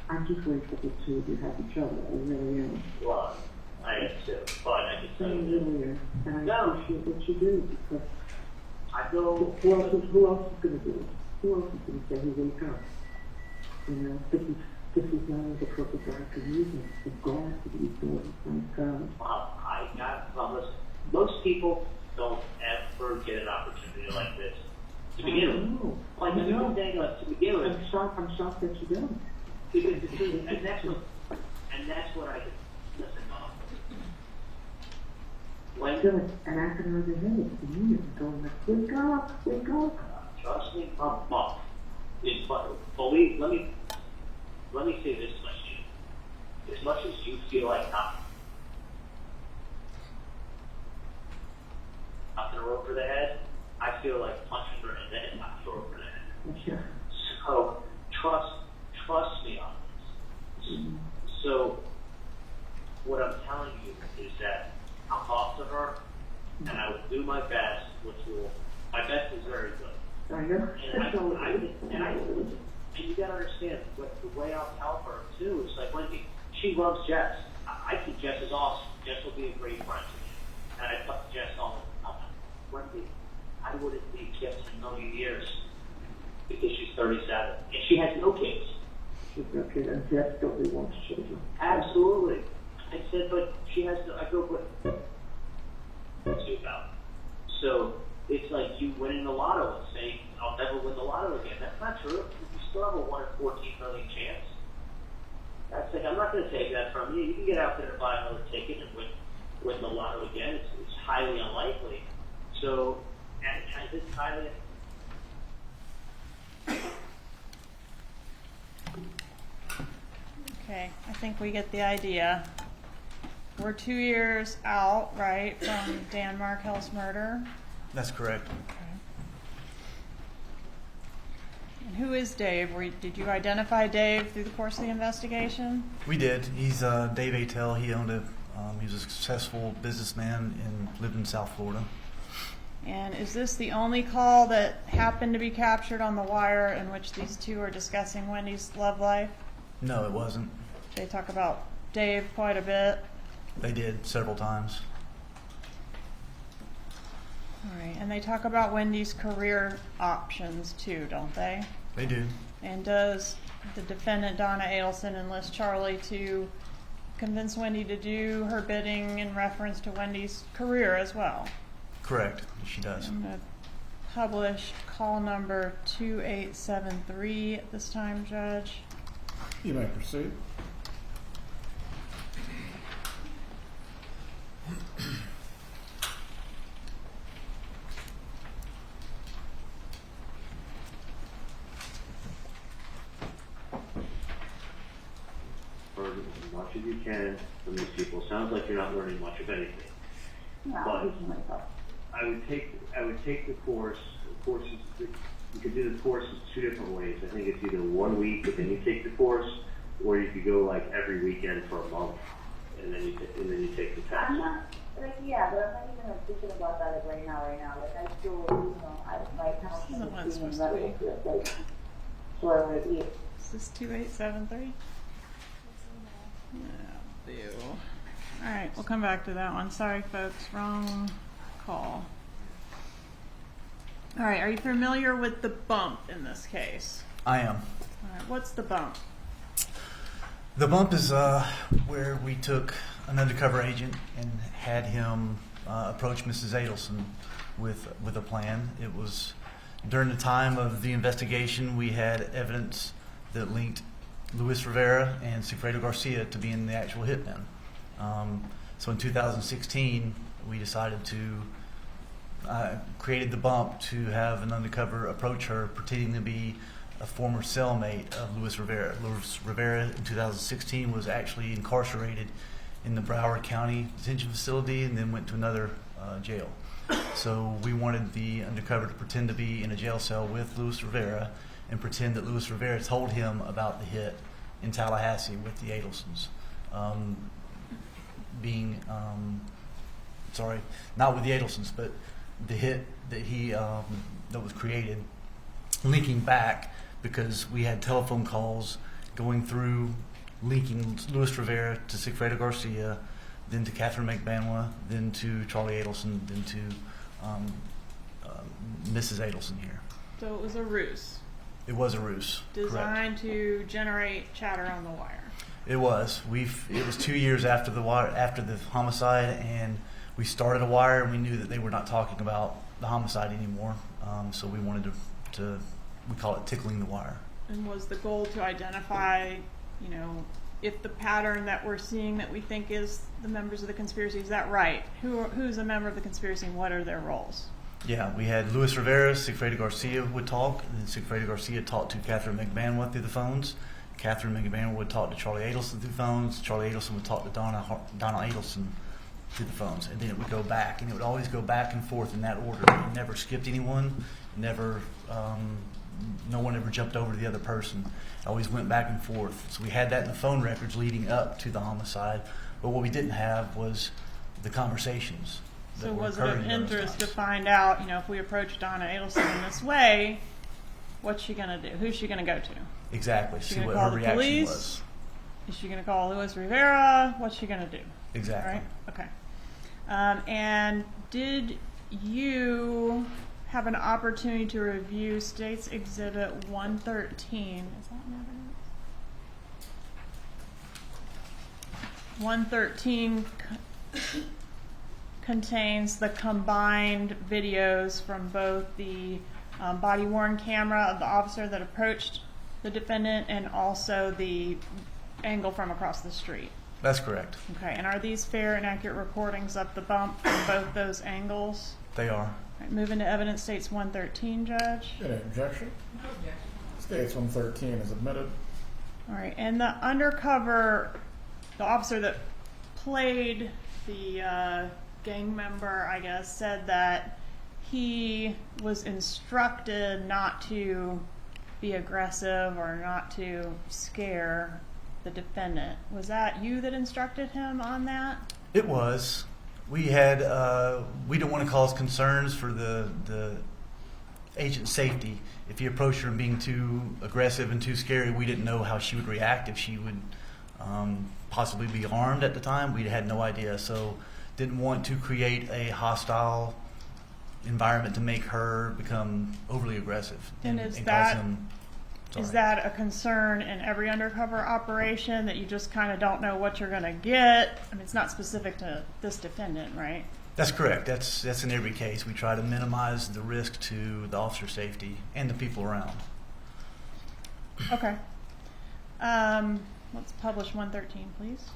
I'm just grateful that the two of you have each other. I really am. Well, I am too, but I can I tell you really am. And I appreciate what you do because I go. who else is going to do it? Who else is going to say, hey, wake up? This is not as a purpose for you, it's God to be doing. Thank God. I got promised. Most people don't ever get an opportunity like this to begin with. Like I the know. new thing, to begin with. I'm shocked that you don't. Because the truth, and that's what I listen. When Still, and after another day, it's the union going like, wake up, wake up. trust me, believe. Let me say this much to you. As much as you feel like knocking her over the head, I feel like punching her and then knocking her over the head. Yeah. So trust me on this. So what I'm telling you is that I'll talk to her and I will do my best, my best is very good. I know. And you gotta understand the way I'll tell her too is like Wendy, she loves Jess. I think Jess is awesome. Jess will be a great friend to me. And I talk to Jess all the time. Wendy, I wouldn't leave Jess in a million years because she's 37 and she has no kids. She's okay, and Jess totally wants children. Absolutely. And said, but she has to, I go, but about. So it's like you winning the lotto and saying, I'll never win the lotto again. That's not true. You still have a 1 in 14 million chance. That's like, I'm not going to take that from you. You can get out there and buy another ticket and win the lotto again. It's highly unlikely. So, and it's highly. Okay, I think we get the idea. We're 2 years out, right, from Dan Markell's murder. That's correct. And who is Dave? Did you identify Dave through the course of the investigation? We did. He's Dave Attell. He owned he was a successful businessman and lived in South Florida. And is this the only call that happened to be captured on the wire in which these two are discussing Wendy's love life? No, it wasn't. They talk about Dave quite a bit. They did several times. All right, and they talk about Wendy's career options too, don't they? They do. And does the defendant, Donna Adelson, enlist Charlie to convince Wendy to do her bidding in reference to Wendy's career as well? Correct. She does. I'm going to publish call number 2873 at this time, Judge. You may proceed. Learn as much as you can from these people. Sounds like you're not learning much of anything. No, But teaching myself. I would take the course. The course is, you could do the courses 2 different ways. I think it's either 1 week and then you take the course, or you could go like every weekend for a month and then you take the test. I'm not, like, yeah, but I'm not even like, thinking about that like, right now. Like, I still, I like how This isn't what it's being supposed to rebel be. to it, like, so I would eat. Is this 2873? No, boo. All right, we'll come back to that one. Sorry, folks, wrong call. All right, are you familiar with the bump in this case? I am. All right, what's the bump? The bump is where we took an undercover agent and had him approach Mrs. Adelson with a plan. It was during the time of the investigation. We had evidence that linked Luis Rivera and Sigfredo Garcia to being the actual hitmen. So in 2016, we decided to created the bump to have an undercover approach her, pretending to be a former cellmate of Luis Rivera. Luis Rivera in 2016 was actually incarcerated in the Broward County detention facility and then went to another jail. So we wanted the undercover to pretend to be in a jail cell with Luis Rivera and pretend that Luis Rivera told him about the hit in Tallahassee with the Adelsons. Not with the Adelsons, but the hit that that was created, linking back because we had telephone calls going through, linking Luis Rivera to Sigfredo Garcia, then to Catherine McBanwa, then to Charlie Adelson, then to Mrs. Adelson here. So it was a ruse It was a ruse. Correct. designed to generate chatter on the wire. It was. It was 2 years after the homicide, and we started a wire, and we knew that they were not talking about the homicide anymore. So we wanted to we call it tickling the wire. And was the goal to identify, if the pattern that we're seeing that we think is the members of the conspiracy, is that right? Who's a member of the conspiracy and what are their roles? Yeah, we had Luis Rivera, Sigfredo Garcia would talk, and then Sigfredo Garcia talked to Catherine McBanwa through the phones. Catherine McBanwa would talk to Charlie Adelson through the phones. Charlie Adelson would talk to Donna Adelson through the phones, and then it would go back, and it would always go back and forth in that order. It never skipped anyone, never, no one ever jumped over to the other person. It always went back and forth. So we had that in the phone records leading up to the homicide, but what we didn't have was the conversations. So was it of interest to find out, if we approach Donna Adelson in this way, what's she going to do? Who's she going to go to? Exactly. Is she See gonna what call her the reaction police? was. Is she going to call Luis Rivera? What's she going to do? Exactly. Right? Okay. And did you have an opportunity to review State's Exhibit 113? Is that in evidence? 113 contains the combined videos from both the body-worn camera of the officer that approached the defendant and also the angle from across the street. That's correct. Okay, and are these fair and accurate recordings of the bump from both those angles? They are. All right, moving to evidence states 113, Judge. Any objection? No objection. States 113 is admitted. All right, and the undercover, the officer that played the gang member, I guess, said that he was instructed not to be aggressive or not to scare the defendant. Was that you that instructed him on that? It was. We had, we didn't want to cause concerns for the agent's safety. If he approached her being too aggressive and too scary, we didn't know how she would react, if she would possibly be armed at the time. We had no idea, so didn't want to create a hostile environment to make her become overly aggressive. And is that a concern in every undercover operation, that you just kind of don't know what you're going to get? I mean, it's not specific to this defendant, right? That's correct. That's in every case. We try to minimize the risk to the officer's safety and the people around. Okay. Let's publish 113, please.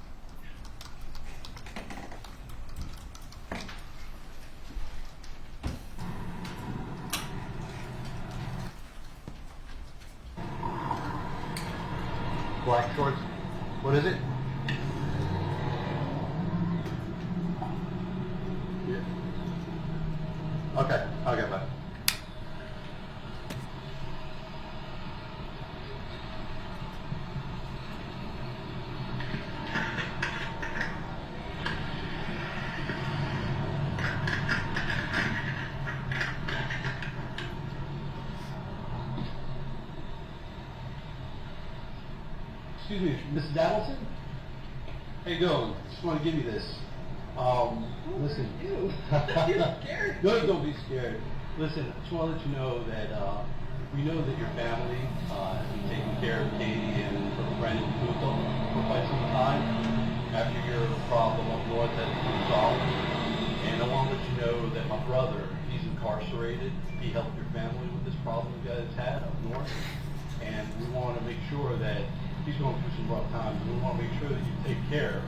Black shorts. What is it? Yeah. Okay, bye. Excuse me, Mrs. Adelson? How you doing? Just want to give you this. Listen. You're scared. No, don't be scared. Listen, I just want to let you know that we know that your family has been taking care of Katie and her friend Pluto for quite some time after your problem up north has been resolved. And I want to let you know that my brother, he's incarcerated. He helped your family with this problem you guys had up north. And we want to make sure that he's going through some rough times, and we want to make sure that you take care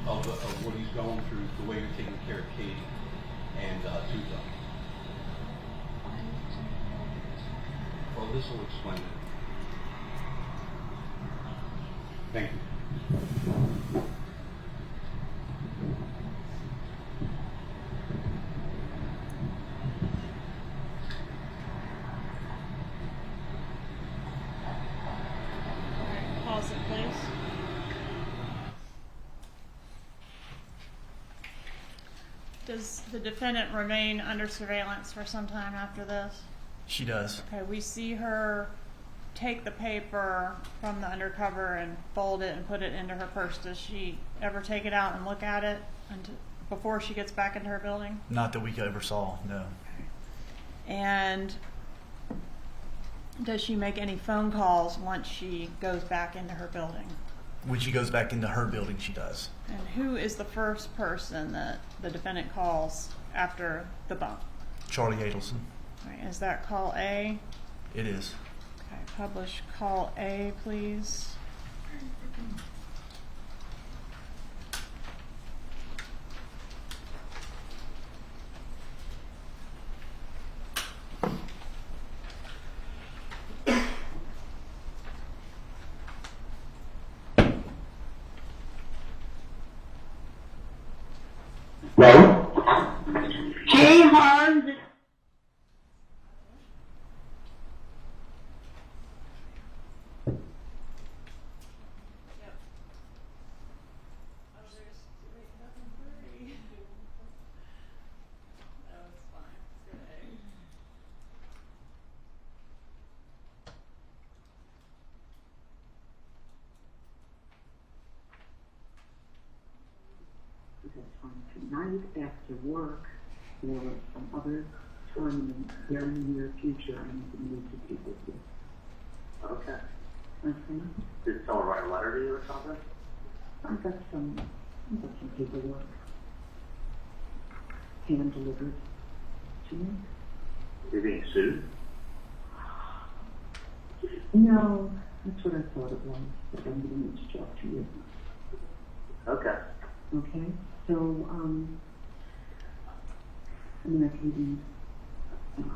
of what he's going through, the way you're taking care of Katie and Tuzo. Well, this will explain it. Thank you. Pause it, please. Does the defendant remain under surveillance for some time after this? She does. Okay, we see her take the paper from the undercover and fold it and put it into her purse. Does she ever take it out and look at it before she gets back into her building? Not that we ever saw, no. And does she make any phone calls once she goes back into her building? When she goes back into her building, she does. And who is the first person that the defendant calls after the bump? Charlie Adelson. All right, is that call A? It is. Okay, publish call A, please. Hey, Hans. Tonight after work or some other time in the very near future, I need to speak with you. Okay. Okay? Did someone write a letter to you or something? I've got some paperwork hand delivered to me. You're being sued? No, that's what I thought it was, but I'm going to talk to you. Okay. Okay? So, I mean, I can even,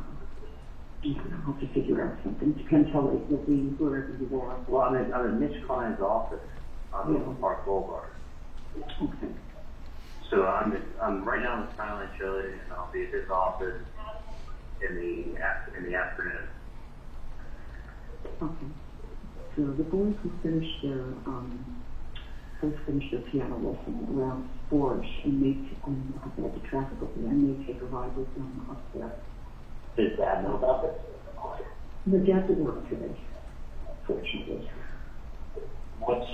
I'll have to figure out something. Depends how late you'll be, wherever you are. Well, I'm in Mitch Klein's office on Oakland Park Boulevard. Okay. So I'm right now in Skyline, Chile, and I'll be at his office in the afternoon. Okay. So the boys will finish their piano lesson around 4ish, and I've got the traffic over there, and they take a ride with them up there. Does Dad know about this? The dad's at work today, fortunately. What's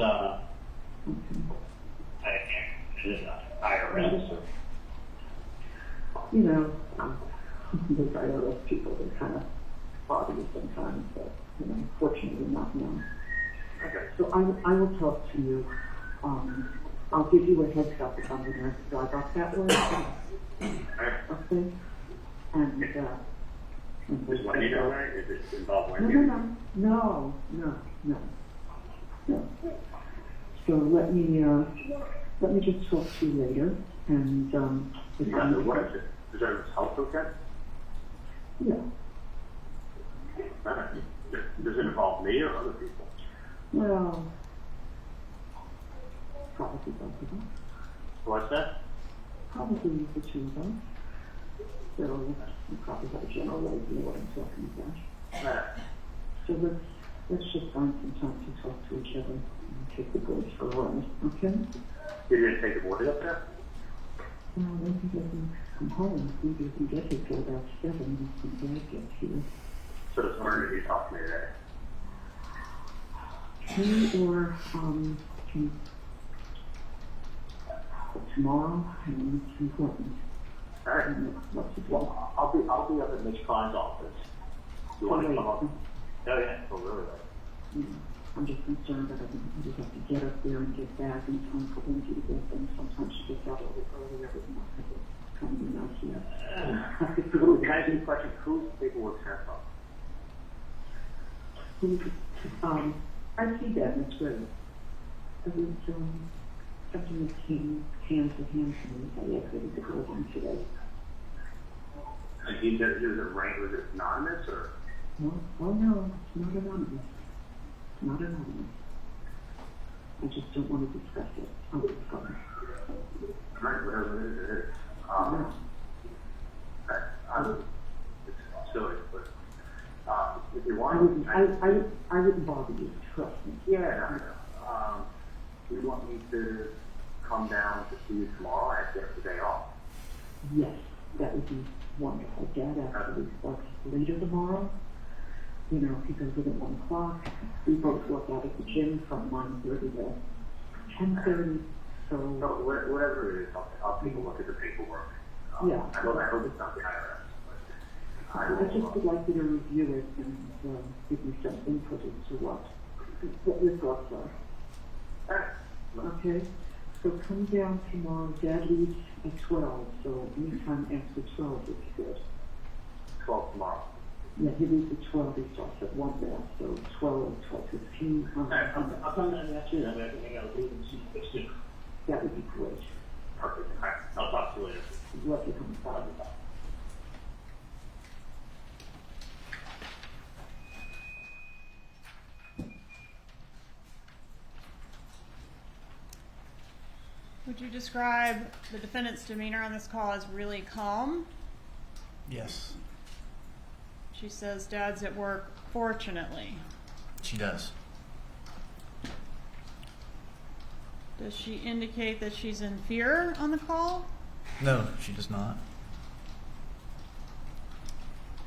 Okay. is it IRS? You know, those IRS people, they kind of bother you sometimes, but, you know, fortunately not now. Okay. So I will talk to you. I'll give you a heads up if I'm going to drive up that way. Okay? And, Is Wendy all right? Is it involved Wendy? No. So let me just talk to you later, and if You got the what is it? Is that health okay? Yeah. All right. Does it involve me or other people? Well, probably both of them. What's that? Probably the two of them. So you probably have a general idea what I'm talking about. So let's just find some time to talk to each other and take the boys for a ride, okay? You're going to take the boys up there? Well, maybe they can come home. Maybe we can get here till about 7 when Dad gets here. So it's harder to talk to me today. Or tomorrow, and it's important. All right. What's the Well, I'll be up at Mitch Klein's office. You want to come up? Oh yeah, so really late. I'm just concerned that I just have to get up there and get back in time for Lindsay to get them. Sometimes she gets out a little earlier than I think it's kind of nice here. Can I ask you a question? Whose paperwork sent from? I see that, and it's great. It was something that came hand to hand to me. I exited the building today. Is it anonymous or? No, oh no, it's not anonymous. It's not anonymous. I just don't want to discuss it. Oh, it's fine. Right, whatever it is, it is. It's silly, but if you want, I wouldn't bother you. Trust me. yeah. Do you want me to come down to see you tomorrow? I get the day off. Yes, that would be wonderful. Dad actually works later tomorrow. You know, he goes in at 1 o'clock. We both work out at the gym from 9:30 to 10:30. So Whatever it is, I'll take a look at the paperwork. Yeah. I hope it's not the IRS. But I just would like you to review it and give me some input into what your thoughts are. Okay? So come down tomorrow. Dad leaves at 12, so anytime after 12 would be good. 12 tomorrow. Yeah, he leaves at 12. He starts at 1 there, so 12, 12:15. I'll come down after that. I think I'll leave and see you soon. That would be great. Perfect. All right. I'll talk to you later. Love you coming by. Would you describe the defendant's demeanor on this call as really calm? Yes, She says Dad's at work, fortunately. she does. Does she indicate that she's in fear on the call? No, she does not.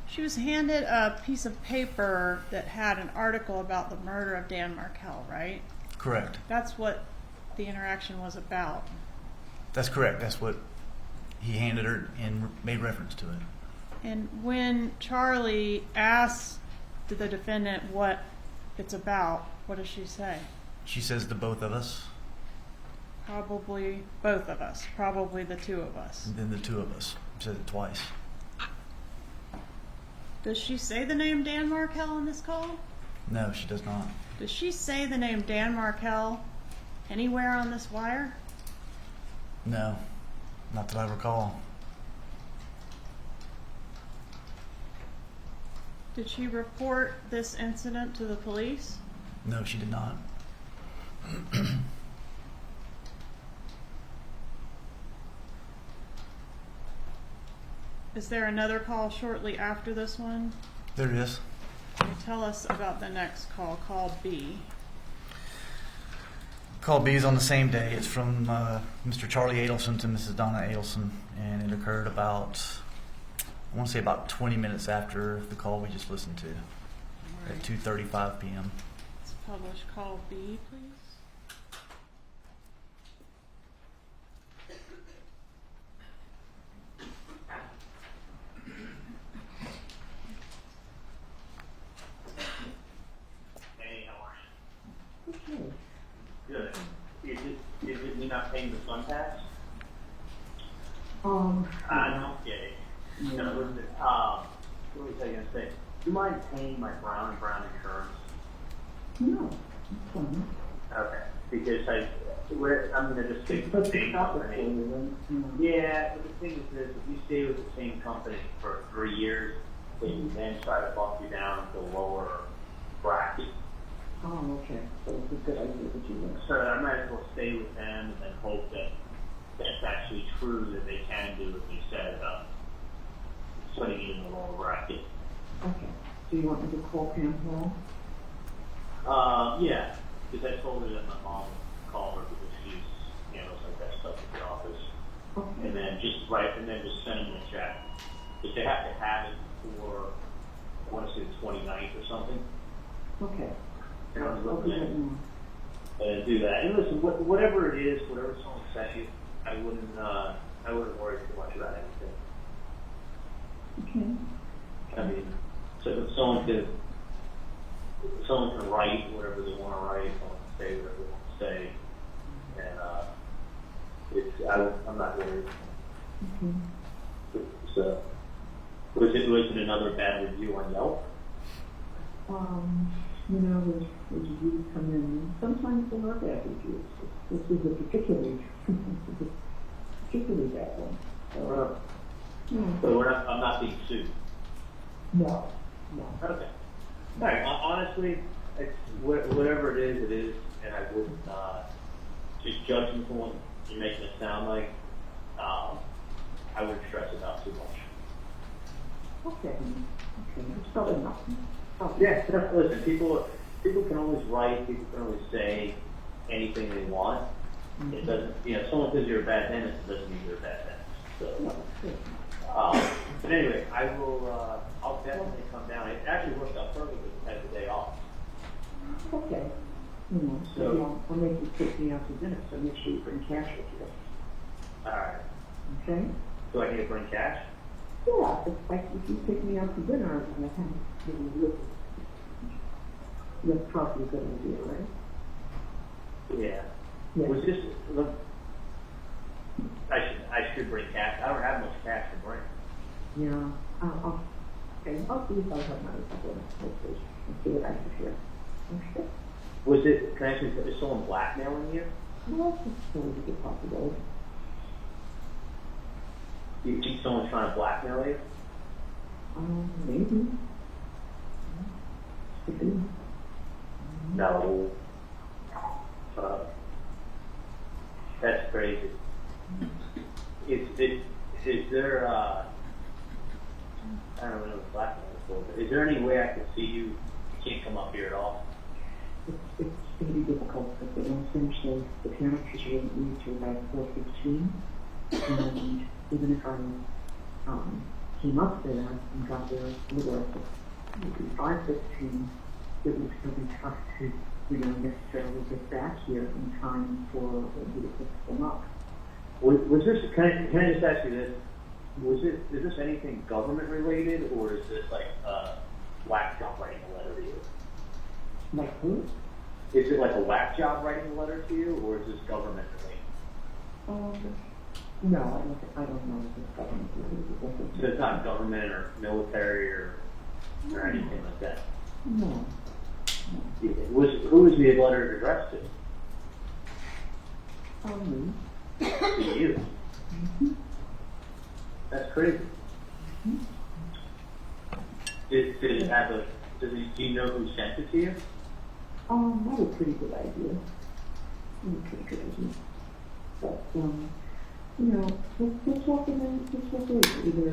She was handed a piece of paper that had an article about the murder of Dan Markell, right? Correct. That's what the interaction was about. That's correct. That's what he handed her and made reference to it. And when Charlie asks the defendant what it's about, what does she say? She says the both of us. Probably both of us. Probably the two of us. And then the two of us said it twice. Does she say the name Dan Markel on this call? No, she does not. Does she say the name Dan Markel anywhere on this wire? No, not that I recall. Did she report this incident to the police? No, she did not. Is there another call shortly after this one? There is. Tell us about the next call, call B. Call B is on the same day. It's from Mr. Charlie Adelson to Mrs. Donna Adelson, and it occurred about, I want to say about 20 minutes after the call we just listened to, at 2:35 p.m. Let's publish call B, please. Hey, how are you? Okay. Good. Is it me not paying the sun tax? Um, No, I'm kidding. No, listen, what was I gonna say? Do you mind paying my Brown and Brown insurance? no, it's fine. Okay. Because I'm gonna just stick with But the the same topic for company. you, then, Yeah, but the thing is this, if you stay with the same company for 3 years, they can then try to bump you down to lower bracket. Oh, okay, so it's a good idea that you went. So I might as well stay with them and then hope that that's actually true, that they can do what they said about putting you in the lower bracket. Okay, so you want me to call Pam Hall? Yeah, because I told her that my mom would call her because she's handles like that stuff at the office. Okay. And then just send them a check. If they have to have it for, I want to say the 29th or something, Okay. and I'm I'll do looking that at now. and do that. And listen, whatever it is, whatever someone sent you, I wouldn't worry too much about anything. Okay. I mean, so if someone can write whatever they want to write, someone can say whatever they want to say, and I'm not worried. Okay. So, was it another bad review on Yelp? You know, there's reviews come in, sometimes they are bad reviews. This is a particularly bad one. So, But I'm not being sued. no. Okay. All right. Honestly, it's whatever it is, and I wouldn't just judge them for what you're making it sound like. I wouldn't stress it out too much. Okay. It's probably nothing. Yeah. Listen, people can always write. People can always say anything they want. It doesn't. Someone says you're a bad dentist, it doesn't mean you're a bad dentist. So. No, good. But anyway, I'll definitely come down. It actually worked out perfectly because I had the day off. Okay. So- I'll make you take me out to dinner, so make sure you bring cash with you. All right. Okay? Do I need to bring cash? Yeah, it's like if you take me out to dinner, and I kind of give you a look. That's probably a good idea, right? Yeah. Yeah. Was this? Look, I should bring cash. I don't have much cash to bring. Yeah. I'll see if I have money for dinner. And see what I can hear. Okay? Was it? Can I ask you? Is someone blackmailing you? Well, that's always a good possibility. Do you think someone's trying to blackmail you? Maybe. Could be. No. That's crazy. Is there? I don't know what blackmail is for, but is there any way I can see you? You can't come up here at all. It's going to be difficult because they don't finish the piano teacher didn't leave till about 4:15. And even if I came up there and got there a little after 5:15, it would still be tough to, necessarily get back here in time for you to pick them up. Was this? Can I just ask you this? Is this anything government related, or is this like whack job writing a letter to you? Like who? Is it like a whack job writing a letter to you, or is this government related? No, I don't know if it's government. So it's not government or military or anything like that. No. Who was the letter addressed to? Me. To you. That's crazy. Did it have a? Do you know who sent it to you? That was a pretty good idea. But, you know, let's walk in and just look at either,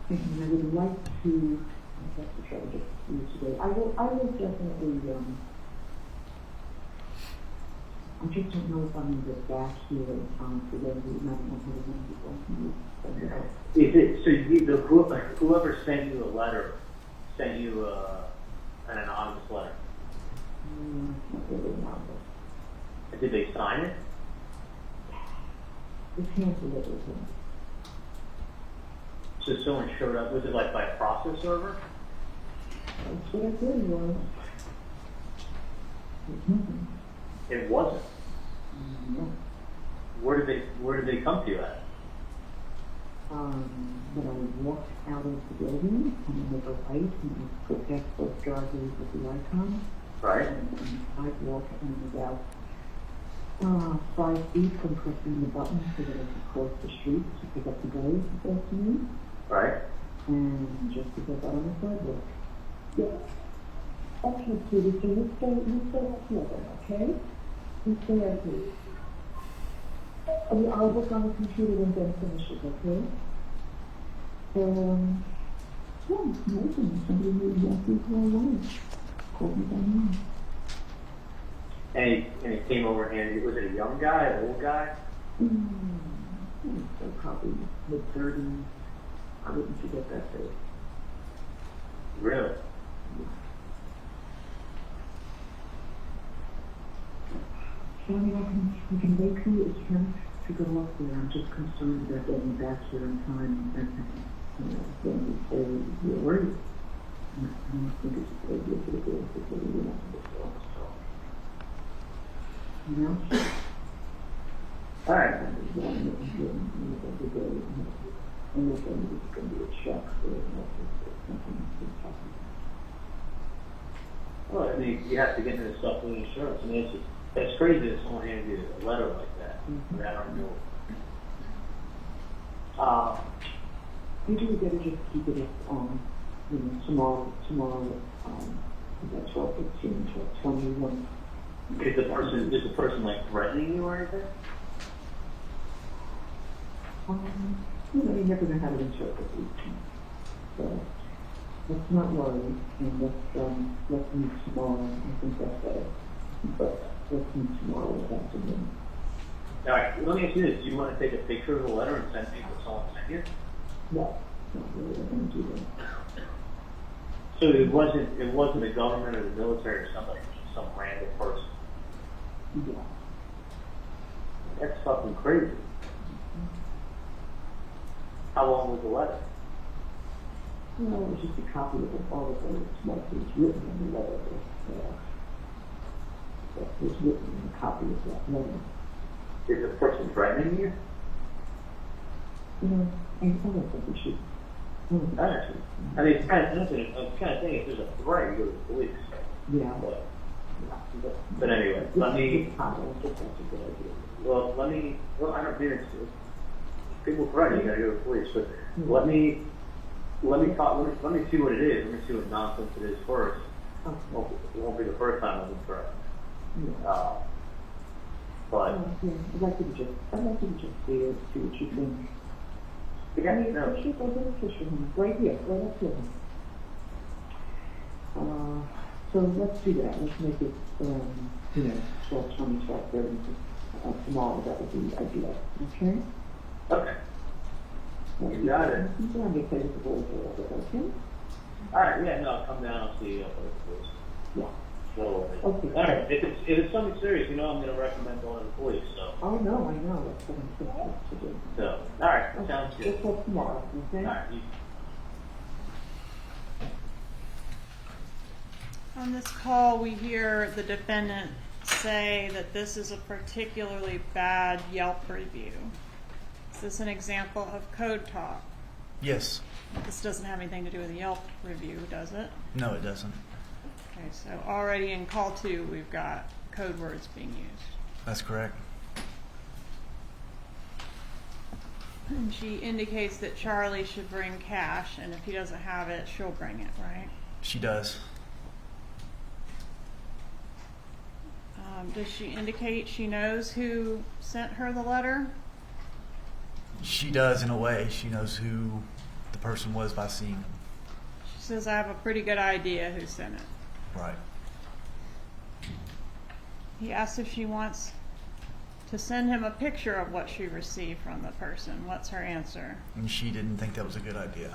and I would like to, I have to try to get you today. I will definitely, I just don't know if I'm going to get back here in time for them to not know how to run people. Is it so? Whoever sent you a letter sent you an anonymous letter? Not really anonymous. Did they sign it? It's hand-delivered. So someone showed up. Was it like by a process server? That's what I said was. It wasn't. No. Where did they come to you at? When I walked out of the building, and I make a right, and I go past both driveways with the icon. Right. And I walk and about 5 feet from pressing the button so that I can cross the street to pick up the boys this afternoon. Right. And just to get out on the sidewalk. Yeah. Okay, sweetie, so you stay out here then, okay? You stay out here. I'll look on the computer when Ben finishes, okay? Yeah, amazing. Somebody knew exactly who I was. Called me by name. And he came over and was it a young guy, an old guy? So probably mid-30s. I wouldn't forget that face. Really? So I mean, I can make the attempt to go up there. I'm just concerned about getting back here in time and then before you're worried. I don't think it's a good idea for the girls to say, you know, you know? All right. And there's one that was doing every day, and there's going to be a check for it, something that's happening. Well, I mean, you have to get into stuff with insurance. I mean, it's crazy that someone hands you a letter like that. Mm-hmm. I don't know. Maybe we better just keep it at, tomorrow, at 12:15, 12:21. Is the person like threatening you or anything? You're never going to have it interpreted. So, let's not worry, and let's meet tomorrow. I think that's better. But let's meet tomorrow this afternoon. All right, let me ask you this. Do you want to take a picture of the letter and send me what someone sent you? No, not really. I'm going to do that. So it wasn't the government or the military or somebody, just some random person. Yeah. That's fucking crazy. How long was the letter? Well, it was just a copy of all of what was written in the letter. That was written in a copy of that letter. Is the person threatening you? I don't think we should. I mean, it's kind of sensitive. I'm kind of thinking if there's a threat, you go to the police. Yeah. But anyway, let me. I don't think that's a good idea. Well, I don't mean it's people threaten you, gotta go to the police. But let me talk. Let me see what it is. Let me see what nonsense it is first. Okay. It won't be the first time I've been threatened. Yeah. But Yeah, I'd like you to just see what you think. yeah, I mean, no. picture, go get a picture of him. Right here, right up here. So let's do that. Let's make it, 12:20, 12:30 tomorrow. That would be ideal. Okay? Okay. You got it. I'm going to play with the boys a little bit, okay? All right. Yeah. No. I'll come down. I'll see you. Yeah. So, Okay. all right. If it's something serious, I'm going to recommend going to the police. So. Oh, no, I know. That's what I'm supposed to do. So. All right. That sounds good. We'll talk tomorrow, okay? All right. On this call, we hear the defendant say that this is a particularly bad Yelp review? Is this an example of code talk? Yes. This doesn't have anything to do with a Yelp review, does it? No, it doesn't. Okay, so already in call 2, we've got code words being used. That's correct. And she indicates that Charlie should bring cash, and if he doesn't have it, she'll bring it, right? She does. Does she indicate she knows who sent her the letter? She does in a way. She knows who the person was by seeing him. She says, I have a pretty good idea who sent it. Right. He asks if she wants to send him a picture of what she received from the person. What's her answer? And she didn't think that was a good idea.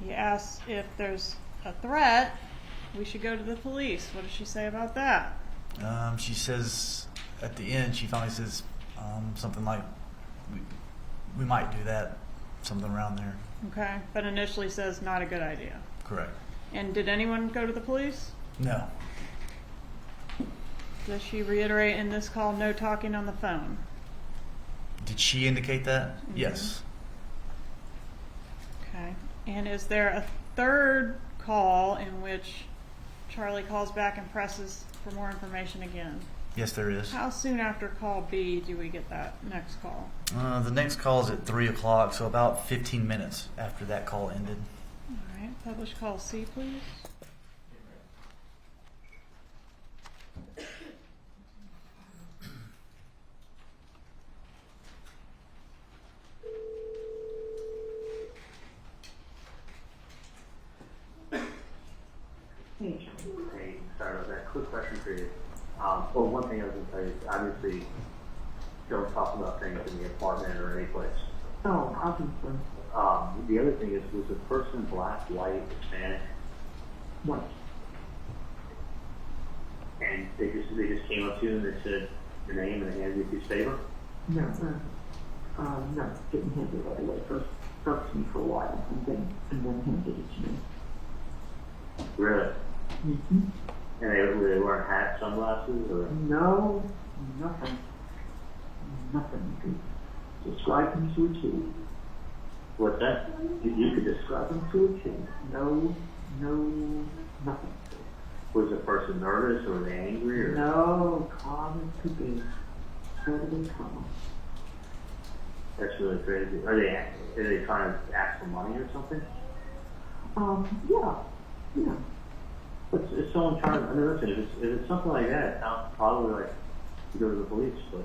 He asks if there's a threat, we should go to the police. What does she say about that? She says at the end, she finally says something like, we might do that, something around there. Okay, but initially says not a good idea. Correct. And did anyone go to the police? No. Does she reiterate in this call no talking on the phone? Did she indicate that? Mhm. Yes. Okay. And is there a third call in which Charlie calls back and presses for more information again? Yes, there is. How soon after call B do we get that next call? The next call is at 3 o'clock, so about 15 minutes after that call ended. All right. Publish call C, please. Hey, Hey, sorry about that. Quick question for you. Well, one thing I was going to tell you is obviously don't talk about things in the apartment or any place. oh, obviously. The other thing is, was the person black, white, Hispanic, What? and they just came up to you and they said your name and they handed you a piece of paper? No, no, didn't hand it right away. First spoke to me for a while and then handed it to me. Really? Mm-hmm. And they wearing hats, sunglasses, or? No, nothing. Nothing. You can describe them to a T. What's that? You could describe them to a T. No, nothing. Was the person nervous or were they angry or? No, calm as could be. Totally calm. That's really crazy. Are they trying to ask for money or something? Yeah. But if someone trying to, I mean, listen, if it's something like that, it sounds probably like you go to the police, but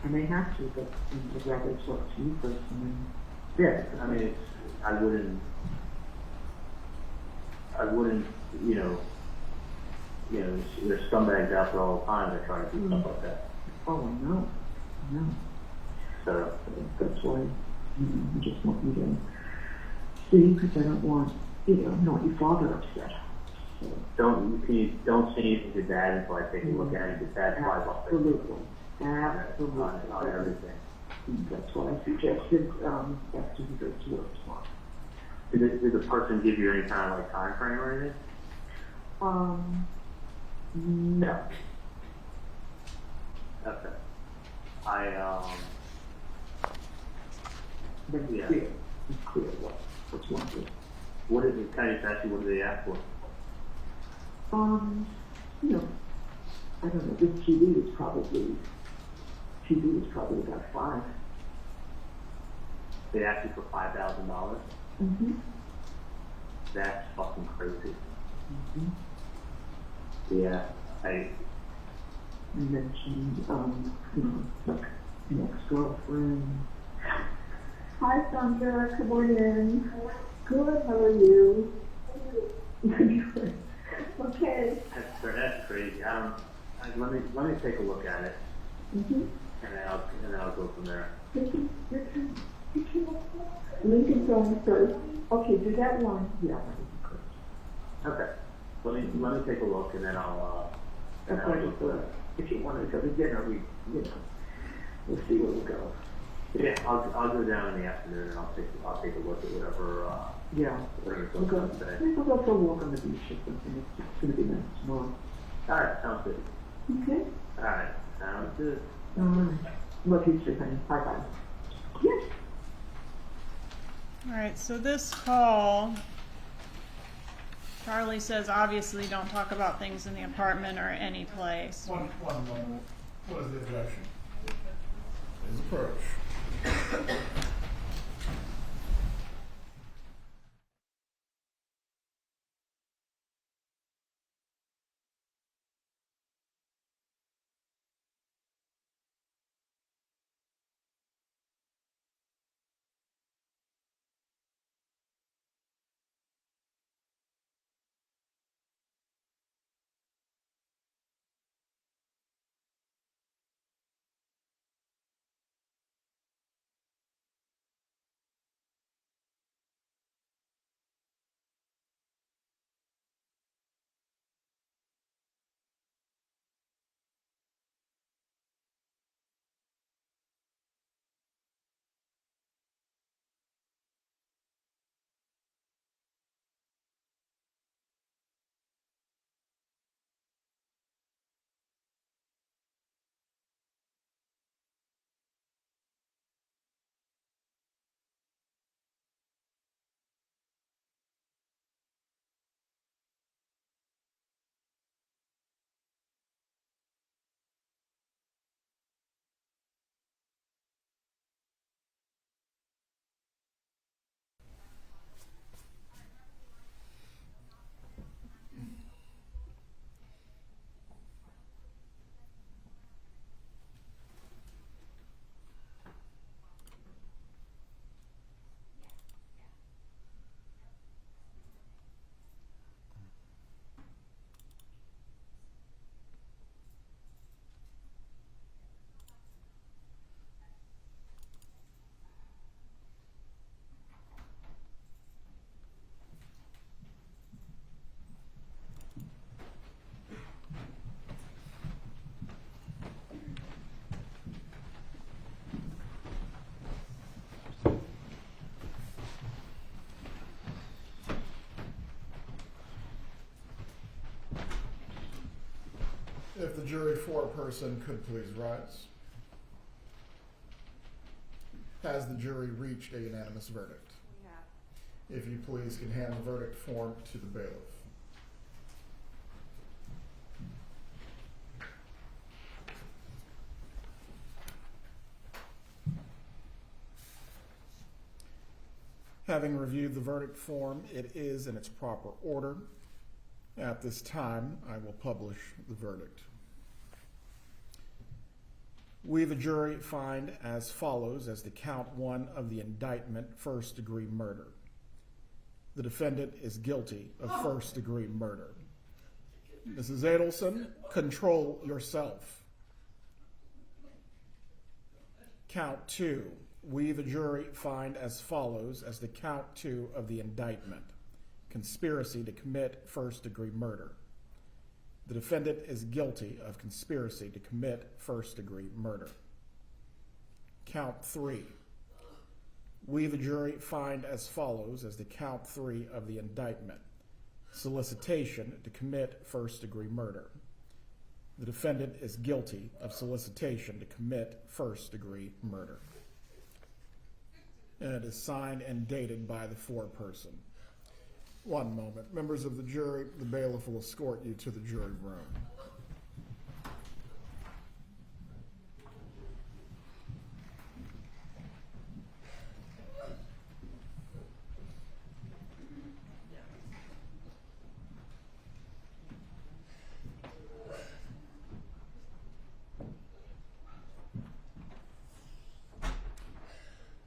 And they have to, but they'd rather talk to you first and then. yeah, I mean, I wouldn't, there's scumbags out there all the time that try to do stuff like that. Oh, no. So, That's why, I just want you to see, because I don't want, your father upset. So, don't say anything to Dad until I take a look at it, because Dad flies off the Absolutely. on everything. That's why I suggested, after he goes to work tomorrow. Did the person give you any kind of like time frame or anything? No. Okay. But it's Yeah. clear. It's clear what's wanted. What is it? Can I just ask you, what do they ask for? I don't know, this TV is probably about 5. They ask you for $5,000? Mm-hmm. That's fucking crazy. Mm-hmm. Yeah, You mentioned, like an ex-girlfriend. Hi, Sandra. Good morning. Good. How are you? Okay. that's crazy. Let me take a look at it, Mm-hmm. and then I'll go from there. Lincoln's on first. Okay, do that one. Yeah, that would be good. Okay. Let me take a look, and then I'll That's why if you want to go to dinner, we'll see where we go. Yeah, I'll go down in the afternoon, and I'll take a look at whatever. Yeah. Whatever We'll goes go. on today. We'll go for a walk on the beach or something. It's going to be nice tomorrow. All right, sounds good. Okay? All right, sounds good. Love you too, honey. Bye-bye. Yes. All right, so this call, Charlie says obviously don't talk about things in the apartment or any place. One moment. What is the objection? His approach. If the jury foreperson could please rise. Has the jury reached a unanimous verdict? Yeah. If you please can hand the verdict form to the bailiff. Having reviewed the verdict form, it is in its proper order. At this time, I will publish the verdict. We, the jury, find as follows as to count one of the indictment, first-degree murder. The defendant is guilty of first-degree murder. Mrs. Adelson, control yourself. Count two. We, the jury, find as follows as to count two of the indictment. Conspiracy to commit first-degree murder. The defendant is guilty of conspiracy to commit first-degree murder. Count three. We, the jury, find as follows as to count three of the indictment. Solicitation to commit first-degree murder. The defendant is guilty of solicitation to commit first-degree murder. And it is signed and dated by the foreperson. One moment. Members of the jury, the bailiff will escort you to the jury room.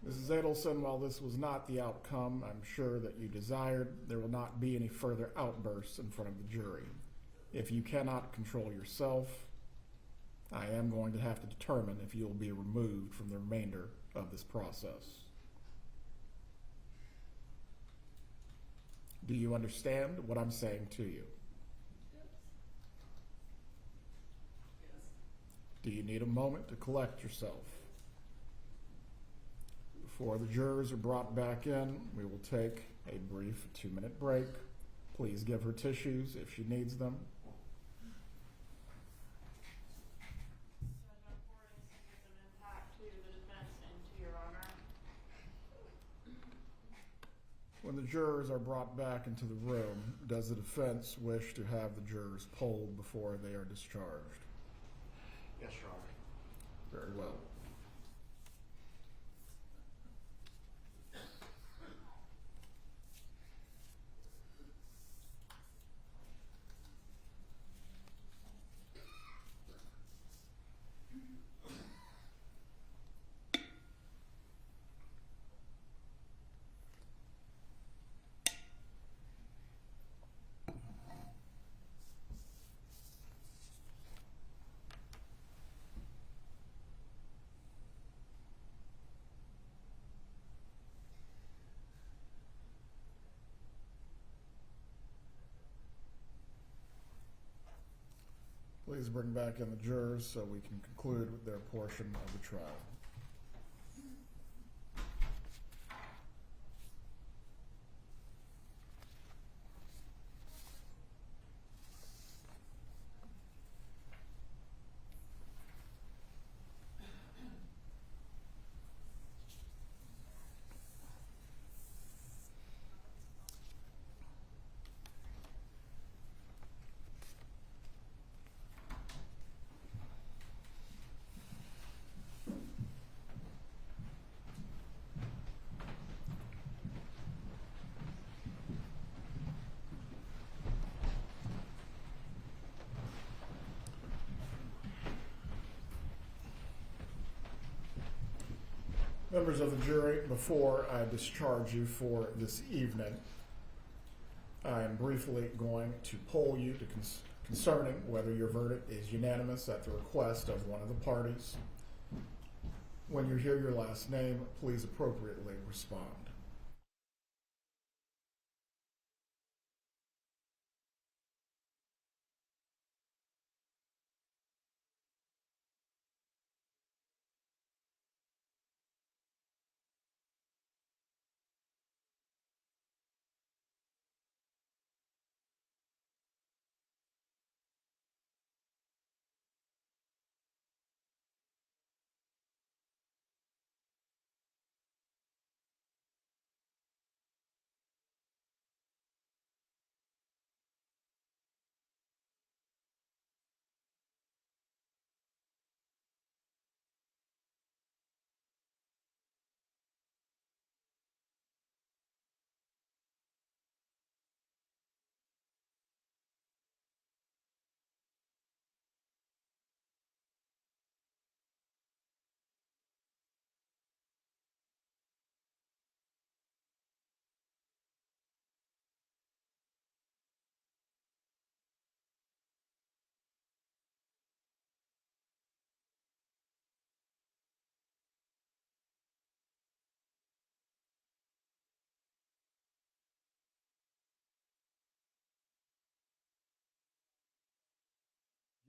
Mrs. Adelson, while this was not the outcome I'm sure that you desired, there will not be any further outbursts in front of the jury. If you cannot control yourself, I am going to have to determine if you will be removed from the remainder of this process. Do you understand what I'm saying to you? Do you need a moment to collect yourself? Before the jurors are brought back in, we will take a brief 2-minute break. Please give her tissues if she needs them. jurors are brought back into the room, does the defense wish to have the jurors polled before they are discharged? Yes, Your Honor. Very well. Please bring back in the jurors so we can conclude with their portion of the trial. Members of the jury, before I discharge you for this evening, I am briefly going to poll you concerning whether your verdict is unanimous at the request of one of the parties. When you hear your last name, please appropriately respond.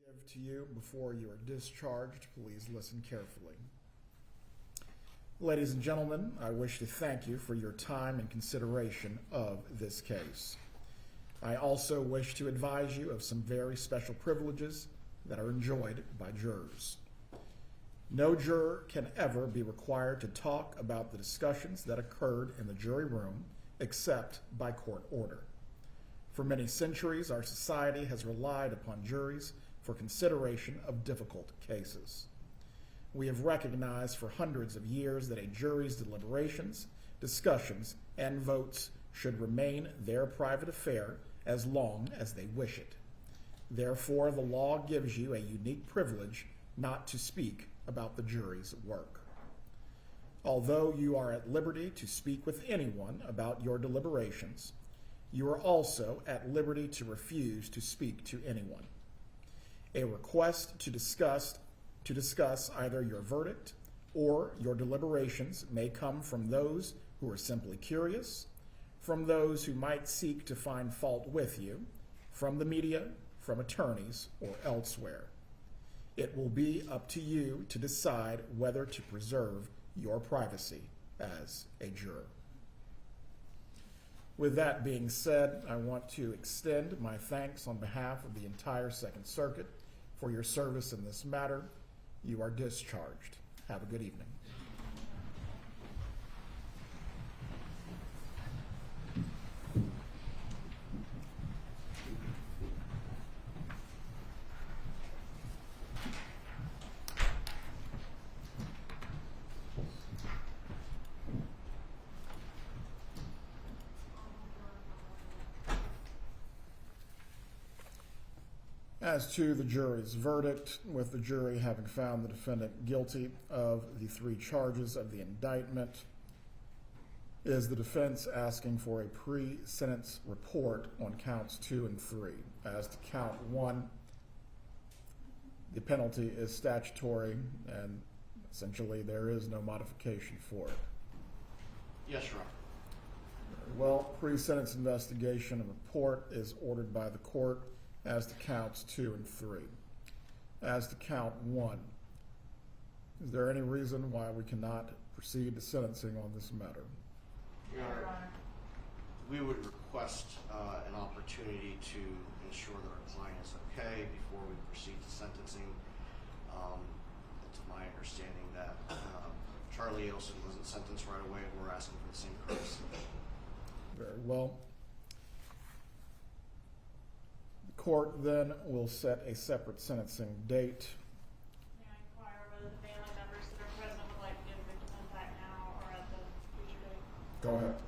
Give to you before you are discharged. Please listen carefully. Ladies and gentlemen, I wish to thank you for your time and consideration of this case. I also wish to advise you of some very special privileges that are enjoyed by jurors. No juror can ever be required to talk about the discussions that occurred in the jury room except by court order. For many centuries, our society has relied upon juries for consideration of difficult cases. We have recognized for hundreds of years that a jury's deliberations, discussions, and votes should remain their private affair as long as they wish it. Therefore, the law gives you a unique privilege not to speak about the jury's work. Although you are at liberty to speak with anyone about your deliberations, you are also at liberty to refuse to speak to anyone. A request to discuss either your verdict or your deliberations may come from those who are simply curious, from those who might seek to find fault with you, from the media, from attorneys, or elsewhere. It will be up to you to decide whether to preserve your privacy as a juror. With that being said, I want to extend my thanks on behalf of the entire Second Circuit for your service in this matter. You are discharged. Have a good evening. As to the jury's verdict, with the jury having found the defendant guilty of the 3 charges of the indictment, is the defense asking for a pre-sentence report on counts 2 and 3. As to count 1, the penalty is statutory, and essentially there is no modification for it. Yes, Your Honor. Well, pre-sentence investigation and report is ordered by the court as to counts 2 and 3. As to count 1, is there any reason why we cannot proceed to sentencing on this matter? Your Honor, we would request an opportunity to ensure that our client is okay before we proceed to sentencing. It's my understanding that Charlie Adelson wasn't sentenced right away. We're asking for the same courtesy. Very well. The court then will set a separate sentencing date. May I inquire whether the family members that are present would like to give victim impact now or at the future date? Go ahead.